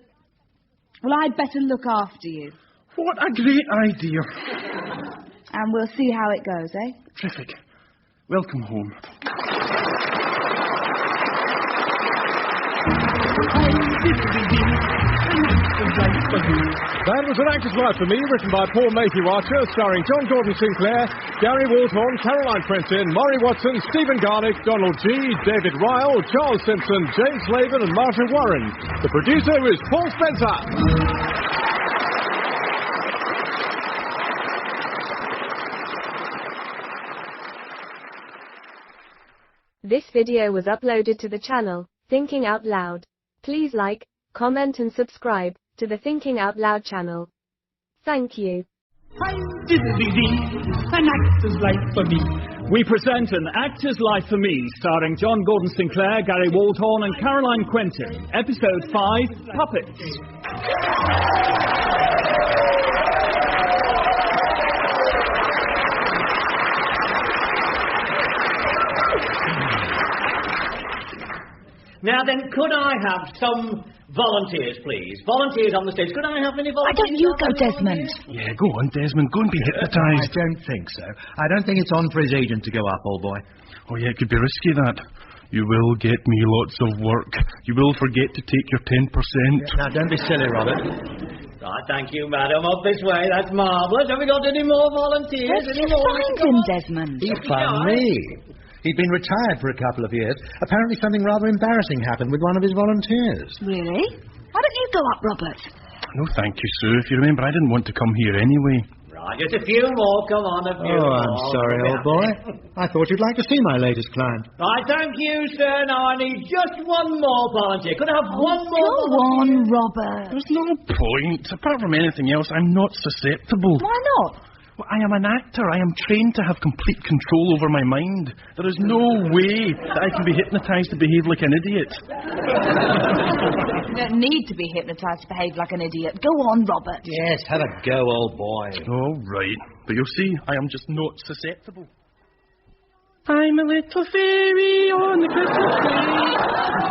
Well, I'd better look after you. What a great idea. And we'll see how it goes, eh? Terrific. Welcome home. That was An Actor's Life for Me, written by Paul Mayhew Archer, starring John Gordon Sinclair, Gary Waldhorn, Caroline Quentin, Maury Watson, Stephen Garnick, Donald G., David Ryle, Charles Simpson, James Slavin and Martin Warren. The producer is Paul Spencer. This video was uploaded to the channel Thinking Out Loud. Please like, comment and subscribe to the Thinking Out Loud channel. Thank you. An Actor's Life for Me. We present An Actor's Life for Me, starring John Gordon Sinclair, Gary Waldhorn and Caroline Quentin. Episode 5, Puppets. Now then, could I have some volunteers, please? Volunteers on the stage. Could I have any Why volunteers? don't you go, Desmond? Yeah, go on, Desmond. Go and be hypnotised. I don't think so. I don't think it's on for his agent to go up, old boy. Oh, yeah, it could be risky, that. You will get me lots of work. You will forget to take your 10%. Now, don't be silly, Robert. Right, thank you, madam. Up this way. That's marvellous. Have we got any more volunteers? Where'd Any you more? find him, Desmond? He found me. He'd been retired for a couple of years. Apparently something rather embarrassing happened with one of his volunteers. Really? Why don't you go up, Robert? No, thank you, Sue. If you remember, I didn't want to come here anyway. Right, just a few more. Come on, a few more. I'm sorry, old boy. I thought you'd like to see my latest client. Right, thank you, sir. Now I need just one more volunteer. Could I have one more Go volunteer? on, Robert. There's no point. Apart from anything else, I'm not susceptible. Why not? Well, I am an actor. I am trained to have complete control over my mind. There is no way that I can be hypnotised to behave like an idiot. You don't need to be hypnotised to behave like an idiot. Go on, Robert. Yes, have a go, old boy. All right. But you'll see, I am just not susceptible. I'm a little fairy on the Christmas tree,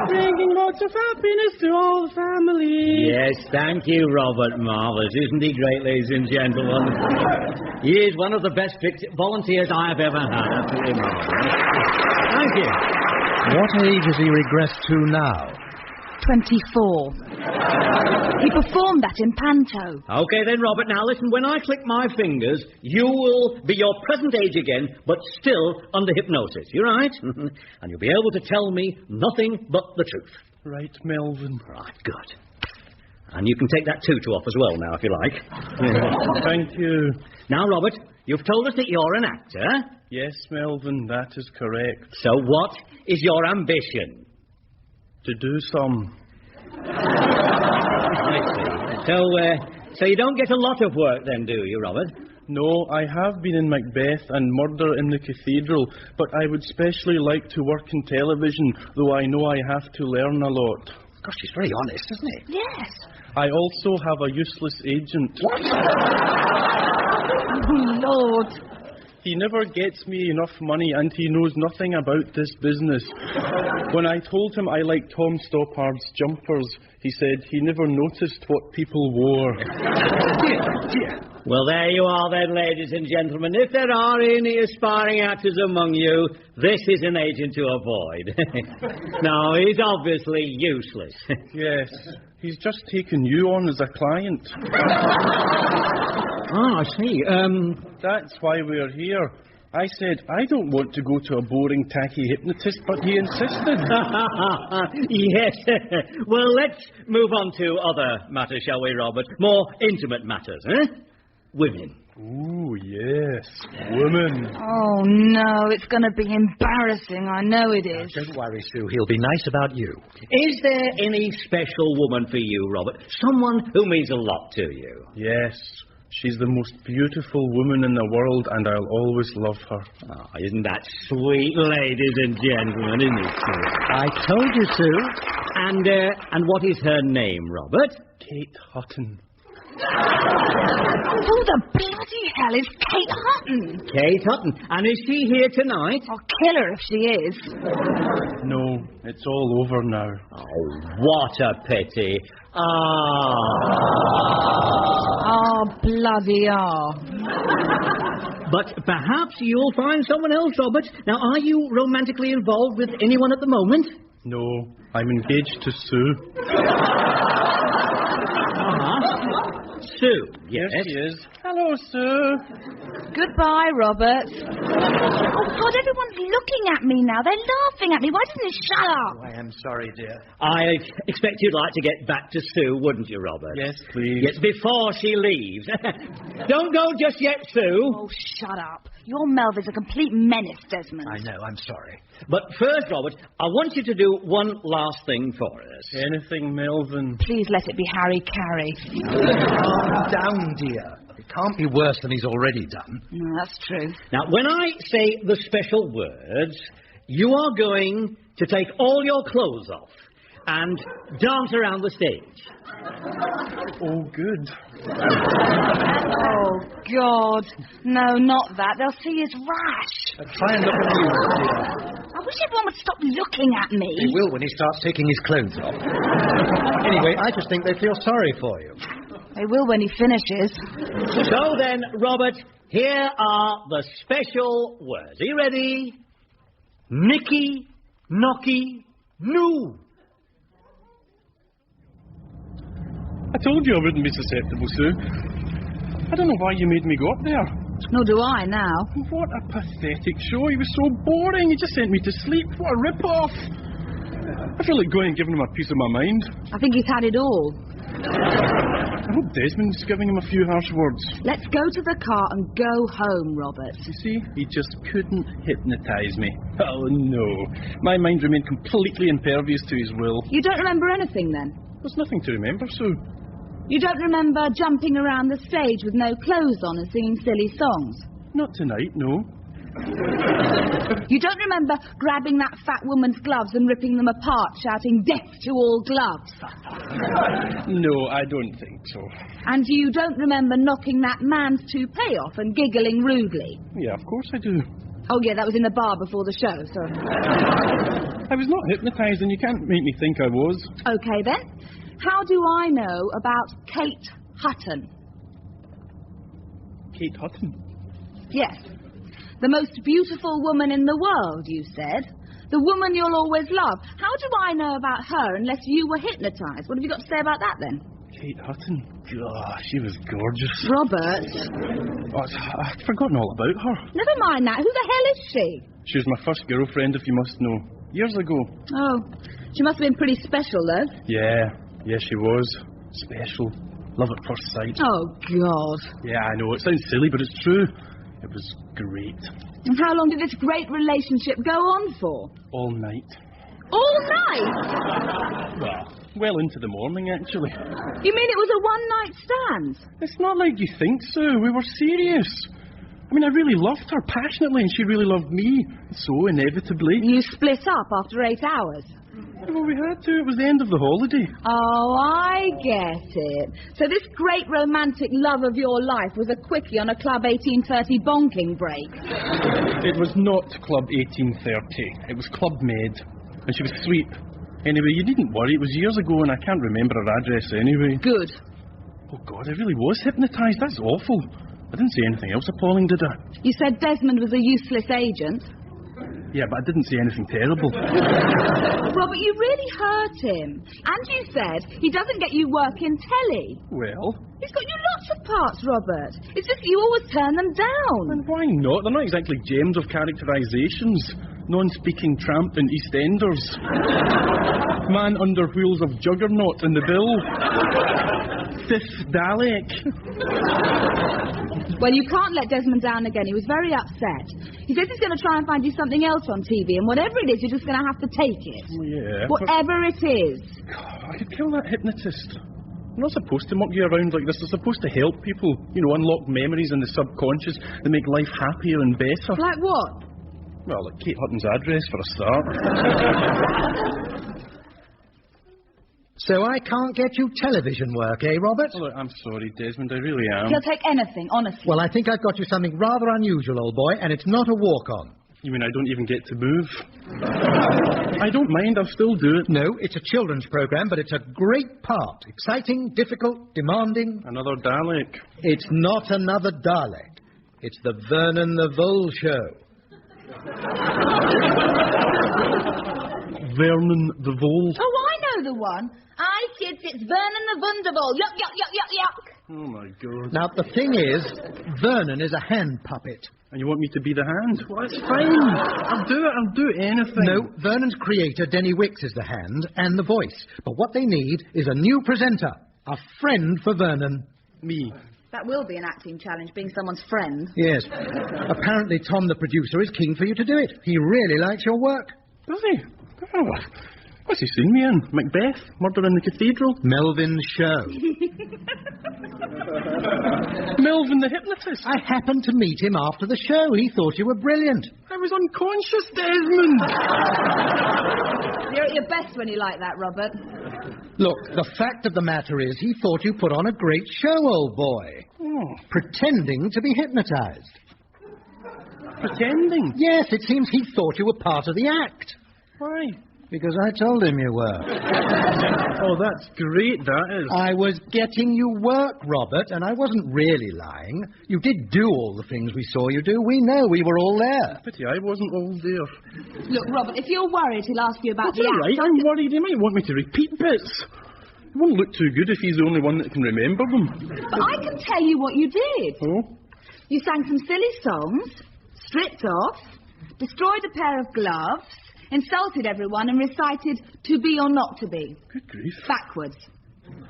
bringing lots of happiness to all the family. Yes, thank you, Robert. Marvellous. Isn't he great, ladies and gentlemen? He is one of the best volunteers I have ever had. Absolutely marvellous. Thank you. What age has he regressed to now? 24. He performed that in Panto. Okay then, Robert, now listen, when I click my fingers, you will be your present age again, but still under hypnosis, you right? And you'll be able to tell me nothing but the truth. Right, Melvin. Right, good. And you can take that tutu off as well now, if you like. Thank you. Now, Robert, you've told us that you're an actor. Yes, Melvin, that is correct. So what is your ambition? To do some. I see. So you don't get a lot of work then, do you, Robert? No, I have been in Macbeth and Murder in the Cathedral, but I would specially like to work in television, though I know I have to learn a lot. Gosh, he's very honest, isn't he? Yes. I also have a useless agent. What? Oh, Lord. He never gets me enough money, and he knows nothing about this business. When I told him I liked Tom Stoppard's jumpers, he said he never noticed what people wore. Well, there you are then, ladies and gentlemen. If there are any aspiring actors among you, this is an agent to avoid. No, he's obviously useless. Yes, he's just taken you on as a client. Oh, I see. That's why we're here. I said, I don't want to go to a boring, tacky hypnotist, but he insisted. Yes. Well, let's move on to other matters, shall we, Robert? More intimate matters, eh? Women. Ooh, yes. Women. Oh, no, it's going to be embarrassing. I know it is. Don't worry, Sue. He'll be nice about you. Is there any special woman for you, Robert? Someone who means a lot to you? Yes. She's the most beautiful woman in the world, and I'll always love her. Oh, isn't that sweet, ladies and gentlemen, isn't it, Sue? I told you, Sue. And what is her name, Robert? Kate Hutton. Who the bloody hell is Kate Hutton? Kate Hutton. And is she here tonight? I'll kill her if she is. No, it's all over now. Oh, what a pity. Bloody ah. But perhaps you'll find someone else, Robert. Now, are you romantically involved with anyone at the moment? No, I'm engaged to Sue. Sue. Yes, she is. Hello, Sue. Goodbye, Robert. Oh, God, everyone's looking at me now. They're laughing at me. Why doesn't he shut up? Oh, I am sorry, dear. I expect you'd like to get back to Sue, wouldn't you, Robert? Yes, please. Yes, before she leaves. Don't go just yet, Sue. Oh, shut up. Your Melvin's a complete menace, Desmond. I know, I'm sorry. But first, Robert, I want you to do one last thing for us. Anything, Melvin? Please let it be Harry Carey. Calm down, dear. It can't be worse than he's already done. No, that's true. Now, when I say the special words, you are going to take all your clothes off and dance around the stage. Oh, good. Oh, God. No, not that. They'll see his rash. Try and look at you, dear. I wish everyone would stop looking at me. He will when he starts taking his clothes off. Anyway, I just think they feel sorry for you. They will when he finishes. So then, Robert, here are the special words. Are you ready? Nicky, knocky, noo. I told you I wouldn't be susceptible, Sue. I don't know why you made me go up there. Nor do I now. What a pathetic show. He was so boring. He just sent me to sleep. What a rip-off. I feel like going and giving him a piece of my mind. I think he's had it all. I hope Desmond's giving him a few harsh words. Let's go to the car and go home, Robert. You see, he just couldn't hypnotise me. Oh, no. My mind remained completely impervious to his will. You don't remember anything, then? There's nothing to remember, Sue. You don't remember jumping around the stage with no clothes on and singing silly songs? Not tonight, no. You don't remember grabbing that fat woman's gloves and ripping them apart, shouting, "Death to all gloves"? No, I don't think so. And you don't remember knocking that man's toupee off and giggling rudely? Yeah, of course I do. Oh, yeah, that was in the bar before the show, sorry. I was not hypnotised, and you can't make me think I was. OK, then. How do I know about Kate Hutton? Kate Hutton? Yes. The most beautiful woman in the world, you said. The woman you'll always love. How do I know about her unless you were hypnotised? What have you got to say about that, then? Kate Hutton? God, she was gorgeous. Robert. Oh, I'd forgotten all about her. Never mind that. Who the hell is she? She was my first girlfriend, if you must know. Years ago. Oh, she must have been pretty special, though. Yeah, she was. Special. Love at first sight. Oh, God. Yeah, I know. It sounds silly, but it's true. It was great. And how long did this great relationship go on for? All night. All night? Well into the morning, actually. You mean it was a one-night stand? It's not like you think, Sue. We were serious. I mean, I really loved her passionately, and she really loved me. So, inevitably... You split up after 8 hours? Well, we had to. It was the end of the holiday. Oh, I get it. So this great romantic love of your life was a quickie on a Club 1830 bonking break. It was not Club 1830. It was Club Med. And she was sweet. Anyway, you needn't worry. It was years ago and I can't remember her address anyway. Good. Oh, God, I really was hypnotised. That's awful. I didn't say anything else appalling, did I? You said Desmond was a useless agent. Yeah, but I didn't say anything terrible. Robert, you really hurt him. And you said he doesn't get you work in telly. Well? He's got you lots of parts, Robert. It's just you always turn them down. And why not? They're not exactly gems of characterisations. Non-speaking tramp in EastEnders. Man under wheels of Juggernaut in the Bill. Fifth Dalek. Well, you can't let Desmond down again. He was very upset. He says he's going to try and find you something else on TV, and whatever it is, you're just going to have to take it. Oh, yeah. Whatever it is. God, I could kill that hypnotist. I'm not supposed to muck you around like this. They're supposed to help people. You know, unlock memories in the subconscious that make life happier and better. Like what? Well, like Kate Hutton's address, for a start. So I can't get you television work, eh, Robert? Oh, look, I'm sorry, Desmond, I really am. He'll take anything, honestly. Well, I think I've got you something rather unusual, old boy, and it's not a walk-on. You mean I don't even get to move? I don't mind, I'll still do it. No, it's a children's programme, but it's a great part. Exciting, difficult, demanding. Another Dalek. It's not another Dalek. It's the Vernon the Vole Show. Vernon the Vole? Oh, I know the one. Aye, kids, it's Vernon the Wonderbolt. Yuck, yuck, yuck, yuck, yuck. Oh, my God. Now, the thing is, Vernon is a hand puppet. And you want me to be the hand? Well, that's fine. I'll do anything. No, Vernon's creator, Denny Wicks, is the hand and the voice. But what they need is a new presenter. A friend for Vernon. Me. That will be an acting challenge, being someone's friend. Yes. Apparently Tom, the producer, is keen for you to do it. He really likes your work. Does he? Oh, what's he seen me in? Macbeth? Murder in the Cathedral? Melvin's show. Melvin the Hypnotist? I happened to meet him after the show. He thought you were brilliant. I was unconscious, Desmond. You're at your best when you like that, Robert. Look, the fact of the matter is he thought you put on a great show, old boy. Oh. Pretending to be hypnotized. Pretending? Yes, it seems he thought you were part of the act. Why? Because I told him you were. Oh, that's great, that is. I was getting you work, Robert, and I wasn't really lying. You did do all the things we saw you do. We know, we were all there. Pity I wasn't all there. Look, Robert, if you're worried, he'll ask you about the all act. Right, I'm worried. He might want me to repeat bits. It won't look too good if he's the only one that can remember them. But I can tell you what you did. Oh? You sang some silly songs, stripped off, destroyed a pair of gloves, insulted everyone and recited To Be or Not To Be. Good grief. Backwards.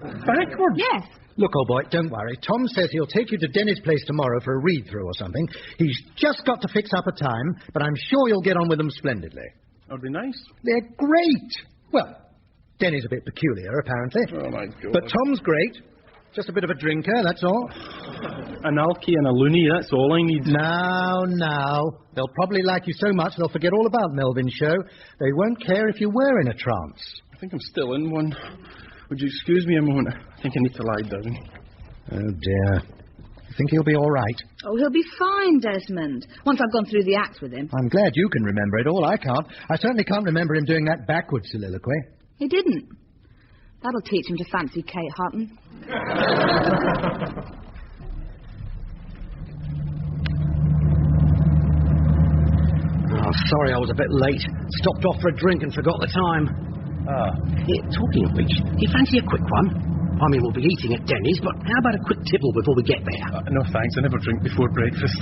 Backwards? Yes. Look, old boy, don't worry. Tom says he'll take you to Denny's place tomorrow for a read-through or something. He's just got to fix up a time, but I'm sure you'll get on with them splendidly. Are they nice? They're great. Well, Denny's a bit peculiar, apparently. Oh, my God. But Tom's great. Just a bit of a drinker, that's all. An alky and a loony, that's all I need. Now. They'll probably like you so much they'll forget all about Melvin's show. They won't care if you were in a trance. I think I'm still in one. Would you excuse me a moment? I think I need to lie down. Oh, dear. I think he'll be all right. Oh, he'll be fine, Desmond, once I've gone through the act with him. I'm glad you can remember it all. I can't. I certainly can't remember him doing that backward soliloquy. He didn't. That'll teach him to fancy Kate Hutton. Oh, sorry I was a bit late. Stopped off for a drink and forgot the time. Yeah, talking of which, do you fancy a quick one? I mean, we'll be eating at Denny's, but how about a quick tipple before we get there? No, thanks. I never drink before breakfast.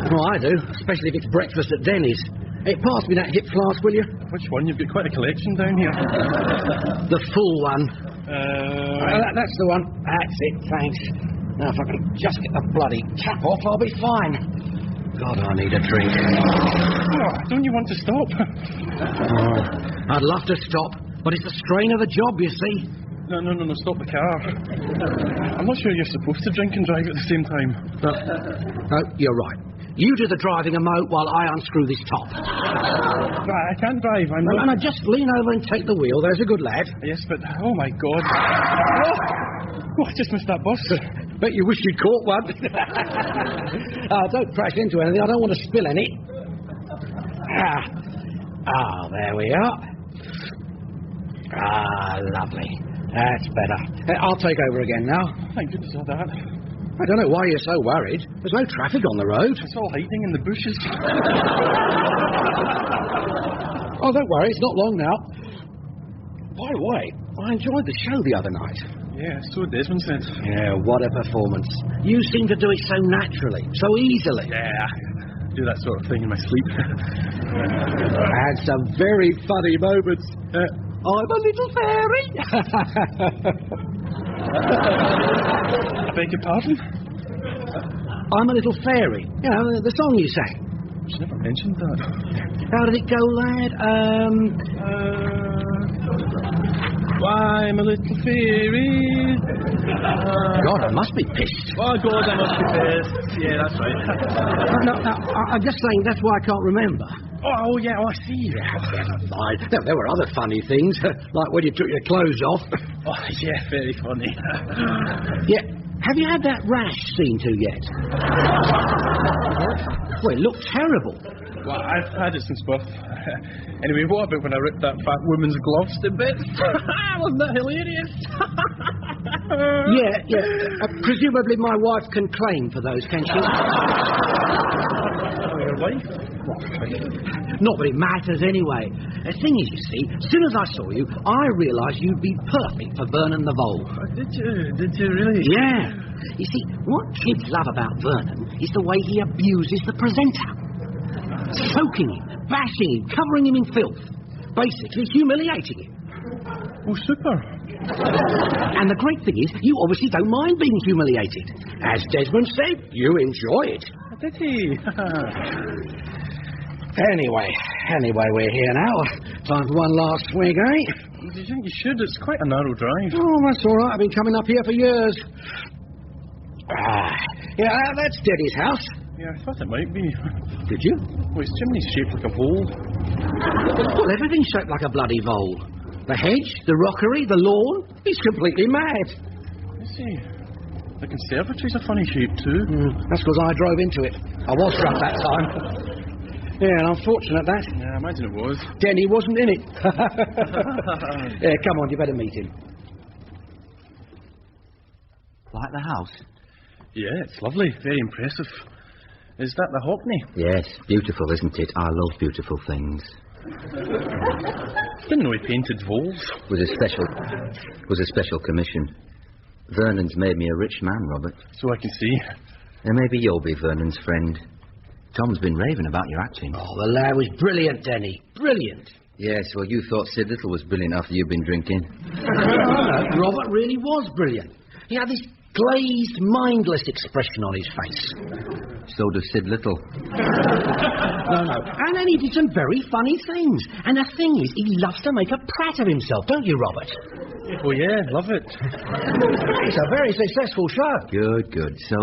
Well, I do, especially if it's breakfast at Denny's. Hey, pass me that hip flask, will you? Which one? You've got quite a collection down here. The full one. That's the one. That's it, thanks. Now, if I can just get the bloody cap off, I'll be fine. God, I need a drink. Oh, don't you want to stop? I'd love to stop, but it's the strain of the job, you see. No, stop the car. I'm not sure you're supposed to drink and drive at the same time. No, you're right. You do the driving a moat while I unscrew this top. Right, I can't drive. No, just lean over and take the wheel. There's a good lad. Yes, but oh my God! Oh, I just missed that bus. Bet you wish you'd caught one. Don't crash into anything. I don't want to spill any. There we are. Lovely. That's better. I'll take over again now. Thank goodness for that. I don't know why you're so worried. There's no traffic on the road. It's all hiding in the bushes. Oh, don't worry, it's not long now. By the way, I enjoyed the show the other night. Yeah, so Desmond said. Yeah, what a performance. You seem to do it so naturally, so easily. Yeah, I do that sort of thing in my sleep. I had some very funny moments. I'm a little fairy. I beg your pardon? I'm a little fairy. You know, the song you sang. She never mentioned that. How did it go, lad? I'm a little fairy. God, I must be pissed. Oh, God, I must be pissed. Yeah, that's right. No, I'm just saying that's why I can't remember. Oh, yeah, I see. Yeah, never mind. No, there were other funny things, like when you took your clothes off. Oh, yeah, very funny. Yeah. Have you had that rash seen to yet? Well, it looked terrible. Well, I've had it since birth. Anyway, what about when I ripped that fat woman's gloves to bits? Wasn't that hilarious? Yeah. Presumably my wife can claim for those, can she? Oh, your wife? Not that it matters anyway. The thing is, you see, as soon as I saw you, I realised you'd be perfect for Vernon the Vole. Oh, did you? Did you really? Yeah. You see, what kids love about Vernon is the way he abuses the presenter. Soaking him, bashing him, covering him in filth. Basically humiliating him. Oh, super. And the great thing is, you obviously don't mind being humiliated. As Desmond said, you enjoy it. Did he? Anyway, we're here now. Time for one last swig, eh? Do you think you should? It's quite a narrow drive. Oh, that's all right. I've been coming up here for years. Yeah, that's Daddy's house. Yeah, I thought it might be. Did you? Well, his chimney's shaped like a vole. Well, everything's shaped like a bloody vole. The hedge, the rockery, the lawn. He's completely mad. You see, the conservatory's a funny shape too. That's because I drove into it. I was struck that time. Yeah, unfortunate that. Yeah, I imagine it was. Denny wasn't in it. Yeah, come on, you better meet him. Like the house? Yeah, it's lovely. Very impressive. Is that the Hockney? Yes, beautiful, isn't it? I love beautiful things. Didn't know he painted voles. Was a special commission. Vernon's made me a rich man, Robert. So I can see. And maybe you'll be Vernon's friend. Tom's been raving about your acting. Oh, the lad was brilliant, Denny. Brilliant. Yes, well, you thought Sid Little was brilliant after you'd been drinking. Robert really was brilliant. He had this glazed, mindless expression on his face. So does Sid Little. No. And then he did some very funny things. And the thing is, he loves to make a prat of himself, don't you, Robert? Oh, yeah, love it. It's a very successful show. Good. So,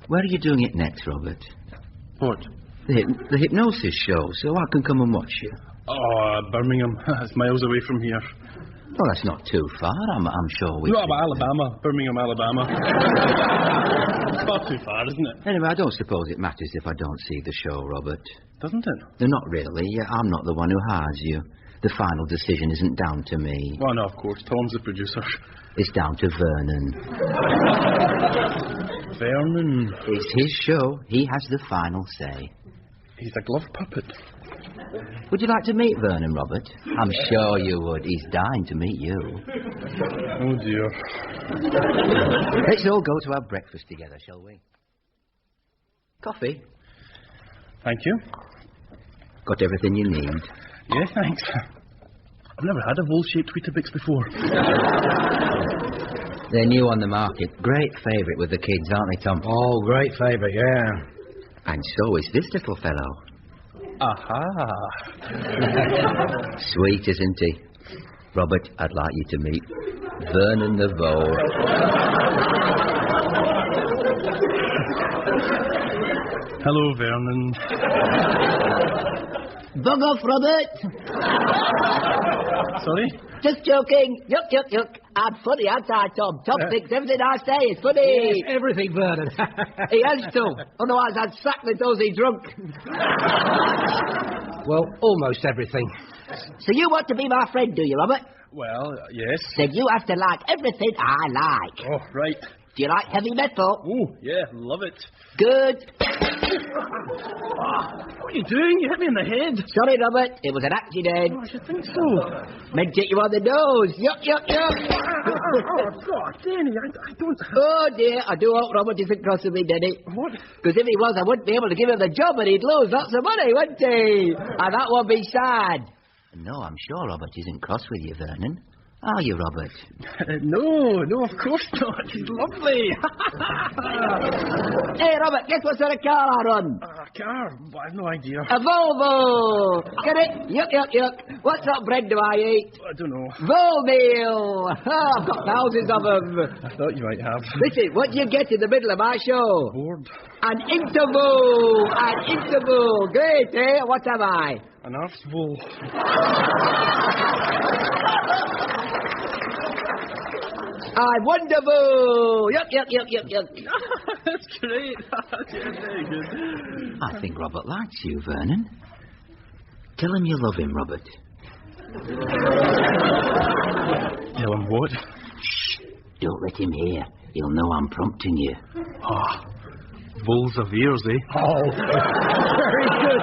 where are you doing it next, Robert? What? The hypnosis show, so I can come and watch you. Oh, Birmingham. It's miles away from here. Well, that's not too far. I'm sure we... No, but Alabama. Birmingham, Alabama. It's not too far, isn't it? Anyway, I don't suppose it matters if I don't see the show, Robert. Doesn't it? No, not really. I'm not the one who hires you. The final decision isn't down to me. Well, no, of course. Tom's the producer. It's down to Vernon. Vernon? It's his show. He has the final say. He's a glove puppet. Would you like to meet Vernon, Robert? I'm sure you would. He's dying to meet you. Oh, dear. Let's all go to our breakfast together, shall we? Coffee? Thank you. Got everything you need? Yeah, thanks. I've never had a vole-shaped Weetabix before. They're new on the market. Great favourite with the kids, aren't they, Tom? Oh, great favourite, yeah. And so is this little fellow. Aha. Sweet, isn't he? Robert, I'd like you to meet Vernon the Vole. Hello, Vernon. Bug off, Robert. Sorry? Just joking. Yuck. I'm funny, aren't I, Tom? Tom thinks everything I say is funny. Yes, everything, Vernon. He has to. Otherwise, I'd sack the dozy drunk. Well, almost everything. So you want to be my friend, do you, Robert? Well, yes. Then you have to like everything I like. Oh, right. Do you like heavy metal? Oh, yeah, love it. Good. What are you doing? You hit me in the head. Sorry, Robert. It was an accident. Oh, I should think so. Meant to hit you on the nose. Yuck. Oh, God, Danny, I don't... Oh, dear. I do hope Robert isn't cross with me, Denny. What? Because if he was, I wouldn't be able to give him the job and he'd lose lots of money, wouldn't he? And that would be sad. No, I'm sure Robert isn't cross with you, Vernon. Are you, Robert? No, of course not. He's lovely. Hey, Robert, guess what sort of car I run? A car? I have no idea. A Volvo. Get it? Yuck. What sort of bread do I eat? I don't know. Volmeal. I've got thousands of them. I thought you might have. Listen, what do you get in the middle of my show? Bored. An interval. Great, eh? What am I? An arsehole. I'm wonderful! Yuck. That's great. Yeah, very good. I think Robert likes you, Vernon. Tell him you love him, Robert. Tell him what? Shh. Don't let him hear. He'll know I'm prompting you. Ah, voles of ears, eh? Oh, very good.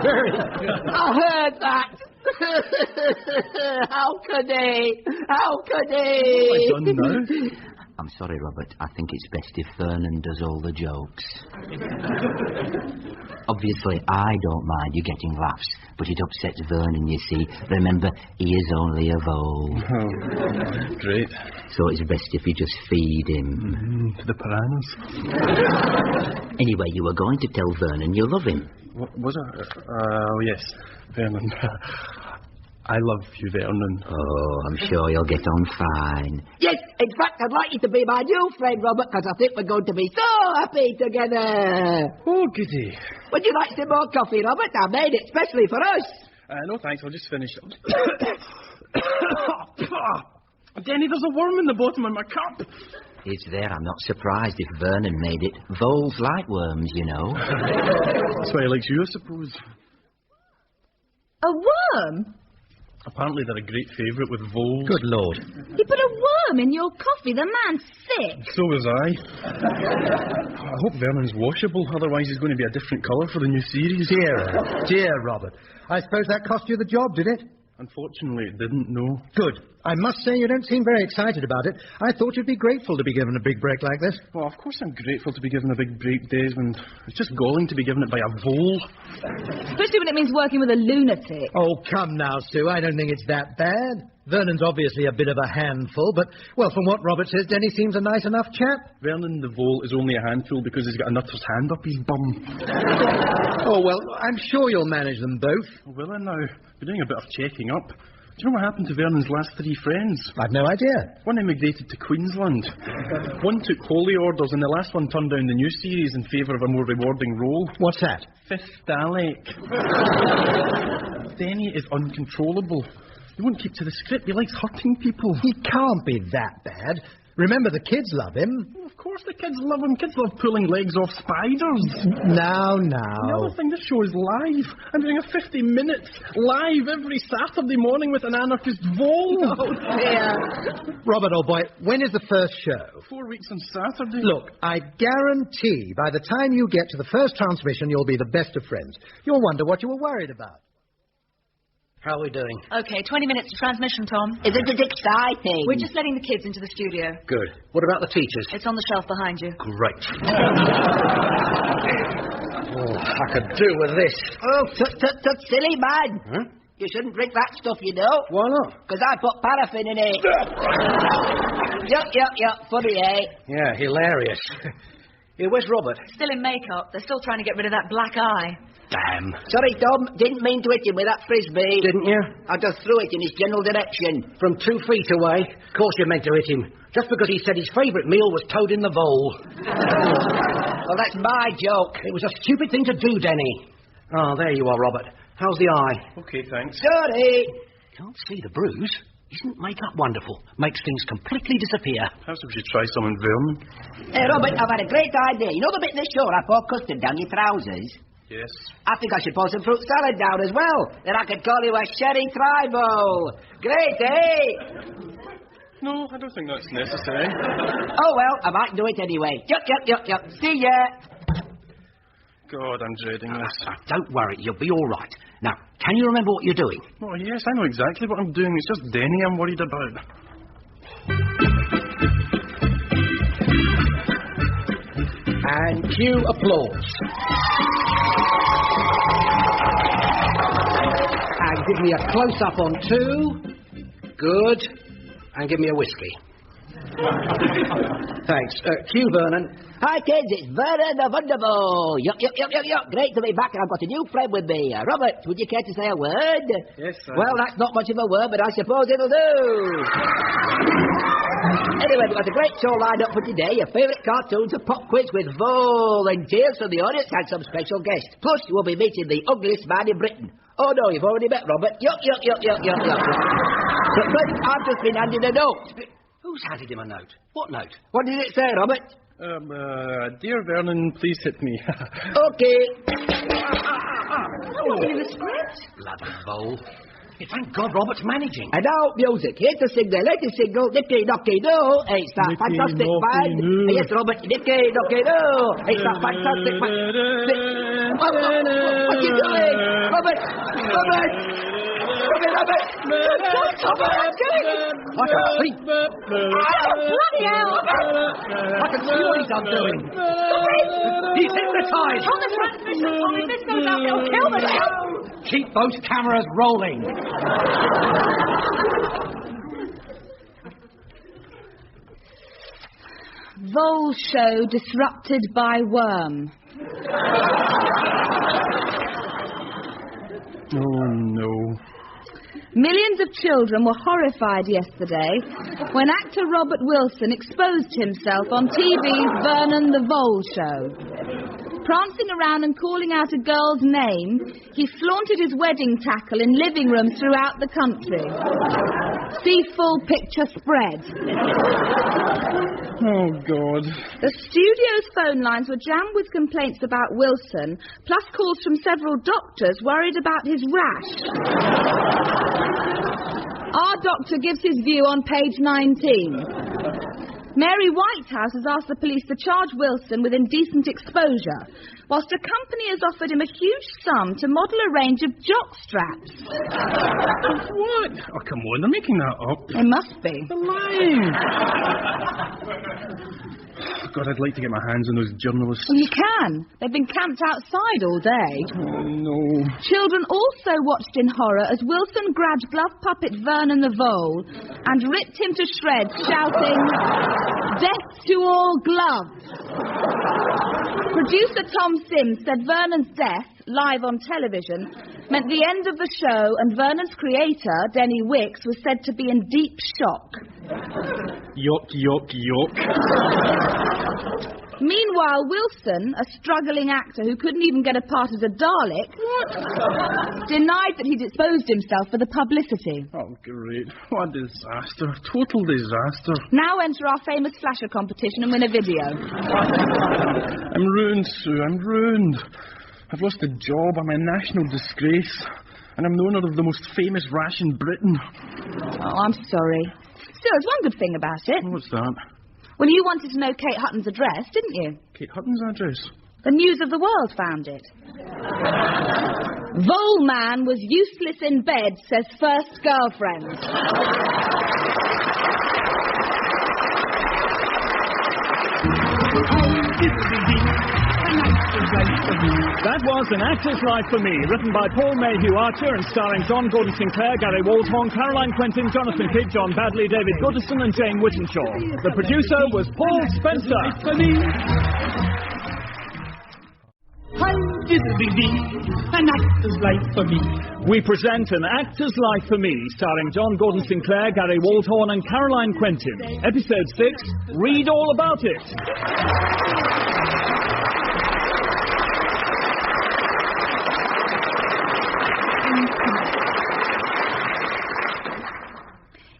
Very good. I heard that. How could he? What have I done now? I'm sorry, Robert. I think it's best if Vernon does all the jokes. Obviously, I don't mind you getting laughs, but it upsets Vernon, you see. Remember, he is only a vole. Oh, great. So it's best if you just feed him. To the piranhas. Anyway, you were going to tell Vernon you love him. What was it? Oh, yes, Vernon. I love you, Vernon. Oh, I'm sure you'll get on fine. Yes, in fact, I'd like you to be my new friend, Robert, because I think we're going to be so happy together. Oh, goody. Would you like some more coffee, Robert? I made it especially for us. No, thanks. I'll just finish. Denny, there's a worm in the bottom of my cup. It's there. I'm not surprised if Vernon made it. Voles like worms, you know. That's why he likes you, I suppose. A worm? Apparently they're a great favourite with voles. Good Lord. You put a worm in your coffee. The man's sick. So was I. I hope Vernon's washable, otherwise he's going to be a different colour for the new series. Dear Robert. I suppose that cost you the job, did it? Unfortunately, it didn't, no. Good. I must say you don't seem very excited about it. I thought you'd be grateful to be given a big break like this. Well, of course I'm grateful to be given a big break, Desmond. It's just galling to be given it by a vole. Especially when it means working with a lunatic. Oh, come now, Sue. I don't think it's that bad. Vernon's obviously a bit of a handful, but, well, from what Robert says, Denny seems a nice enough chap. Vernon the vole is only a handful because he's got a nutter's hand up his bum. Oh, well, I'm sure you'll manage them both. Will I now? We're doing a bit of checking up. Do you know what happened to Vernon's last 3 friends? I've no idea. One emigrated to Queensland. One took holy orders, and the last one turned down the new series in favour of a more rewarding role. What's that? Fifth Dalek. Denny is uncontrollable. He won't keep to the script. He likes hurting people. He can't be that bad. Remember, the kids love him. Well, of course the kids love him. Kids love pulling legs off spiders. Now. The other thing, this show is live. I'm doing a 50 minutes live every Saturday morning with an anarchist vole. Oh, dear. Robert, old boy, when is the first show? 4 weeks on Saturday. Look, I guarantee by the time you get to the first transmission, you'll be the best of friends. You'll wonder what you were worried about. How are we doing? Okay, 20 minutes to transmission, Tom. Isn't it exciting? We're just letting the kids into the studio. Good. What about the teachers? It's on the shelf behind you. Great. I could do with this. Oh, tut, silly man. Huh? You shouldn't drink that stuff, you know. Why not? Because I put paraffin in it. Yup. Funny, eh? Yeah, hilarious. Here, where's Robert? Still in makeup. They're still trying to get rid of that black eye. Damn. Sorry, Tom. Didn't mean to hit him with that frisbee. Didn't you? I just threw it in his general direction. From 2 feet away. Of course you meant to hit him. Just because he said his favourite meal was toad in the vole. Well, that's my joke. It was a stupid thing to do, Denny. Oh, there you are, Robert. How's the eye? Okay, thanks. Sorry. Can't see the bruise. Isn't makeup wonderful? Makes things completely disappear. Perhaps we should try some in Vernon. Hey, Robert, I've had a great idea. You know the bit in the shore I pour custard down your trousers? Yes. I think I should pour some fruit salad down as well. Then I could call you a sherry tribal. Great, eh? No, I don't think that's necessary. Oh, well, I might do it anyway. Yup. See ya. God, I'm dreading this. Don't worry, you'll be all right. Now, can you remember what you're doing? Oh, yes, I know exactly what I'm doing. It's just Denny I'm worried about. And cue applause. And give me a close-up on 2. Good. And give me a whiskey. Thanks. Cue Vernon. Hi, kids. It's Vernon the Wonderful. Yup. Great to be back, and I've got a new friend with me. Robert, would you care to say a word? Yes, sir. Well, that's not much of a word, but I suppose it'll do. Anyway, we've got a great show lined up for today. Your favourite cartoons, a pop quiz with volunteers from the audience and some special guests. Plus, you will be meeting the ugliest man in Britain. Oh, no, you've already met Robert. Yup. But first, I've just been handed a note. Who's handed him a note? What note? What did it say, Robert? Dear Vernon, please hit me. Okay. Nothing in the script. Bloody vole. Thank God Robert's managing. And now, music. Here's the signal. Latest single, Nicky Nocky No. It's that fantastic band. Yes, Robert. Nicky Nocky No. It's that fantastic band. What are you doing? Robert! I can see. Bloody hell! I can see what he's undoing. He's hypnotised. On the transmission, Tommy, this goes up, it'll kill me. Keep those cameras rolling. Vole show disrupted by worm. Oh, no. Millions of children were horrified yesterday when actor Robert Wilson exposed himself on TV's Vernon the Vole Show. Prancing around and calling out a girl's name, he flaunted his wedding tackle in living rooms throughout the country. See full picture spread. Oh, God. The studio's phone lines were jammed with complaints about Wilson, plus calls from several doctors worried about his rash. Our doctor gives his view on page 19. Mary Whitehouse has asked the police to charge Wilson with indecent exposure, whilst a company has offered him a huge sum to model a range of jock straps. What? Oh, come on, they're making that up. They must be. They're lying. God, I'd like to get my hands on those journalists. Well, you can. They've been camped outside all day. Oh, no. Children also watched in horror as Wilson grabbed glove puppet Vernon the Vole and ripped him to shreds, shouting, "Death to all gloves!" Producer Tom Sims said Vernon's death, live on television, meant the end of the show, and Vernon's creator, Denny Wicks, was said to be in deep shock. Yuck, yuck, yuck. Meanwhile, Wilson, a struggling actor who couldn't even get a part as a Dalek, denied that he'd exposed himself for the publicity. Oh, great. What a disaster. Total disaster. Now enter our famous flasher competition and win a video. I'm ruined, Sue. I'm ruined. I've lost a job. I'm a national disgrace. And I'm the owner of the most famous rash in Britain. Oh, I'm sorry. Still, there's one good thing about it. What's that? Well, you wanted to know Kate Hutton's address, didn't you? Kate Hutton's address? The News of the World found it. Vole man was useless in bed, says first girlfriend. That was An Actor's Life for Me, written by Paul Mayhew Archer and starring John Gordon Sinclair, Gary Waldhorn, Caroline Quentin, Jonathan Kidd, John Badley, David Goodison and Jane Whittenshaw. The producer was Paul Spencer. An Actor's Life for Me. We present An Actor's Life for Me, starring John Gordon Sinclair, Gary Waldhorn and Caroline Quentin. Episode 6, Read All About It.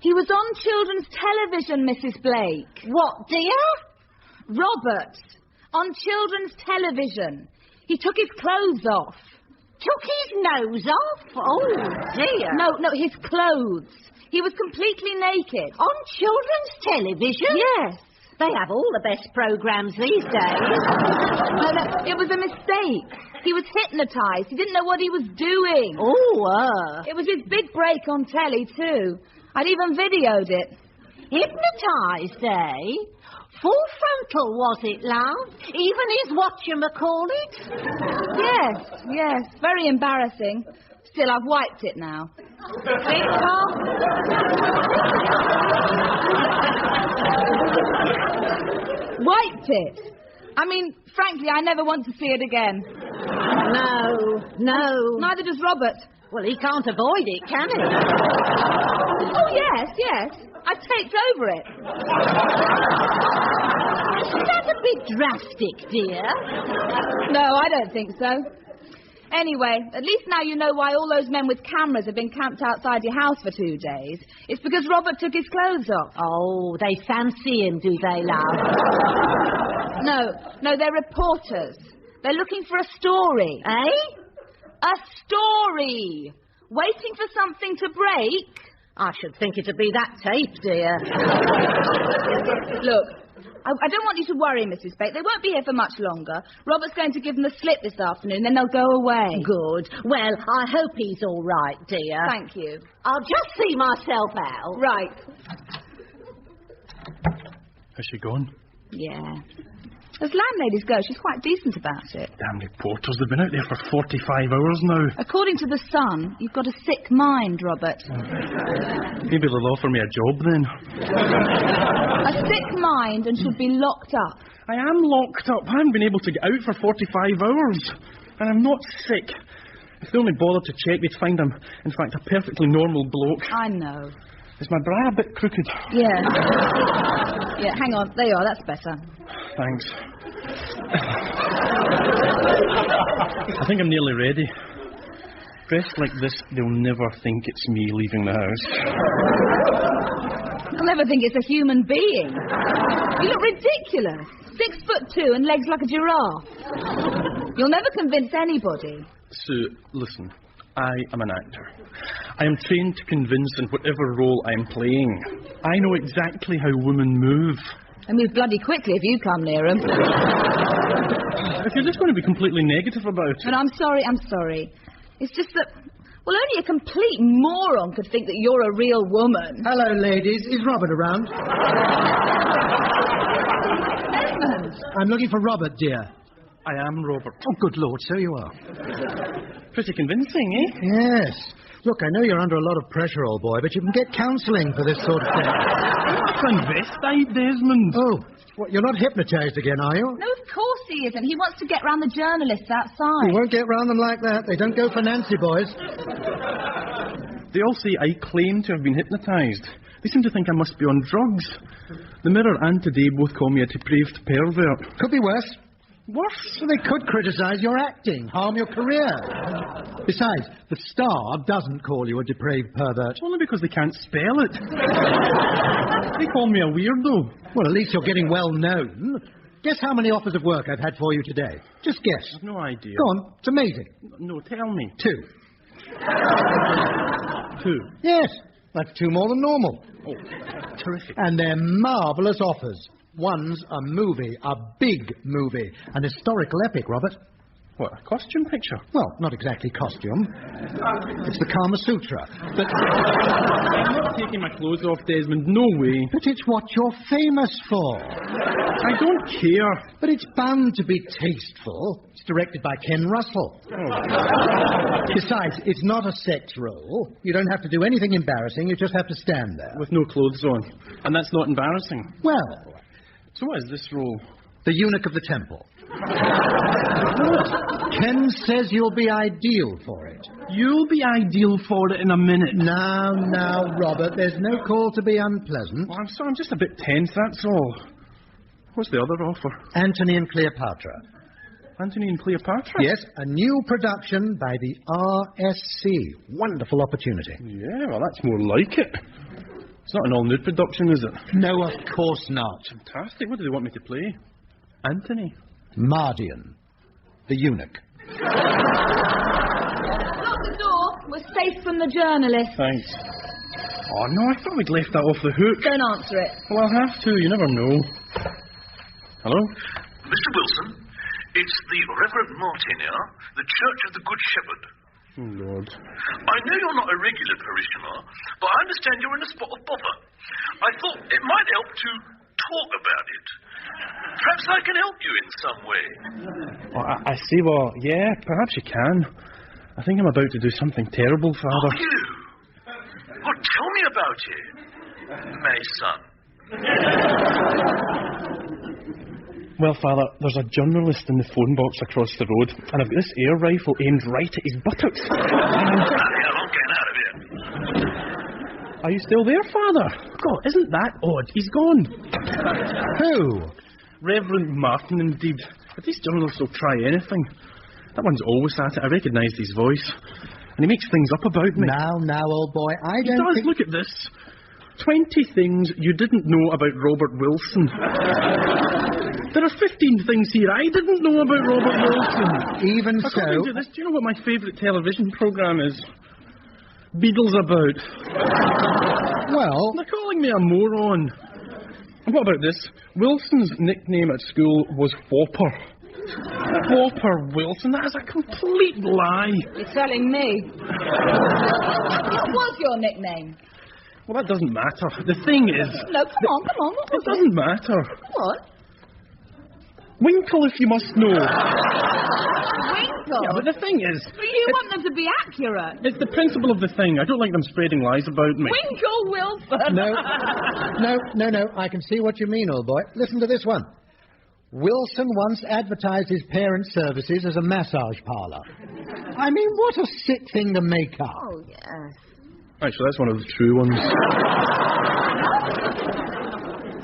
He was on children's television, Mrs. Blake. What, dear? Robert, on children's television. He took his clothes off. Took his nose off? Oh, dear. No, his clothes. He was completely naked. On children's television? Yes. They have all the best programmes these days. No, it was a mistake. He was hypnotised. He didn't know what he was doing. Oh, It was his big break on telly, too. I'd even videoed it. Hypnotised, eh? Full frontal, was it, love? Even his whatchamacallit? Yes. Very embarrassing. Still, I've wiped it now. See, Carl? Wiped it? I mean, frankly, I never want to see it again. No. Neither does Robert. Well, he can't avoid it, can he? Oh, yes. I taped over it. Isn't that a bit drastic, dear? No, I don't think so. Anyway, at least now you know why all those men with cameras have been camped outside your house for 2 days. It's because Robert took his clothes off. Oh, they fancy him, do they, love? No, they're reporters. They're looking for a story. Eh? A story! Waiting for something to break? I should think it'd be that tape, dear. Look, I don't want you to worry, Mrs. Beck. They won't be here for much longer. Robert's going to give them the slip this afternoon, then they'll go away. Good. Well, I hope he's all right, dear. Thank you. I'll just see myself out. Right. Has she gone? Yeah. As landladies go, she's quite decent about it. Damn reporters, they've been out there for 45 hours now. According to the Sun, you've got a sick mind, Robert. Maybe they'll offer me a job then. A sick mind and should be locked up. I am locked up. I haven't been able to get out for 45 hours. And I'm not sick. If they only bothered to check, they'd find I'm, in fact, a perfectly normal bloke. I know. Is my bra a bit crooked? Yeah. Yeah, hang on. There you are. That's better. Thanks. I think I'm nearly ready. Dressed like this, they'll never think it's me leaving the house. They'll never think it's a human being. You look ridiculous. 6'2" and legs like a giraffe. You'll never convince anybody. Sue, listen. I am an actor. I am trained to convince in whatever role I am playing. I know exactly how women move. They move bloody quickly if you come near them. If you're just going to be completely negative about it... But I'm sorry. It's just that... Well, only a complete moron could think that you're a real woman. Hello, ladies. Is Robert around? Edmund! I'm looking for Robert, dear. I am Robert. Oh, good Lord, so you are. Pretty convincing, eh? Yes. Look, I know you're under a lot of pressure, old boy, but you can get counselling for this sort of thing. Transvestite, Desmond. Oh, what, you're not hypnotised again, are you? No, of course he isn't. He wants to get round the journalists outside. You won't get round them like that. They don't go for Nancy, boys. They all say I claim to have been hypnotised. They seem to think I must be on drugs. The Mirror and Today both call me a depraved pervert. Could be worse. Worse? So they could criticise your acting, harm your career. Besides, the Star doesn't call you a depraved pervert. It's only because they can't spell it. They call me a weirdo. Well, at least you're getting well known. Guess how many offers of work I've had for you today? Just guess. I've no idea. Go on, it's amazing. No, tell me. 2. 2? Yes, that's 2 more than normal. Oh, terrific. And they're marvellous offers. One's a movie, a big movie, an historical epic, Robert. What, a costume picture? Well, not exactly costume. It's the Kama Sutra. But I'm not taking my clothes off, Desmond. No way. But it's what you're famous for. I don't care. But it's bound to be tasteful. It's directed by Ken Russell. Oh. Besides, it's not a sex role. You don't have to do anything embarrassing. You just have to stand there. With no clothes on. And that's not embarrassing. Well... So what is this role? The eunuch of the temple. Ken says you'll be ideal for it. You'll be ideal for it in a minute. Now, Robert, there's no call to be unpleasant. Well, I'm just a bit tense, that's all. What's the other offer? Antony and Cleopatra. Antony and Cleopatra? Yes, a new production by the RSC. Wonderful opportunity. Yeah, well, that's more like it. It's not an all-nude production, is it? No, of course not. Fantastic. What do they want me to play? Anthony? Mardian, the eunuch. Lock the door. We're safe from the journalists. Thanks. Oh, no, I thought we'd left that off the hook. Don't answer it. Well, I'll have to. You never know. Hello? Mr. Wilson, it's the Reverend Martin here, the Church of the Good Shepherd. Oh, Lord. I know you're not a regular parishioner, but I understand you're in a spot of bother. I thought it might help to talk about it. Perhaps I can help you in some way. Oh, I see. Well, yeah, perhaps you can. I think I'm about to do something terrible, Father. Are you? Well, tell me about it, my son. Well, Father, there's a journalist in the phone box across the road, and I've got this air rifle aimed right at his buttocks. I'm getting out of here. Are you still there, Father? God, isn't that odd? He's gone. Who? Reverend Martin, indeed. But these journalists will try anything. That one's always at it. I recognise his voice. And he makes things up about me. Now, old boy, I he don't does. think... Look at this. 20 things you didn't know about Robert Wilson. There are 15 things here I didn't know about Robert Wilson. Even According to this, do you know what my favourite television programme is? Beadle's About. Well... They're calling me a moron. What about this? Wilson's nickname at school was Whopper. Whopper Wilson, that is a complete lie. You're telling me. What was your nickname? Well, that doesn't matter. The thing is... No, come on. What was it? Doesn't matter. What? Winkle, if you must know. Winkle? Yeah, but the thing is... But you want them to be accurate. It's the principle of the thing. I don't like them spreading lies about me. Winkle Wilson. No. I can see what you mean, old boy. Listen to this one. Wilson once advertised his parents' services as a massage parlour. I mean, what a sick thing to make up. Oh, yes. Actually, that's one of the true ones.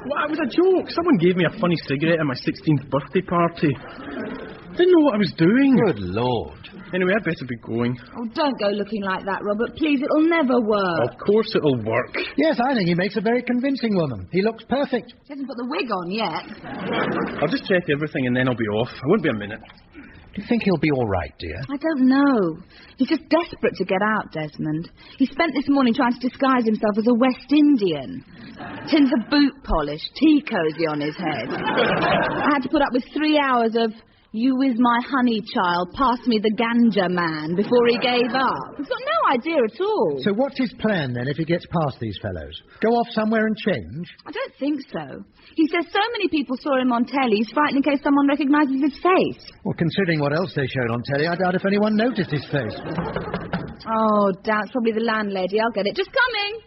Well, it was a joke. Someone gave me a funny cigarette at my 16th birthday party. Didn't know what I was doing. Good Lord. Anyway, I'd better be going. Oh, don't go looking like that, Robert. Please, it'll never work. Of course it'll work. Yes, I think he makes a very convincing woman. He looks perfect. He hasn't put the wig on yet. I'll just check everything and then I'll be off. I won't be a minute. Do you think he'll be all right, dear? I don't know. He's just desperate to get out, Desmond. He spent this morning trying to disguise himself as a West Indian. Tins of boot polish, tea cosy on his head. I had to put up with 3 hours of... "You is my honey child, pass me the ganja man," before he gave up. He's got no idea at all. So what's his plan, then, if he gets past these fellows? Go off somewhere and change? I don't think so. He says so many people saw him on telly, he's frightened in case someone recognises his face. Well, considering what else they showed on telly, I doubt if anyone noticed his face. Oh, doubt, probably the landlady. I'll get it. Just coming.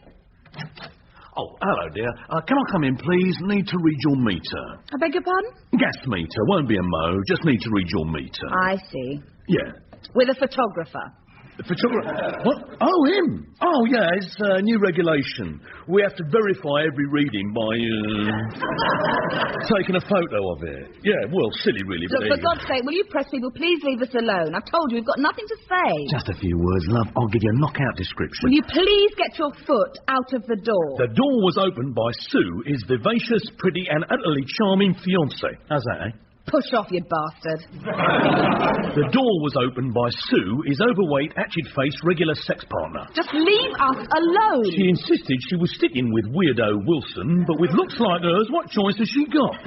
Oh, hello, dear. Can I come in, please? Need to read your meter. I beg your pardon? Gas meter. Won't be a mo. Just need to read your meter. I see. Yeah. With a photographer. The photographer? What? Oh, him. Oh, yeah, it's a new regulation. We have to verify every reading by, taking a photo of it. Yeah, well, silly, really, Look, for God's sake, will you press people, please leave us alone? I've told you, we've got nothing to say. Just a few words, love. I'll give you a knockout description. Will you please get your foot out of the door? The door was opened by Sue, his vivacious, pretty, and utterly charming fiancée. How's that, eh? Push off, you bastard. The door was opened by Sue, his overweight, atched-faced, regular sex partner. Just leave us alone. She insisted she was sticking with weirdo Wilson, but with looks like hers, what choice has she got?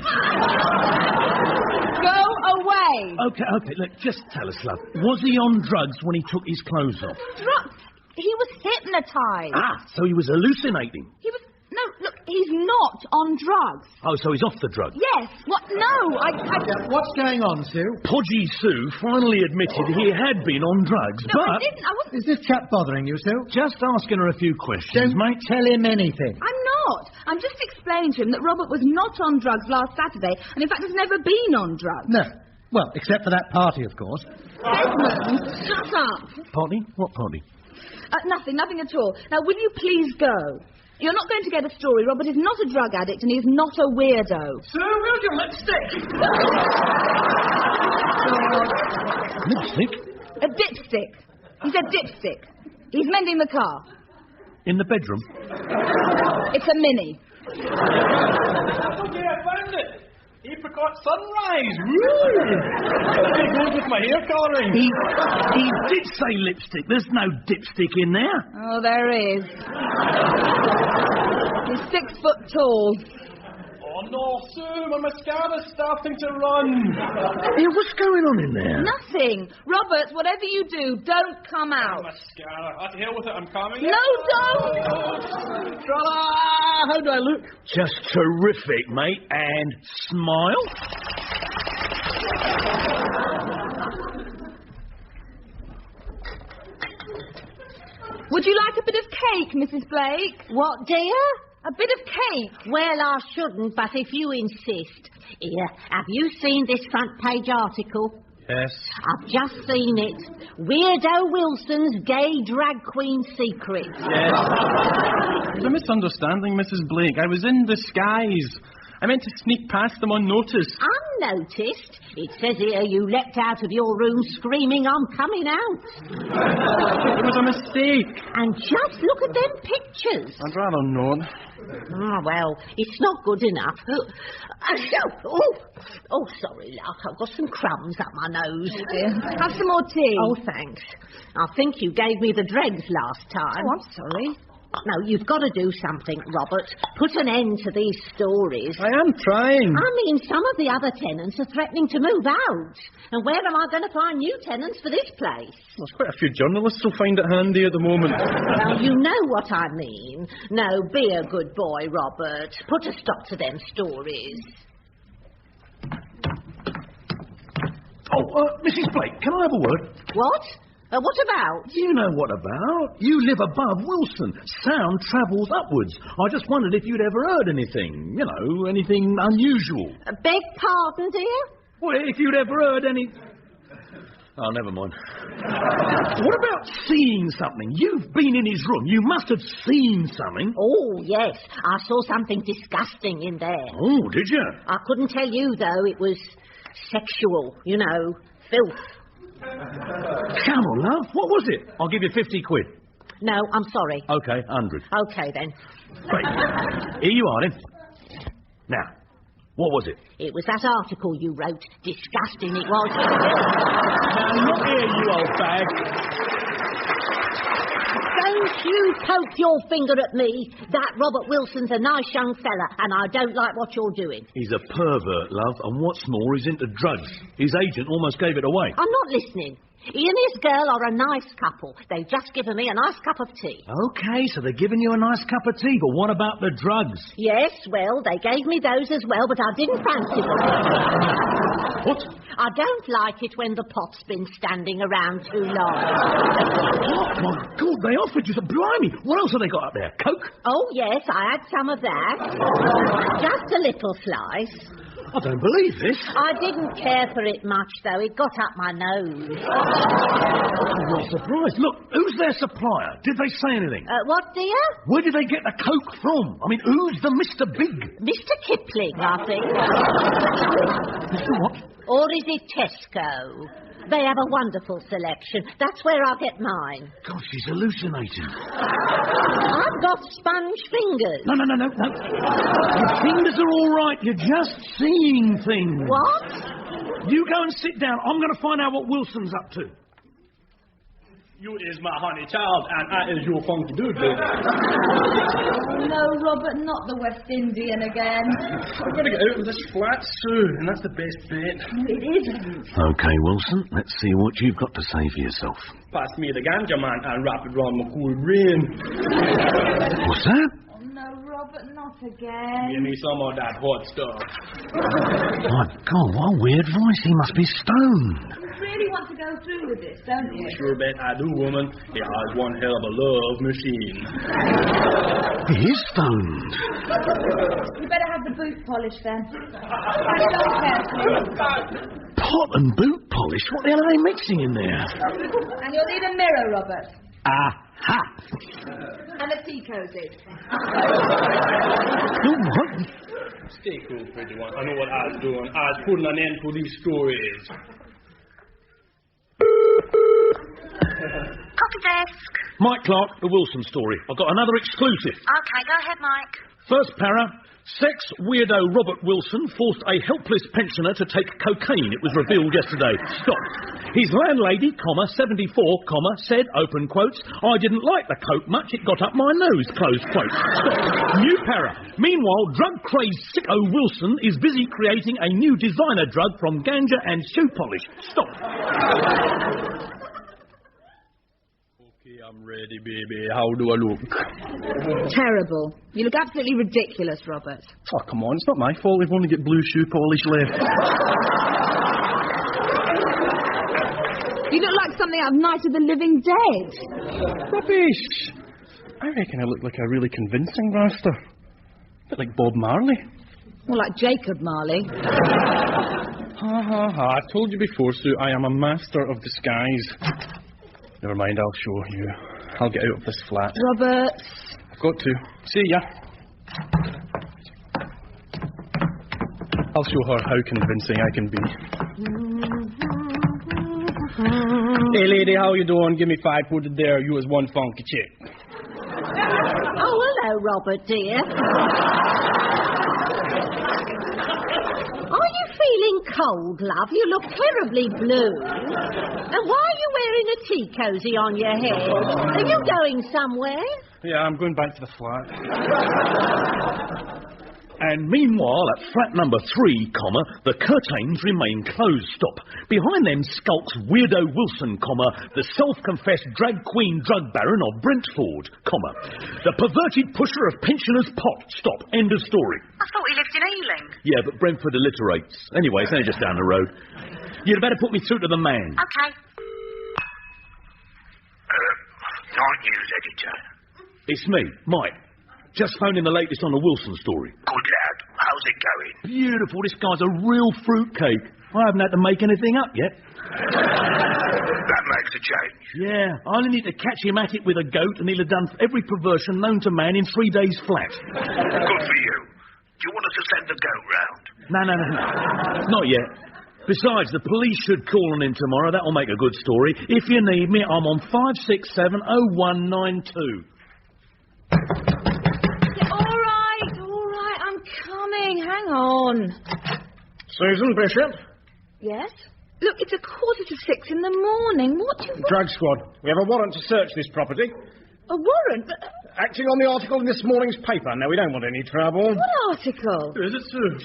Go away. Okay, look, just tell us, love. Was he on drugs when he took his clothes off? Drugs? He was hypnotised. Ah, so he was hallucinating. He was... No, look, he's not on drugs. Oh, so he's off the drugs? Yes. What? No, I What's going on, Sue? Podgy Sue finally admitted he had been on drugs, No, but... I didn't. I wasn't... Is this chap bothering you, Sue? Just asking her a few questions, Don't tell him anything. I'm not. I'm just explaining to him that Robert was not on drugs last Saturday, and in fact has never been on drugs. No. Well, except for that party, of course. Desmond, shut up. Party? What party? Nothing at all. Now, will you please go? You're not going to get a story. Robert is not a drug addict and he is not a weirdo. Sir, where's your lipstick? Lipstick? A dipstick. He said dipstick. He's mending the car. In the bedroom? It's a Mini. Okay, I found it. Apricot sunrise. Woo! It goes with my hair colouring. He did say lipstick. There's no dipstick in there. Oh, there is. He's 6 foot tall. Oh, no, Sue, my mascara's starting to run. Hey, what's going on in there? Nothing. Robert, whatever you do, don't come out. Mascara. To hell with it, I'm coming. No, don't. How do I look? Just terrific, mate. And smile. Would you like a bit of cake, Mrs. Blake? What, dear? A bit of cake. Well, I shouldn't, but if you insist. Here, have you seen this front page article? Yes. I've just seen it. Weirdo Wilson's gay drag queen secret. Yes. There's a misunderstanding, Mrs. Blake. I was in disguise. I meant to sneak past them unnoticed. Unnoticed? It says here you leapt out of your room screaming, "I'm coming out." It was a mistake. And just look at them pictures. I'd rather not. Oh, well, it's not good enough. Oh, sorry, love. I've got some crumbs up my nose. Oh, dear. Have some more tea. Oh, thanks. I think you gave me the dregs last time. Oh, I'm sorry. No, you've got to do something, Robert. Put an end to these stories. I am trying. I mean, some of the other tenants are threatening to move out. And where am I going to find new tenants for this place? There's quite a few journalists who'll find it handy at the moment. Well, you know what I mean. No, be a good boy, Robert. Put a stop to them stories. Oh, Mrs. Blake, can I have a word? What? What about? You know what about. You live above Wilson. Sound travels upwards. I just wondered if you'd ever heard anything, you know, anything unusual. Beg pardon, dear? Well, if you'd ever heard any... Oh, never mind. What about seeing something? You've been in his room. You must have seen something. Oh, yes. I saw something disgusting in there. Oh, did you? I couldn't tell you, though. It was sexual, you know, filth. Come on, love. What was it? I'll give you 50 quid. No, I'm sorry. OK, 100. OK, then. Right. Here you are, then. Now, what was it? It was that article you wrote. Disgusting it was. Now, not here, you old bag. Don't you poke your finger at me. That Robert Wilson's a nice young fella, and I don't like what you're doing. He's a pervert, love, and what's more, he's into drugs. His agent almost gave it away. I'm not listening. He and his girl are a nice couple. They've just given me a nice cup of tea. OK, so they're giving you a nice cup of tea, but what about the drugs? Yes, well, they gave me those as well, but I didn't fancy them. What? I don't like it when the pot's been standing around too long. Oh, my God, they offered you some... Blimey, what else have they got up there? Coke? Oh, yes, I had some of that. Just a little slice. I don't believe this. I didn't care for it much, though. It got up my nose. I'm not surprised. Look, who's their supplier? Did they say anything? What, dear? Where did they get the Coke from? I mean, who's the Mr. Big? Mr. Kipling, I think. Mr. what? Or is it Tesco? They have a wonderful selection. That's where I get mine. God, she's hallucinating. I've got sponge fingers. No. Your fingers are all right. You're just seeing things. What? You go and sit down. I'm going to find out what Wilson's up to. You is my honey child, and I is your funky dude, baby. No, Robert, not the West Indian again. I've got to get out of this flat soon, and that's the best bet. It isn't. OK, Wilson, let's see what you've got to say for yourself. Pass me the ganja, man, and wrap it round my cool brain. What's that? Oh, no, Robert, not again. Give me some of that hot stuff. My God, what a weird voice. He must be stoned. You really want to go through with this, don't you? Sure bet I do, woman. He has one hell of a love machine. He is stoned. You better have the boot polish, then. Put it on carefully. Pot and boot polish? What the hell are they mixing in there? And you'll need a mirror, Robert. Aha! And a tea cosy. What? Stay cool, pretty one. I know what I was doing. I was putting an end to these stories. Copy desk. Mike Clark, the Wilson story. I've got another exclusive. Okay, go ahead, Mike. First para. Sex weirdo Robert Wilson forced a helpless pensioner to take cocaine. It was revealed yesterday. Stop. His landlady, 74, said, open quotes, I didn't like the coke much, it got up my nose, close quotes. Stop. New para. Meanwhile, drug-crazed sicko Wilson is busy creating a new designer drug from ganja and shoe polish. Stop. I'm ready, baby. How do I look? Terrible. You look absolutely ridiculous, Robert. Oh, come on. It's not my fault. We've only got blue shoe polish left. You look like something out of Night of the Living Dead. Rubbish. I reckon I look like a really convincing grafter. A bit like Bob Marley. More like Jacob Marley. Ha. I've told you before, Sue, I am a master of disguise. Never mind, I'll show you. I'll get out of this flat. Robert. I've got to. See ya. I'll show her how convincing I can be. Hey, lady, how you doing? Give me 5 put it there. You as one funky chick. Oh, hello, Robert, dear. Are you feeling cold, love? You look terribly blue. And why are you wearing a tea cosy on your head? Are you going somewhere? Yeah, I'm going back to the flat. And meanwhile, at flat number 3, the curtains remain closed, Behind them skulks Weirdo Wilson, the self-confessed drag queen drug baron of Brentford, the perverted pusher of pensioners' pot, end of story. I thought he lived in Ealing. Yeah, but Brentford alliterates. Anyway, it's only just down the road. You'd better put me through to the man. OK. Night news editor. It's me, Mike. Just phoning the latest on the Wilson story. Good lad. How's it going? Beautiful. This guy's a real fruitcake. I haven't had to make anything up yet. That makes a change. Yeah, I only need to catch him at it with a goat and he'll have done every perversion known to man in 3 days flat. Good for you. Do you want us to send the goat round? No. Not yet. Besides, the police should call on him tomorrow. That'll make a good story. If you need me, I'm on 5670192. Hang on. Susan Bishop? Yes? Look, it's 5:45 in the morning. What do you want? Drug Squad. We have a warrant to search this property. A warrant? But... Acting on the article in this morning's paper. Now, we don't want any trouble. What article? Is it, Sue?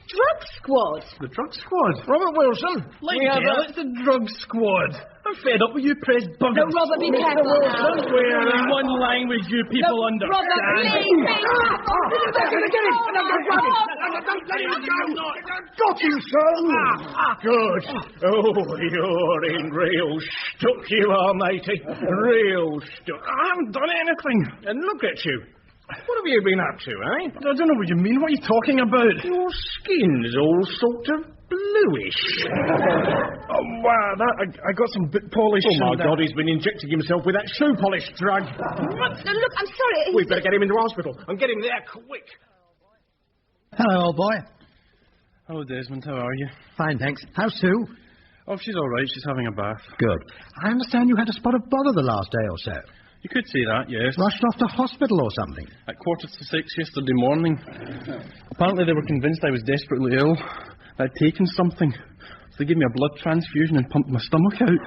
Drug Squad. The Drug Squad? Robert Wilson. It's the Drug Squad. I'm fed up with you press buggers. No, Robert, be careful now. We're in one language you people understand. Robert, please. Got you, son. Good. Oh, you're in real stuck, you are, matey. Real stuck. I haven't done anything. And look at you. What have you been up to, eh? I don't know what you mean. What are you talking about? Your skin's all sort of bluish. Oh, wow, I got some bit polish. Oh, my God, he's been injecting himself with that shoe polish drug. What? Look, I'm sorry. We'd better get him into hospital and get him there quick. Hello, old boy. Hello, Desmond. How are you? Fine, thanks. How's Sue? Oh, she's all right. She's having a bath. Good. I understand you had a spot of bother the last day or so. You could say that, yes. Rushed off to hospital or something? At 5:45 yesterday morning. Apparently they were convinced I was desperately ill. I'd taken something. So they gave me a blood transfusion and pumped my stomach out.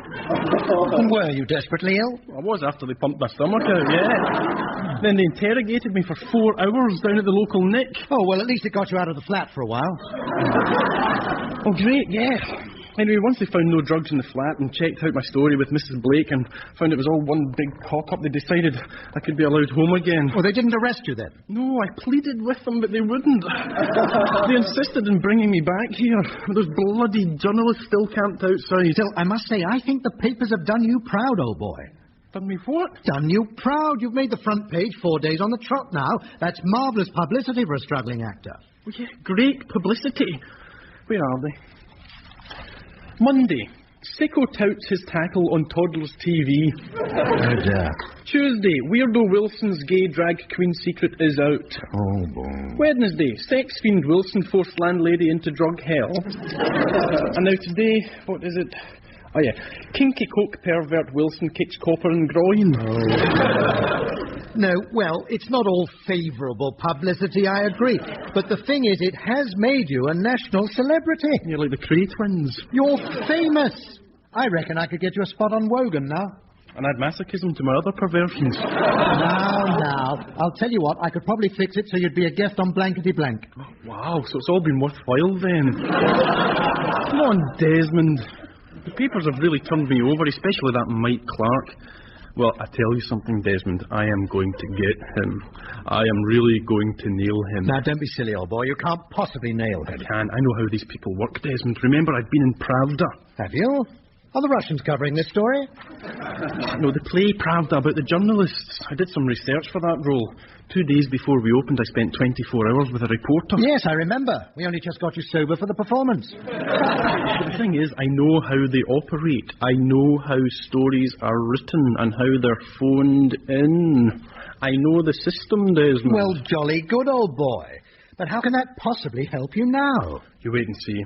And were you desperately ill? I was after they pumped my stomach out, yeah. Then they interrogated me for 4 hours down at the local Nick. Oh, well, at least it got you out of the flat for a while. Oh, great, yeah. Anyway, once they found no drugs in the flat and checked out my story with Mrs. Blake and found it was all one big cock-up, they decided I could be allowed home again. Oh, they didn't arrest you then? No, I pleaded with them, but they wouldn't. They insisted in bringing me back here. Those bloody journalists still camped outside. Still, I must say, I think the papers have done you proud, old boy. Done me what? Done you proud. You've made the front page 4 days on the trot now. That's marvellous publicity for a struggling actor. Oh, yeah, great publicity. Where are they? Monday, Sicko touts his tackle on Toddler's TV. Oh, dear. Tuesday, Weirdo Wilson's gay drag queen secret is out. Oh, boy. Wednesday, sex fiend Wilson forced landlady into drug hell. And now today, what is it? Oh, yeah. Kinky coke pervert Wilson kicks copper and groin. Oh. No, well, it's not all favourable publicity, I agree. But the thing is, it has made you a national celebrity. You're like the Cray twins. You're famous. I reckon I could get you a spot on Wogan now. And add masochism to my other perversions. Now, I'll tell you what, I could probably fix it so you'd be a guest on Blankety Blank. Oh, wow, so it's all been worthwhile then. Come on, Desmond. The papers have really turned me over, especially that Mike Clark. Well, I tell you something, Desmond. I am going to get him. I am really going to nail him. Now, don't be silly, old boy. You can't possibly nail him. I can. I know how these people work, Desmond. Remember, I've been in Pravda. Have you? Are the Russians covering this story? No, the play Pravda about the journalists. I did some research for that role. 2 days before we opened, I spent 24 hours with a reporter. Yes, I remember. We only just got you sober for the performance. But the thing is, I know how they operate. I know how stories are written and how they're phoned in. I know the system, Desmond. Well, jolly good, old boy. But how can that possibly help you now? You wait and see.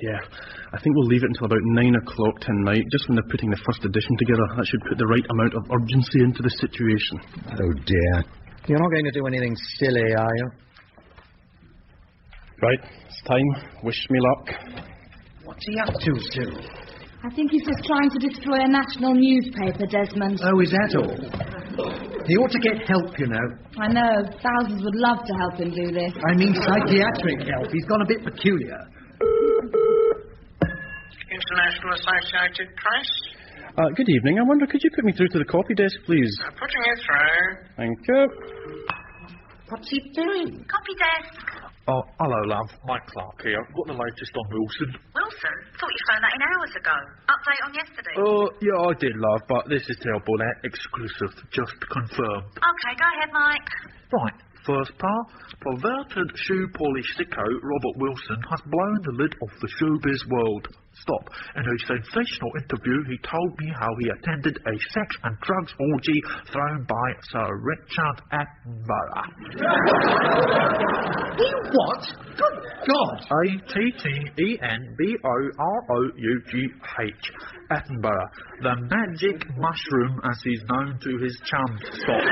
Yeah, I think we'll leave it until about 9 o'clock tonight, just when they're putting the first edition together. That should put the right amount of urgency into the situation. Oh, dear. You're not going to do anything silly, are you? Right, it's time. Wish me luck. What's he up to, Sue? I think he's just trying to destroy a national newspaper, Desmond. Oh, is that all? He ought to get help, you know. I know. Thousands would love to help him do this. I mean psychiatric help. He's gone a bit peculiar. International Associated Press? Good evening. I wonder, could you put me through to the copy desk, please? Putting it through. Thank you. What's he doing? Copy desk. Oh, hello, love. Mike Clark here. Got the latest on Wilson. Wilson? Thought you phoned that in hours ago. Update on yesterday. Yeah, I did, love, but this is terrible. That exclusive. Just confirmed. Okay, go ahead, Mike. Right. First part, perverted shoe polish sicko Robert Wilson has blown the lid off the showbiz world. Stop. In a sensational interview, he told me how he attended a sex and drugs orgy thrown by Sir Richard Attenborough. He what? Good God! Attenborough. Attenborough. The magic mushroom, as he's known to his chums. Stop.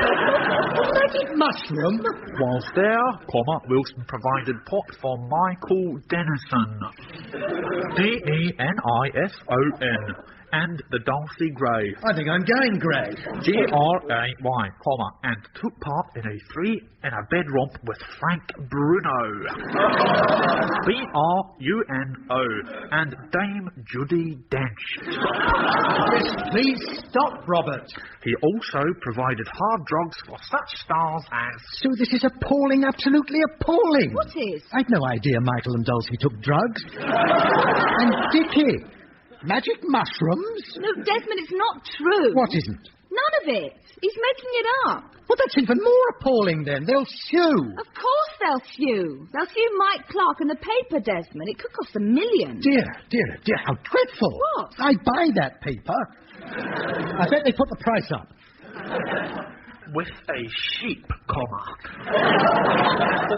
Magic mushroom? Whilst there, Wilson provided pot for Michael Dennison. Denison. And the Darcy Gray. I think I'm going Gray. Gray, and took part in a 3-in-a-bed romp with Frank Bruno. Bruno. And Dame Judi Dench. Yes, please stop, Robert. He also provided hard drugs for such stars as... So this is appalling, absolutely appalling. What is? I'd no idea Michael and Dulcie took drugs. And Dickie. Magic mushrooms? No, Desmond, it's not true. What isn't? None of it. He's making it up. Well, that's even more appalling, then. They'll sue. Of course they'll sue. They'll sue Mike Clark and the paper, Desmond. It could cost $1 million. Dear, how dreadful. What? I buy that paper. I bet they put the price up. With a sheep,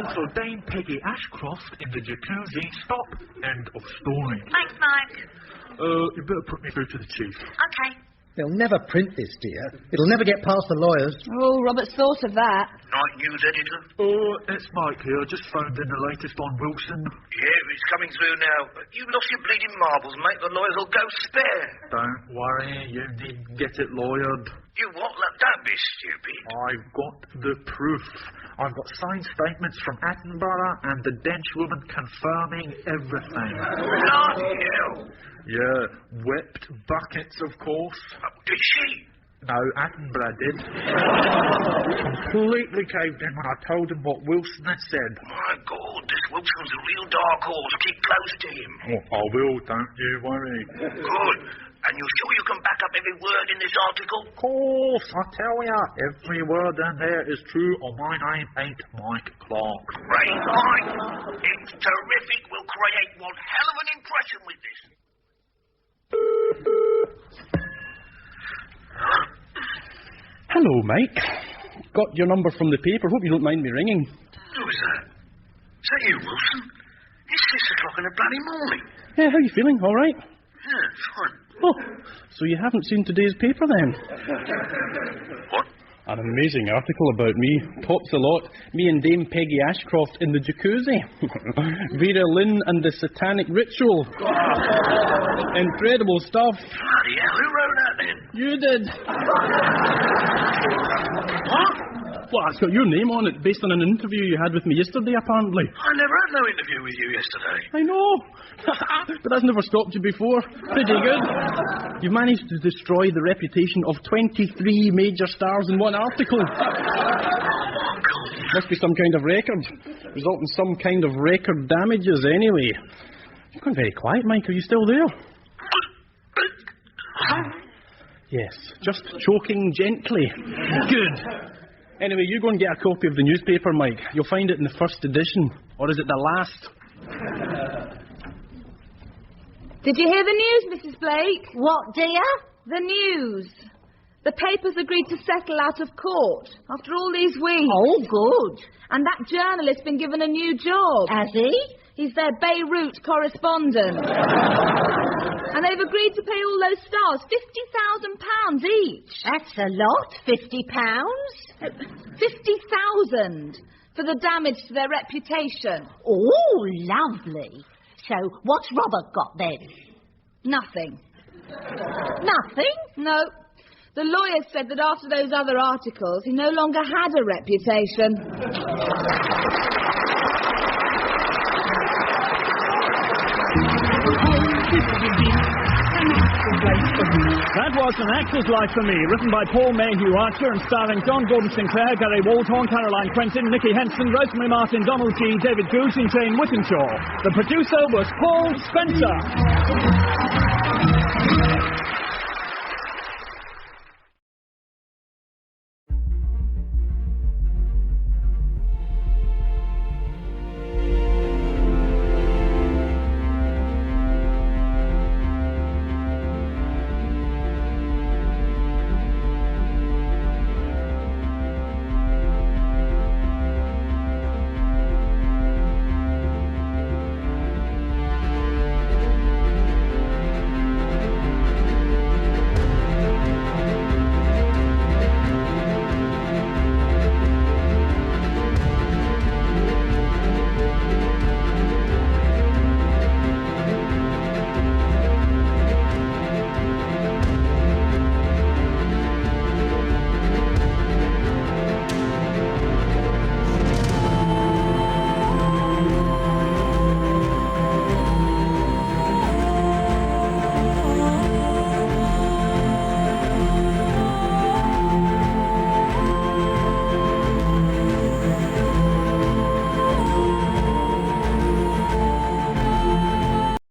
Also Dame Peggy Ashcroft in the jacuzzi. Stop. End of story. Thanks, Mike. You better put me through to the chief. Okay. They'll never print this, dear. It'll never get past the lawyers. Oh, Robert's thought of that. Night news editor? It's Mike here. Just phoned in the latest on Wilson. Yeah, it's coming through now. You lost your bleeding marbles, mate. The lawyers will go spare. Don't worry. You needn't get it lawyered. You what? Look, don't be stupid. I've got the proof. I've got signed statements from Attenborough and the Dench woman confirming everything. Bloody hell. Yeah, whipped buckets, of course. Did she? No, Attenborough did. Completely caved in when I told him what Wilson had said. My God, this Wilson's a real dark horse. Keep close to him. Oh, I will, don't you worry. Good. And you're sure you can back up every word in this article? Of course, I tell ya. Every word in there is true, or my name ain't Mike Clark. Great, Mike. It's terrific. We'll create one hell of an impression with this. Hello, Mike. Got your number from the paper. Hope you don't mind me ringing. Who is that? Is that you, Wilson? It's 6 o'clock in the bloody morning. Yeah, how are you feeling? All right? Yeah, fine. Oh, so you haven't seen today's paper then? What? An amazing article about me. Tops a lot. Me and Dame Peggy Ashcroft in the jacuzzi. Vera Lynn and the satanic ritual. Incredible stuff. Bloody hell, who wrote that then? You did. What? Well, it's got your name on it, based on an interview you had with me yesterday, apparently. I never had no interview with you yesterday. I know. But that's never stopped you before. Pretty good. You've managed to destroy the reputation of 23 major stars in one article. Must be some kind of record. Result in some kind of record damages, anyway. You've gone very quiet, Mike. Are you still there? Yes, just choking gently. Good. Anyway, you go and get a copy of the newspaper, Mike. You'll find it in the first edition. Or is it the last? Did you hear the news, Mrs. Blake? What, dear? The news. The paper's agreed to settle out of court after all these weeks. Oh, good. And that journalist's been given a new job. Has he? He's their Beirut correspondent. And they've agreed to pay all those stars £50,000 each. That's a lot, £50. 50,000. for the damage to their reputation. Oh, lovely. So, what's Robert got then? Nothing. Nothing? No. The lawyer said that after those other articles, he no longer had a reputation. That was An Actor's Life for Me, written by Paul Mayhew Archer and starring John Gordon Sinclair, Gary Waldhorn, Caroline Quentin, Nicky Henson, Rosemary Martin, Donald G, David Googe and Jane Whittenshaw. The producer was Paul Spencer.